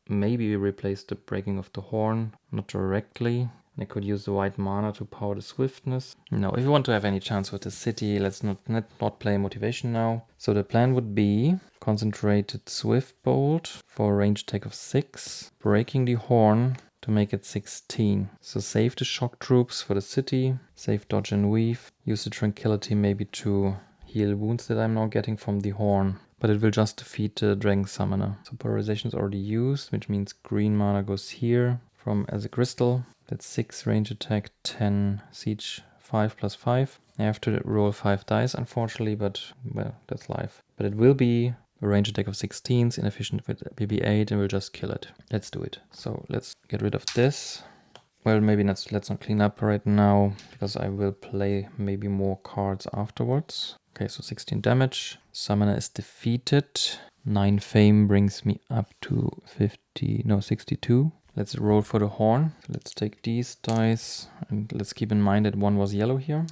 maybe replace the breaking of the horn, not directly. I could use the white mana to power the swiftness. No, if you want to have any chance with the city, let's not play motivation now. So the plan would be concentrated Swift Bolt for a range attack of 6, breaking the horn to make it 16. So save the shock troops for the city, save dodge and weave, use the tranquility maybe to heal wounds that I'm now getting from the horn. But it will just defeat the dragon summoner. So polarization is already used, which means green mana goes here as a crystal. That's 6 range attack, 10 siege, 5 plus 5. I have to roll 5 dice, unfortunately, but well, that's life. But it will be a range attack of 16s, inefficient with BB8, and we'll just kill it. Let's do it. So let's get rid of this. Well, maybe let's not clean up right now, because I will play maybe more cards afterwards. Okay, so 16 damage. Summoner is defeated. 9 fame brings me up to 62. Let's roll for the horn. So let's take these dice and let's keep in mind that one was yellow here.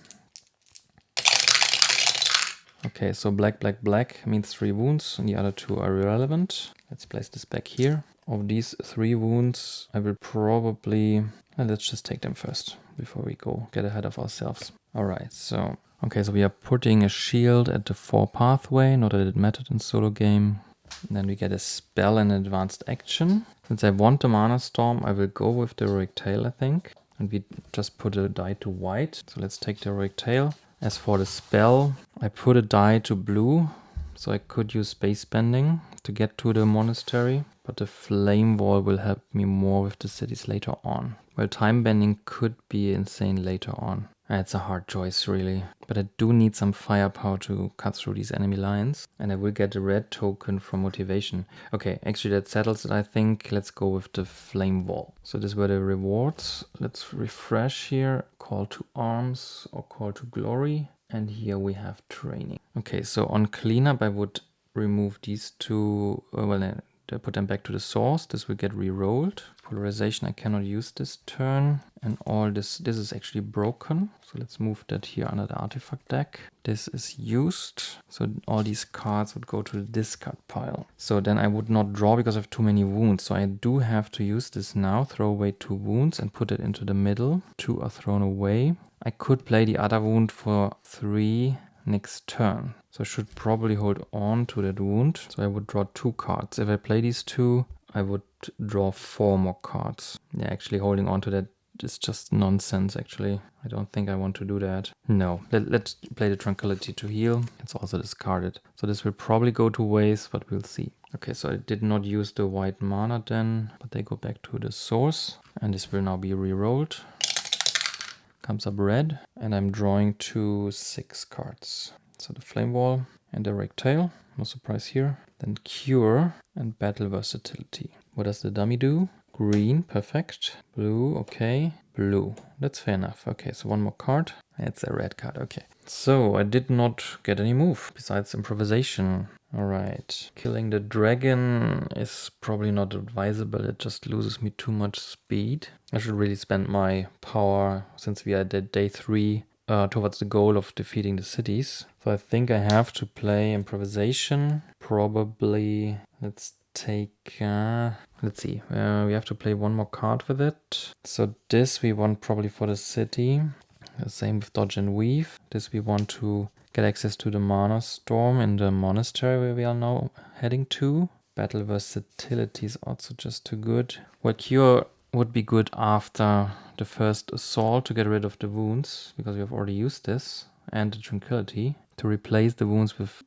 Okay, so black, black, black means 3 wounds and the other 2 are irrelevant. Let's place this back here. Of these 3 wounds, I will probably... let's just take them first before we get ahead of ourselves. Alright, so... Okay, so we are putting a shield at the 4 pathway, not that it mattered in solo game. And then we get a spell and advanced action. Since I want the Mana Storm, I will go with the Heroic Tail, I think. And we just put a die to white. So let's take the Heroic Tail. As for the spell, I put a die to blue. So I could use space bending to get to the monastery. But the Flame Wall will help me more with the cities later on. Well, time bending could be insane later on. It's a hard choice, really. But I do need some firepower to cut through these enemy lines. And I will get a red token from motivation. Okay, actually that settles it, I think. Let's go with the Flame Wall. So these were the rewards. Let's refresh here. Call to Arms or Call to Glory. And here we have Training. Okay, so on cleanup I would remove these 2... put them back to the source. This will get re-rolled. Polarization I cannot use this turn. And all this is actually broken. So let's move that here under the artifact deck. This is used. So all these cards would go to the discard pile. So then I would not draw because I have too many wounds. So I do have to use this now. Throw away 2 wounds and put it into the middle. 2 are thrown away. I could play the other wound for 3 next turn. So I should probably hold on to that wound. So I would draw 2 cards. If I play these 2, I would draw 4 more cards. Yeah, actually holding on to that is just nonsense, actually. I don't think I want to do that. No, let's play the Tranquility to heal. It's also discarded. So this will probably go to waste, but we'll see. Okay, so I did not use the white mana then, but they go back to the source. And this will now be re-rolled. Comes up red, and I'm drawing 2 6 cards. So the Flame Wall and the Heroic Tail, no surprise here. Then Cure and Battle Versatility. What does the dummy do? green, perfect. Blue, okay. Blue, that's fair enough. Okay, so one more card. It's a red card, okay. So I did not get any move besides improvisation. Alright, killing the dragon is probably not advisable. It just loses me too much speed. I should really spend my power, since we are at day 3, towards the goal of defeating the cities. So I think I have to play improvisation. Probably, let's take, let's see, we have to play one more card with it. So this we want probably for the city. The same with dodge and weave. This we want to get access to the mana storm in the monastery where we are now heading to. Battle versatility is also just too good. Well, cure would be good after the first assault to get rid of the wounds, because we have already used this, and the tranquility to replace the wounds with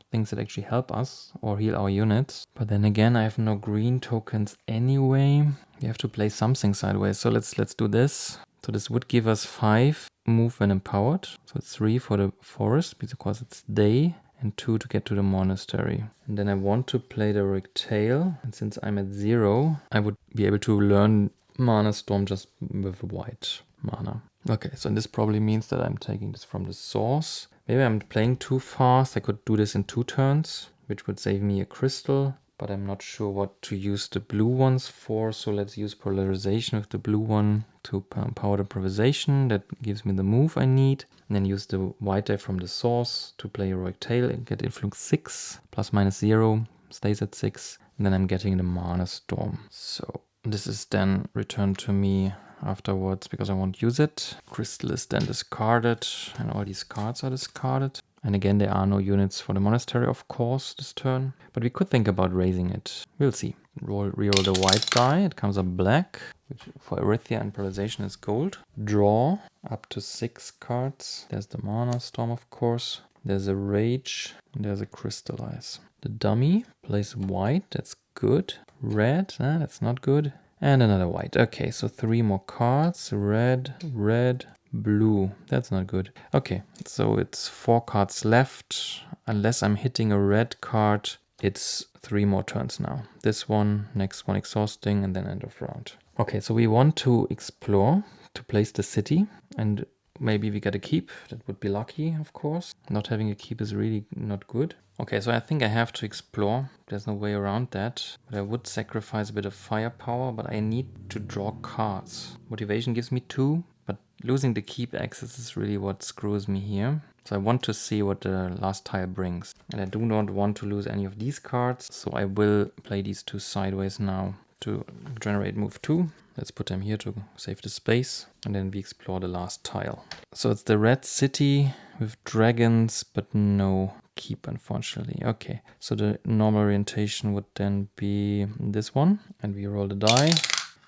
things that actually help us or heal our units. But then again, I have no green tokens anyway. We have to play something sideways. So let's do this. So this would give us 5 move when empowered. So it's 3 for the forest because it's day, and 2 to get to the monastery. And then I want to play the Heroic Tale. And since I'm at 0, I would be able to learn Mana Storm just with white mana. Okay, so this probably means that I'm taking this from the source. Maybe I'm playing too fast. I could do this in 2 turns, which would save me a crystal. But I'm not sure what to use the blue ones for. So let's use polarization with the blue one to power the improvisation. That gives me the move I need. And then use the white die from the source to play Heroic Tale and get influence 6. Plus minus 0 stays at 6. And then I'm getting the Mana Storm. So this is then returned to me afterwards because I won't use it. Crystal is then discarded and all these cards are discarded. And again, there are no units for the monastery, of course, this turn. But we could think about raising it. We'll see. Reroll the white die. It comes up black, which for Arythea and polarization is gold. Draw up to 6 cards. There's the Mana Storm, of course. There's a Rage. And there's a Crystallize. The dummy plays white. That's good. Red. That's not good. And another white. Okay, so 3 more cards. Red, red, blue. That's not good. Okay, so it's 4 cards left. Unless I'm hitting a red card, it's 3 more turns now. This one, next one exhausting, and then end of round. Okay, so we want to explore to place the city, and maybe we get a keep. That would be lucky, of course. Not having a keep is really not good. Okay, so I think I have to explore. There's no way around that. But I would sacrifice a bit of firepower, but I need to draw cards. Motivation gives me 2, but losing the keep access is really what screws me here. So I want to see what the last tile brings. And I do not want to lose any of these cards, so I will play these 2 sideways now to generate move 2. Let's put them here to save the space. And then we explore the last tile. So it's the red city with dragons, but no keep, unfortunately. Okay, so the normal orientation would then be this one. And we roll the die.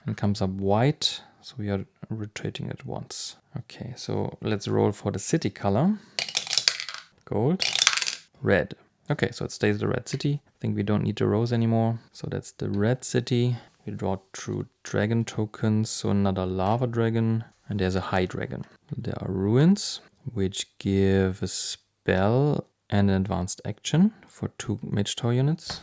And it comes up white. So we are rotating it once. Okay, so let's roll for the city color. Gold. Red. Okay, so it stays the red city. I think we don't need the rose anymore. So that's the red city. We draw 2 dragon tokens, so another lava dragon, and there's a high dragon. There are ruins, which give a spell and an advanced action for 2 mage tower units.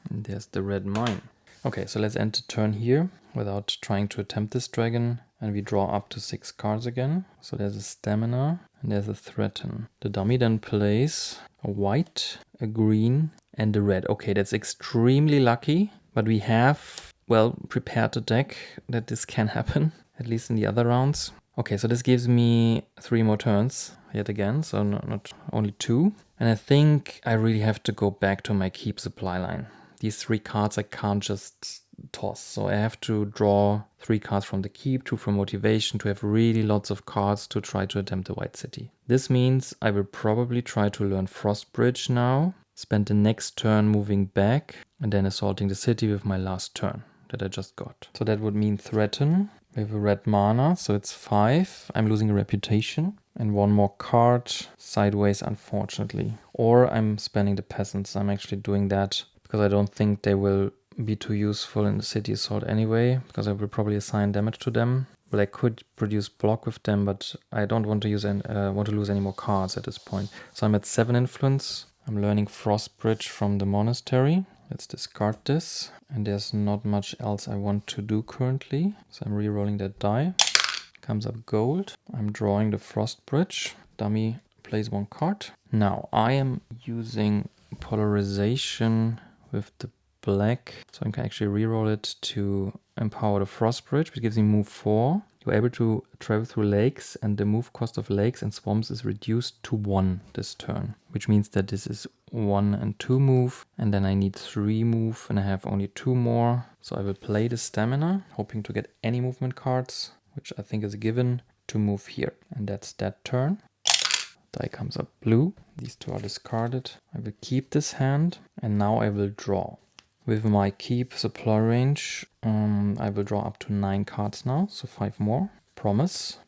And there's the red mine. Okay, so let's end the turn here without trying to attempt this dragon. And we draw up to 6 cards again. So there's a stamina and there's a threaten. The dummy then plays a white, a green, and a red. Okay, that's extremely lucky, but we have, well, prepared the deck that this can happen, at least in the other rounds. Okay, so this gives me 3 more turns yet again, so not only 2. And I think I really have to go back to my keep supply line. These 3 cards I can't just toss, so I have to draw 3 cards from the keep, 2 from motivation, to have really lots of cards to try to attempt the white city. This means I will probably try to learn Frost Bridge now, spend the next turn moving back, and then assaulting the city with my last turn that I just got. So that would mean threaten. We have a red mana, so it's 5. I'm losing a reputation. And 1 more card sideways, unfortunately. Or I'm spending the peasants. I'm actually doing that because I don't think they will be too useful in the city assault anyway, because I will probably assign damage to them. Well, I could produce block with them, but I don't want to lose any more cards at this point. So I'm at 7 influence. I'm learning Frost Bridge from the monastery. Let's discard this. And there's not much else I want to do currently. So I'm re-rolling that die. Comes up gold. I'm drawing the Frost Bridge. Dummy plays 1 card. Now I am using polarization with the black. So I can actually re-roll it to empower the Frost Bridge, which gives me move 4. You're able to travel through lakes, and the move cost of lakes and swamps is reduced to 1 this turn, which means that this is 1 and 2 move, and then I need 3 move, and I have only 2 more. So I will play the stamina, hoping to get any movement cards, which I think is a given, to move here. And that's that turn. Die comes up blue. These 2 are discarded. I will keep this hand, and now I will draw. With my keep supply range, I will draw up to 9 cards now, so 5 more. Promise,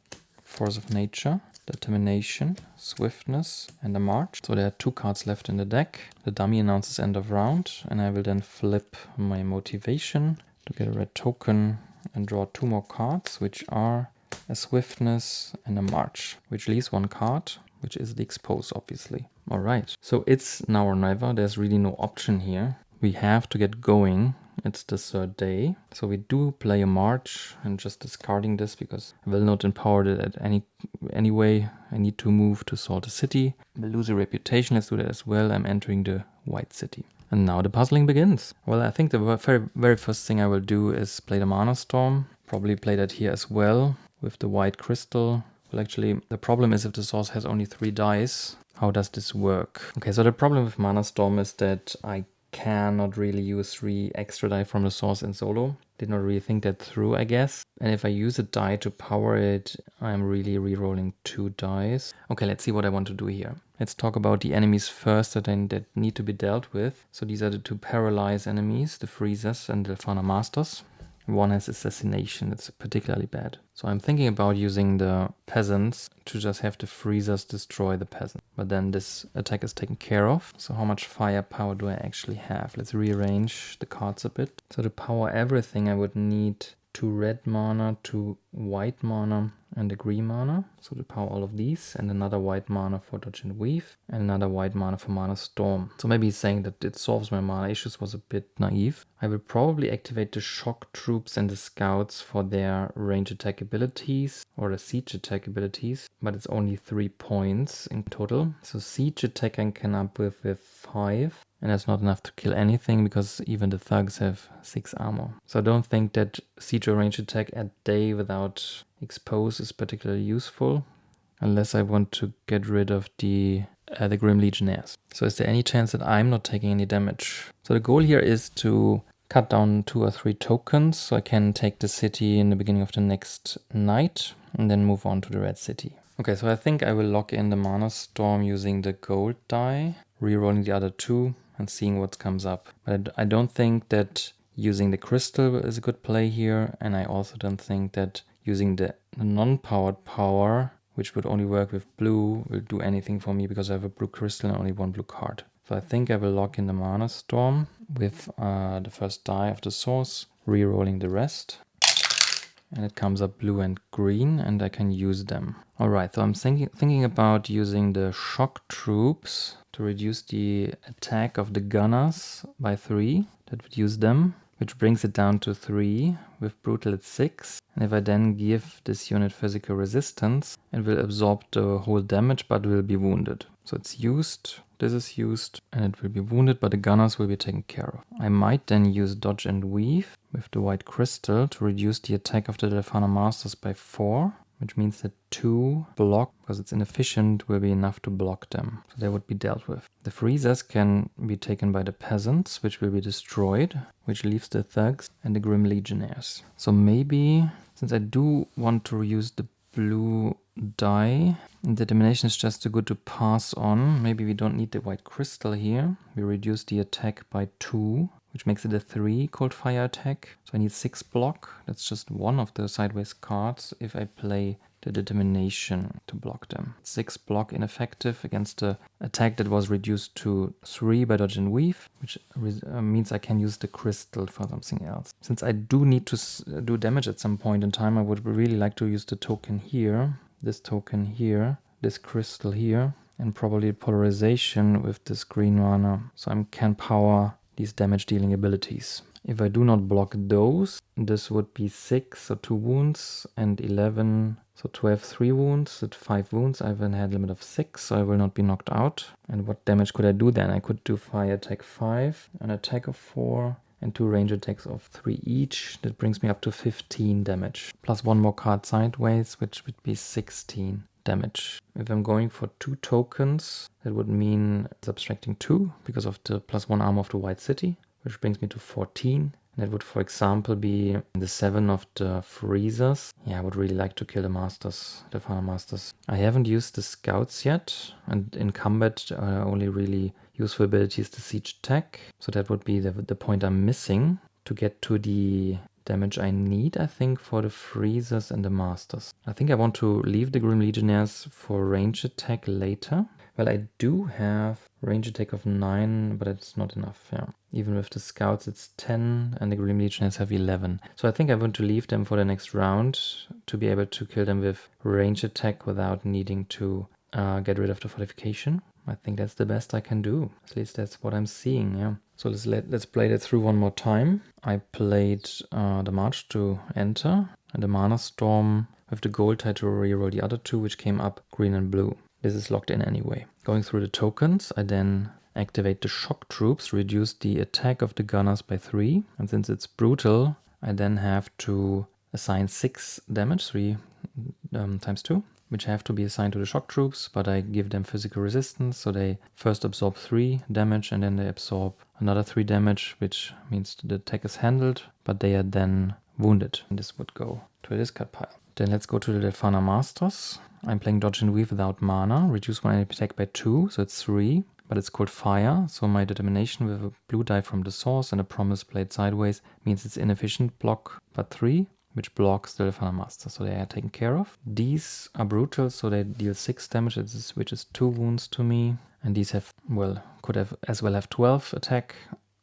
Force of Nature, Determination, Swiftness, and a March. So there are 2 cards left in the deck. The dummy announces end of round, and I will then flip my motivation to get a red token and draw 2 more cards, which are a Swiftness and a March, which leaves 1 card, which is the Expose, obviously. Alright, so it's now or never. There's really no option here. We have to get going. It's the 3rd day. So we do play a March, and just discarding this because I will not empower it at any way. I need to move to Salty City. We'll lose a reputation. Let's do that as well. I'm entering the White City. And now the puzzling begins. Well, I think the very first thing I will do is play the Mana Storm. Probably play that here as well with the white crystal. Well, actually, the problem is if the source has only 3 dice, how does this work? Okay, so the problem with Mana Storm is that I cannot really use 3 extra die from the source in solo. Did not really think that through, I guess. And if I use a die to power it, I'm really re-rolling 2 dice. Okay, let's see what I want to do here. Let's talk about the enemies first that need to be dealt with. So these are the 2 paralyzed enemies, the Freezers and the Delphana Masters. One has Assassination, it's particularly bad. So I'm thinking about using the Peasants to just have the Freezers destroy the Peasant. But then this attack is taken care of. So how much firepower do I actually have? Let's rearrange the cards a bit. So to power everything I would need 2 red mana, 2 white mana, and a green mana. So to power all of these, and another white mana for Dodge and Weave, and another white mana for Mana Storm. So maybe saying that it solves my mana issues was a bit naive. I will probably activate the Shock Troops and the Scouts for their range attack abilities, or the siege attack abilities, but it's only 3 points in total. So siege attack I can up with 5. And that's not enough to kill anything because even the thugs have 6 armor. So I don't think that siege or range attack at day without expose is particularly useful. Unless I want to get rid of the Grim Legionnaires. So is there any chance that I'm not taking any damage? So the goal here is to cut down 2 or 3 tokens. So I can take the city in the beginning of the next night and then move on to the red city. Okay, so I think I will lock in the Mana Storm using the gold die, re-rolling the other 2 and seeing what comes up. But I don't think that using the crystal is a good play here, and I also don't think that using the non-powered power, which would only work with blue, will do anything for me because I have a blue crystal and only 1 blue card. So I think I will lock in the Mana Storm with the first die of the source, re-rolling the rest. And it comes up blue and green, and I can use them. Alright, so I'm thinking about using the Shock Troops to reduce the attack of the Gunners by 3. That would use them, which brings it down to 3, with Brutal at 6. And if I then give this unit physical resistance, it will absorb the whole damage, but will be wounded. So it's used, this is used, and it will be wounded, but the Gunners will be taken care of. I might then use Dodge and Weave with the white crystal to reduce the attack of the Delphana Masters by 4, which means that 2 block, because it's inefficient, will be enough to block them. So they would be dealt with. The Freezers can be taken by the Peasants, which will be destroyed, which leaves the Thugs and the Grim Legionnaires. So maybe, since I do want to use the blue die, Determination is just too good to pass on. Maybe we don't need the white crystal here. We reduce the attack by 2, which makes it a 3 cold fire attack. So I need 6 block. That's just one of the sideways cards if I play the Determination to block them. 6 block ineffective against the attack that was reduced to 3 by Dodge and Weave, which means I can use the crystal for something else. Since I do need to do damage at some point in time, I would really like to use the token here, this token here, this crystal here, and probably polarization with this green mana. So I can power these damage dealing abilities. If I do not block those, this would be 6, so 2 wounds, and 11, so 12, 3 wounds, at 5 wounds. I have a head limit of 6, so I will not be knocked out. And what damage could I do then? I could do fire attack 5, an attack of 4, and 2 range attacks of 3 each. That brings me up to 15 damage. Plus 1 more card sideways, which would be 16 damage. If I'm going for 2 tokens, that would mean subtracting 2 because of the plus 1 armor of the White City, which brings me to 14. And that would, for example, be the 7 of the freezers. Yeah, I would really like to kill the masters, the Fana masters. I haven't used the scouts yet, and in combat, only really useful ability is the siege attack. So that would be the point I'm missing to get to the damage I need, I think, for the freezers and the masters. I think I want to leave the Grim Legionnaires for range attack later. Well, I do have range attack of 9, but it's not enough, yeah. Even with the scouts it's 10 and the Grim Legionnaires have 11. So I think I want to leave them for the next round to be able to kill them with range attack without needing to get rid of the fortification. I think that's the best I can do. At least that's what I'm seeing, yeah. So let's play that through one more time. I played the March to enter and the Mana Storm with the gold tide to reroll the other 2, which came up green and blue. This is locked in anyway. Going through the tokens, I then activate the shock troops, reduce the attack of the gunners by 3. And since it's brutal, I then have to assign 6 damage, 3 times 2, which have to be assigned to the shock troops, but I give them physical resistance, so they first absorb 3 damage and then they absorb another 3 damage, which means the attack is handled, but they are then wounded. And this would go to a discard pile. Then let's go to the Delphana Masters. I'm playing Dodge and Weave without mana, reduce my attack by 2, so it's 3, but it's called Fire, so my determination with a blue die from the source and a promise played sideways means it's inefficient block, but 3, which blocks the Delphana Master, so they are taken care of. These are brutal, so they deal 6 damage, which is 2 wounds to me, and these have, well, could have as well have 12 attack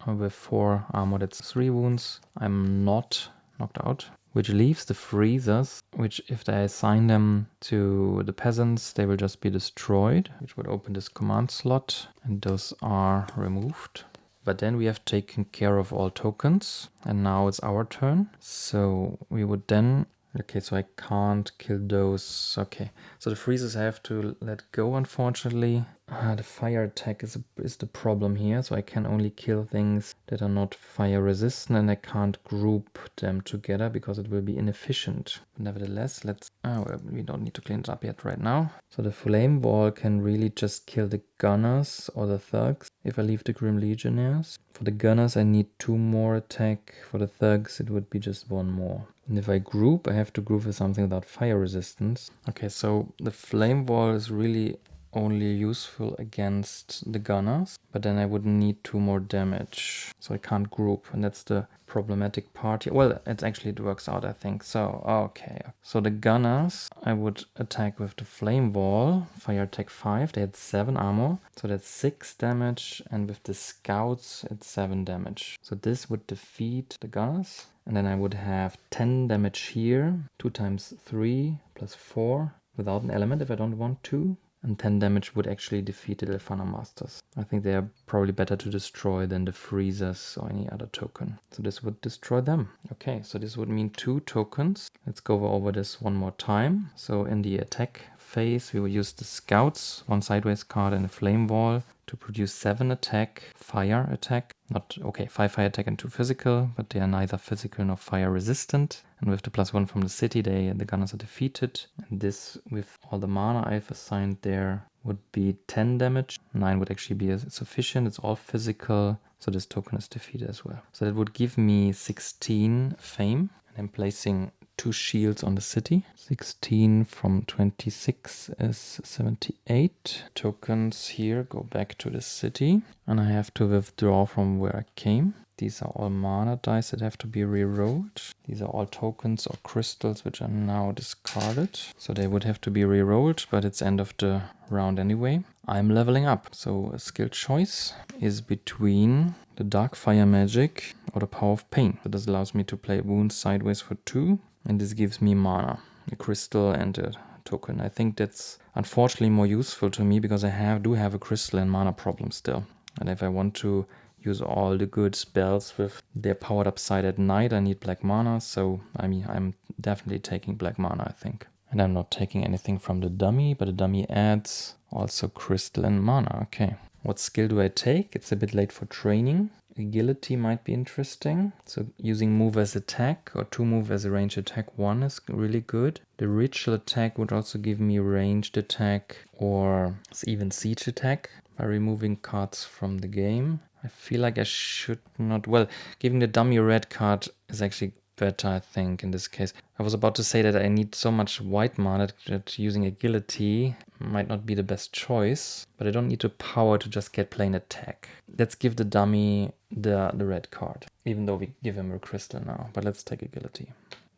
with 4 armor, that's 3 wounds. I'm not knocked out. Which leaves the freezers, which if I assign them to the peasants, they will just be destroyed, which would open this command slot, and those are removed. But then we have taken care of all tokens, and now it's our turn. So we would then... Okay, so I can't kill those. Okay, so the freezers I have to let go, unfortunately. The fire attack is the problem here, so I can only kill things that are not fire resistant, and I can't group them together because it will be inefficient. But nevertheless, we don't need to clean it up yet right now. So the flame wall can really just kill the gunners or the thugs if I leave the Grim Legionnaires. For the gunners I need 2 more attack, for the thugs it would be just 1 more. And if I group, I have to group with something without fire resistance. Okay, so the flame wall is really only useful against the gunners, but then I would need 2 more damage, so I can't group, and that's the problematic part here. Well, it works out, I think. So, okay. So the gunners, I would attack with the flame wall, fire attack 5, they had 7 armor, so that's 6 damage, and with the scouts, it's 7 damage. So this would defeat the gunners, and then I would have 10 damage here, 2 times 3 plus 4, without an element if I don't want to. And 10 damage would actually defeat the Delphana Masters. I think they are probably better to destroy than the freezers or any other token. So this would destroy them. Okay, so this would mean 2 tokens. Let's go over this one more time. So in the attack phase, we will use the scouts, 1 sideways card and a flame wall to produce 7 attack, fire attack. 5 fire attack and 2 physical, but they are neither physical nor fire resistant. And with the +1 from the city, the gunners are defeated. And this, with all the mana I've assigned there, would be 10 damage. 9 would actually be sufficient. It's all physical, so this token is defeated as well. So that would give me 16 fame. And I'm placing 2 shields on the city. 16 from 26 is 78. Tokens here go back to the city. And I have to withdraw from where I came. These are all mana dice that have to be re-rolled. These are all tokens or crystals which are now discarded. So they would have to be re-rolled, but it's end of the round anyway. I'm leveling up. So a skill choice is between the Dark Fire Magic or the Power of Pain. So this allows me to play Wounds sideways for 2. And this gives me mana, a crystal and a token. I think that's unfortunately more useful to me because I do have a crystal and mana problem still. And if I want to use all the good spells with their powered up side at night. I need black mana, so I mean, I'm definitely taking black mana, I think. And I'm not taking anything from the dummy, but the dummy adds also crystal and mana. Okay. What skill do I take? It's a bit late for training. Agility might be interesting. So using move as attack or 2 move as a ranged attack 1 is really good. The ritual attack would also give me ranged attack or even siege attack by removing cards from the game. I feel like I should not... Well, giving the dummy a red card is actually better, I think, in this case. I was about to say that I need so much white mana that using agility might not be the best choice, but I don't need to power to just get plain attack. Let's give the dummy the red card, even though we give him a crystal now, but let's take agility.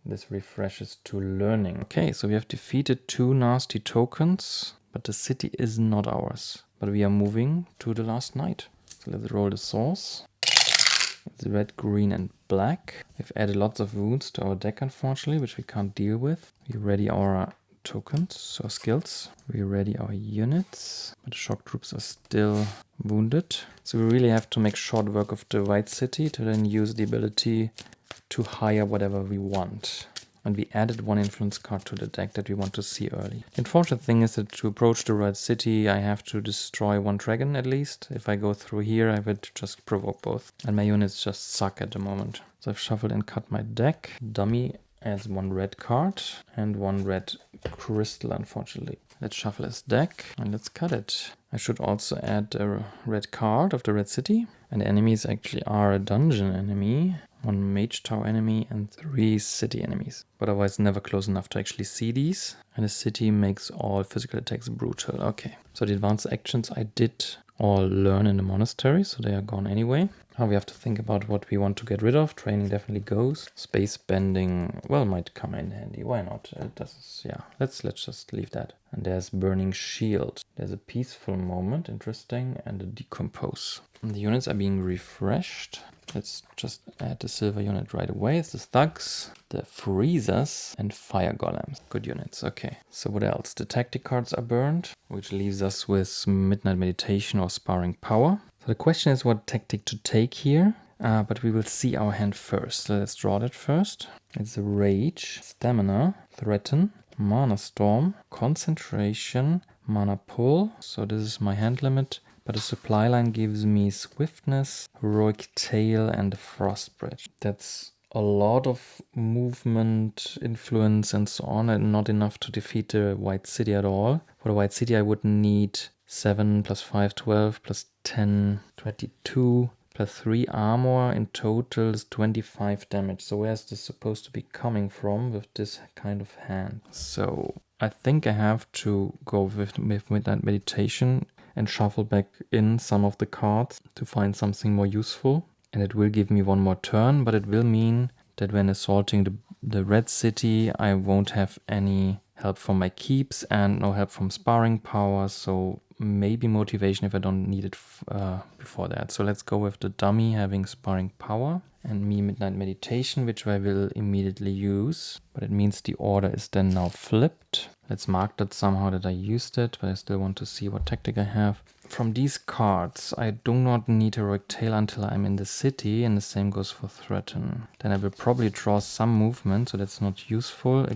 This refreshes to learning. Okay, so we have defeated 2 nasty tokens, but the city is not ours. But we are moving to the last night. So let's roll the source. It's red, green, and black. We've added lots of wounds to our deck, unfortunately, which we can't deal with. We ready our tokens, our skills. We ready our units, but the shock troops are still wounded. So we really have to make short work of the white city to then use the ability to hire whatever we want. And we added 1 influence card to the deck that we want to see early. The unfortunate thing is that to approach the red city, I have to destroy 1 dragon at least. If I go through here, I would just provoke both. And my units just suck at the moment. So I've shuffled and cut my deck. Dummy adds 1 red card and 1 red crystal, unfortunately. Let's shuffle his deck and let's cut it. I should also add a red card of the red city. And the enemies actually are a dungeon enemy, 1 mage tower enemy and 3 city enemies. But otherwise never close enough to actually see these. And the city makes all physical attacks brutal. Okay, so the advanced actions I did all learn in the monastery, so they are gone anyway. Now we have to think about what we want to get rid of. Training definitely goes. Space bending, well, might come in handy. Why not? It does, yeah. Let's just leave that. And there's burning shield. There's a peaceful moment, interesting, and a decompose. And the units are being refreshed. Let's just add the silver unit right away. It's the thugs, the freezers, and fire golems. Good units. Okay. So what else? The tactic cards are burned, which leaves us with midnight meditation or sparring power. So the question is what tactic to take here, but we will see our hand first. So let's draw that first. It's a rage, stamina, threaten, mana storm, concentration, mana pull. So this is my hand limit. But the supply line gives me swiftness, heroic tail, and a frost bridge. That's a lot of movement, influence, and so on, and not enough to defeat the white city at all. For the white city, I would need 7 plus 5, 12, plus 10, 22, plus 3 armor. In total is 25 damage. So where's this supposed to be coming from with this kind of hand? So I think I have to go with midnight meditation and shuffle back in some of the cards to find something more useful. And it will give me 1 more turn, but it will mean that when assaulting the red city, I won't have any help from my keeps and no help from sparring power. So maybe motivation if I don't need it before that. So let's go with the dummy having sparring power and me midnight meditation, which I will immediately use. But it means the order is then now flipped. Let's mark that somehow that I used it, but I still want to see what tactic I have. From these cards, I do not need Heroic Tail until I'm in the city, and the same goes for Threaten. Then I will probably draw some movement, so that's not useful,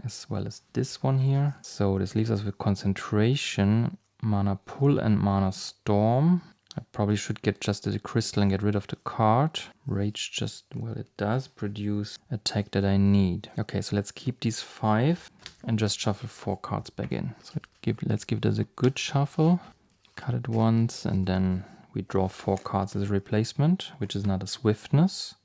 as well as this one here. So this leaves us with Concentration, Mana Pull, and Mana Storm. I probably should get just the crystal and get rid of the card. Rage just, well, it does produce attack that I need. Okay, so let's keep these 5 and just shuffle 4 cards back in. So let's give this a good shuffle. Cut it once and then we draw 4 cards as a replacement, which is another swiftness,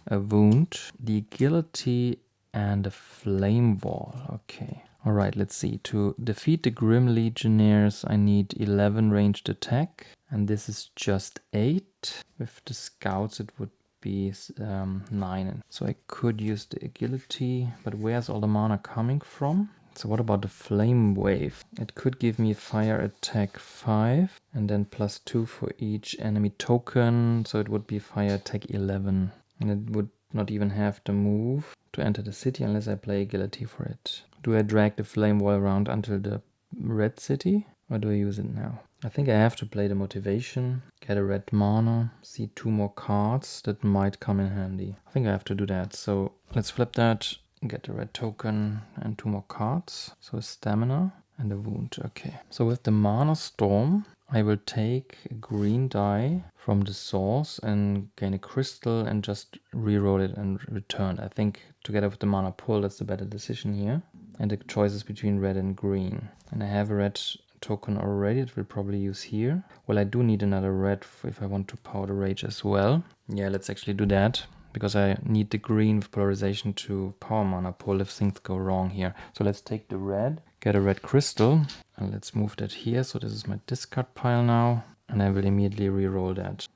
a wound, the agility, and a flame wall. Okay. Alright, let's see. To defeat the Grim Legionnaires, I need 11 ranged attack. And this is just 8. With the scouts, it would be 9. So I could use the agility, but where's all the mana coming from? So what about the flame wave? It could give me fire attack 5 and then +2 for each enemy token. So it would be fire attack 11. And it would not even have to move to enter the city unless I play agility for it. Do I drag the flame wall around until the red city or do I use it now? I think I have to play the motivation, get a red mana, see 2 more cards that might come in handy. I think I have to do that. So let's flip that, get a red token and 2 more cards. So a stamina and a wound. Okay. So with the mana storm, I will take a green die from the source and gain a crystal and just reroll it and return. I think together with the mana pull, that's the better decision here. And the choice is between red and green. And I have a red token already, it will probably use here. Well, I do need another red if I want to power the rage as well. Yeah, let's actually do that, because I need the green with polarization to power mana pull if things go wrong here. So let's take the red, get a red crystal, and let's move that here. So this is my discard pile now, and I will immediately reroll that,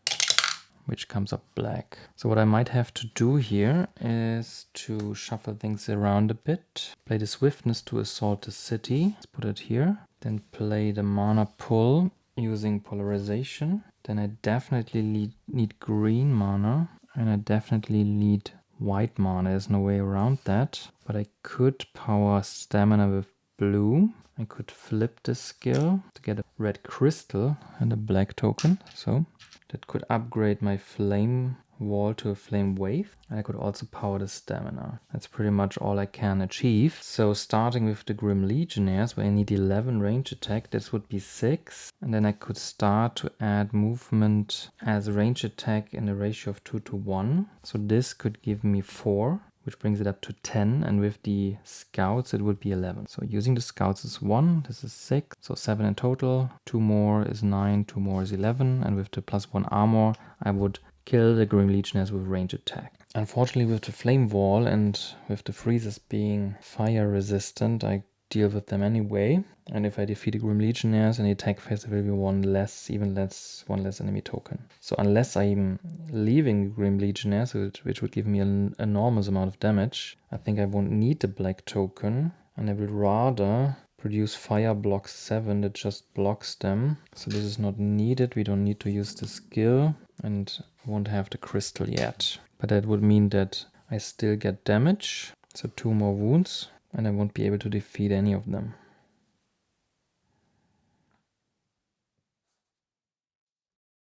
which comes up black. So what I might have to do here is to shuffle things around a bit. Play the swiftness to assault the city. Let's put it here. Then play the mana pull using polarization. Then I definitely need green mana. And I definitely need white mana. There's no way around that. But I could power stamina with blue. I could flip the skill to get a red crystal and a black token. So that could upgrade my flame wall to a flame wave. And I could also power the stamina. That's pretty much all I can achieve. So starting with the Grim Legionnaires, where I need 11 range attack, this would be 6. And then I could start to add movement as range attack in a ratio of 2 to 1. So this could give me 4. Which brings it up to 10, and with the scouts it would be 11. So using the scouts is 1, this is 6, so 7 in total. 2 more is 9, 2 more is 11, and with the +1 armor I would kill the Grim Legionnaires with range attack. Unfortunately, with the flame wall and with the freezes being fire resistant, I deal with them anyway. And if I defeat the Grim Legionnaires, any attack phase, there will be one less enemy token. So unless I'm leaving Grim Legionnaires, which would give me an enormous amount of damage, I think I won't need the black token, and I will rather produce fire block 7 that just blocks them. So this is not needed, we don't need to use the skill, and won't have the crystal yet. But that would mean that I still get damage, so 2 more wounds, and I won't be able to defeat any of them.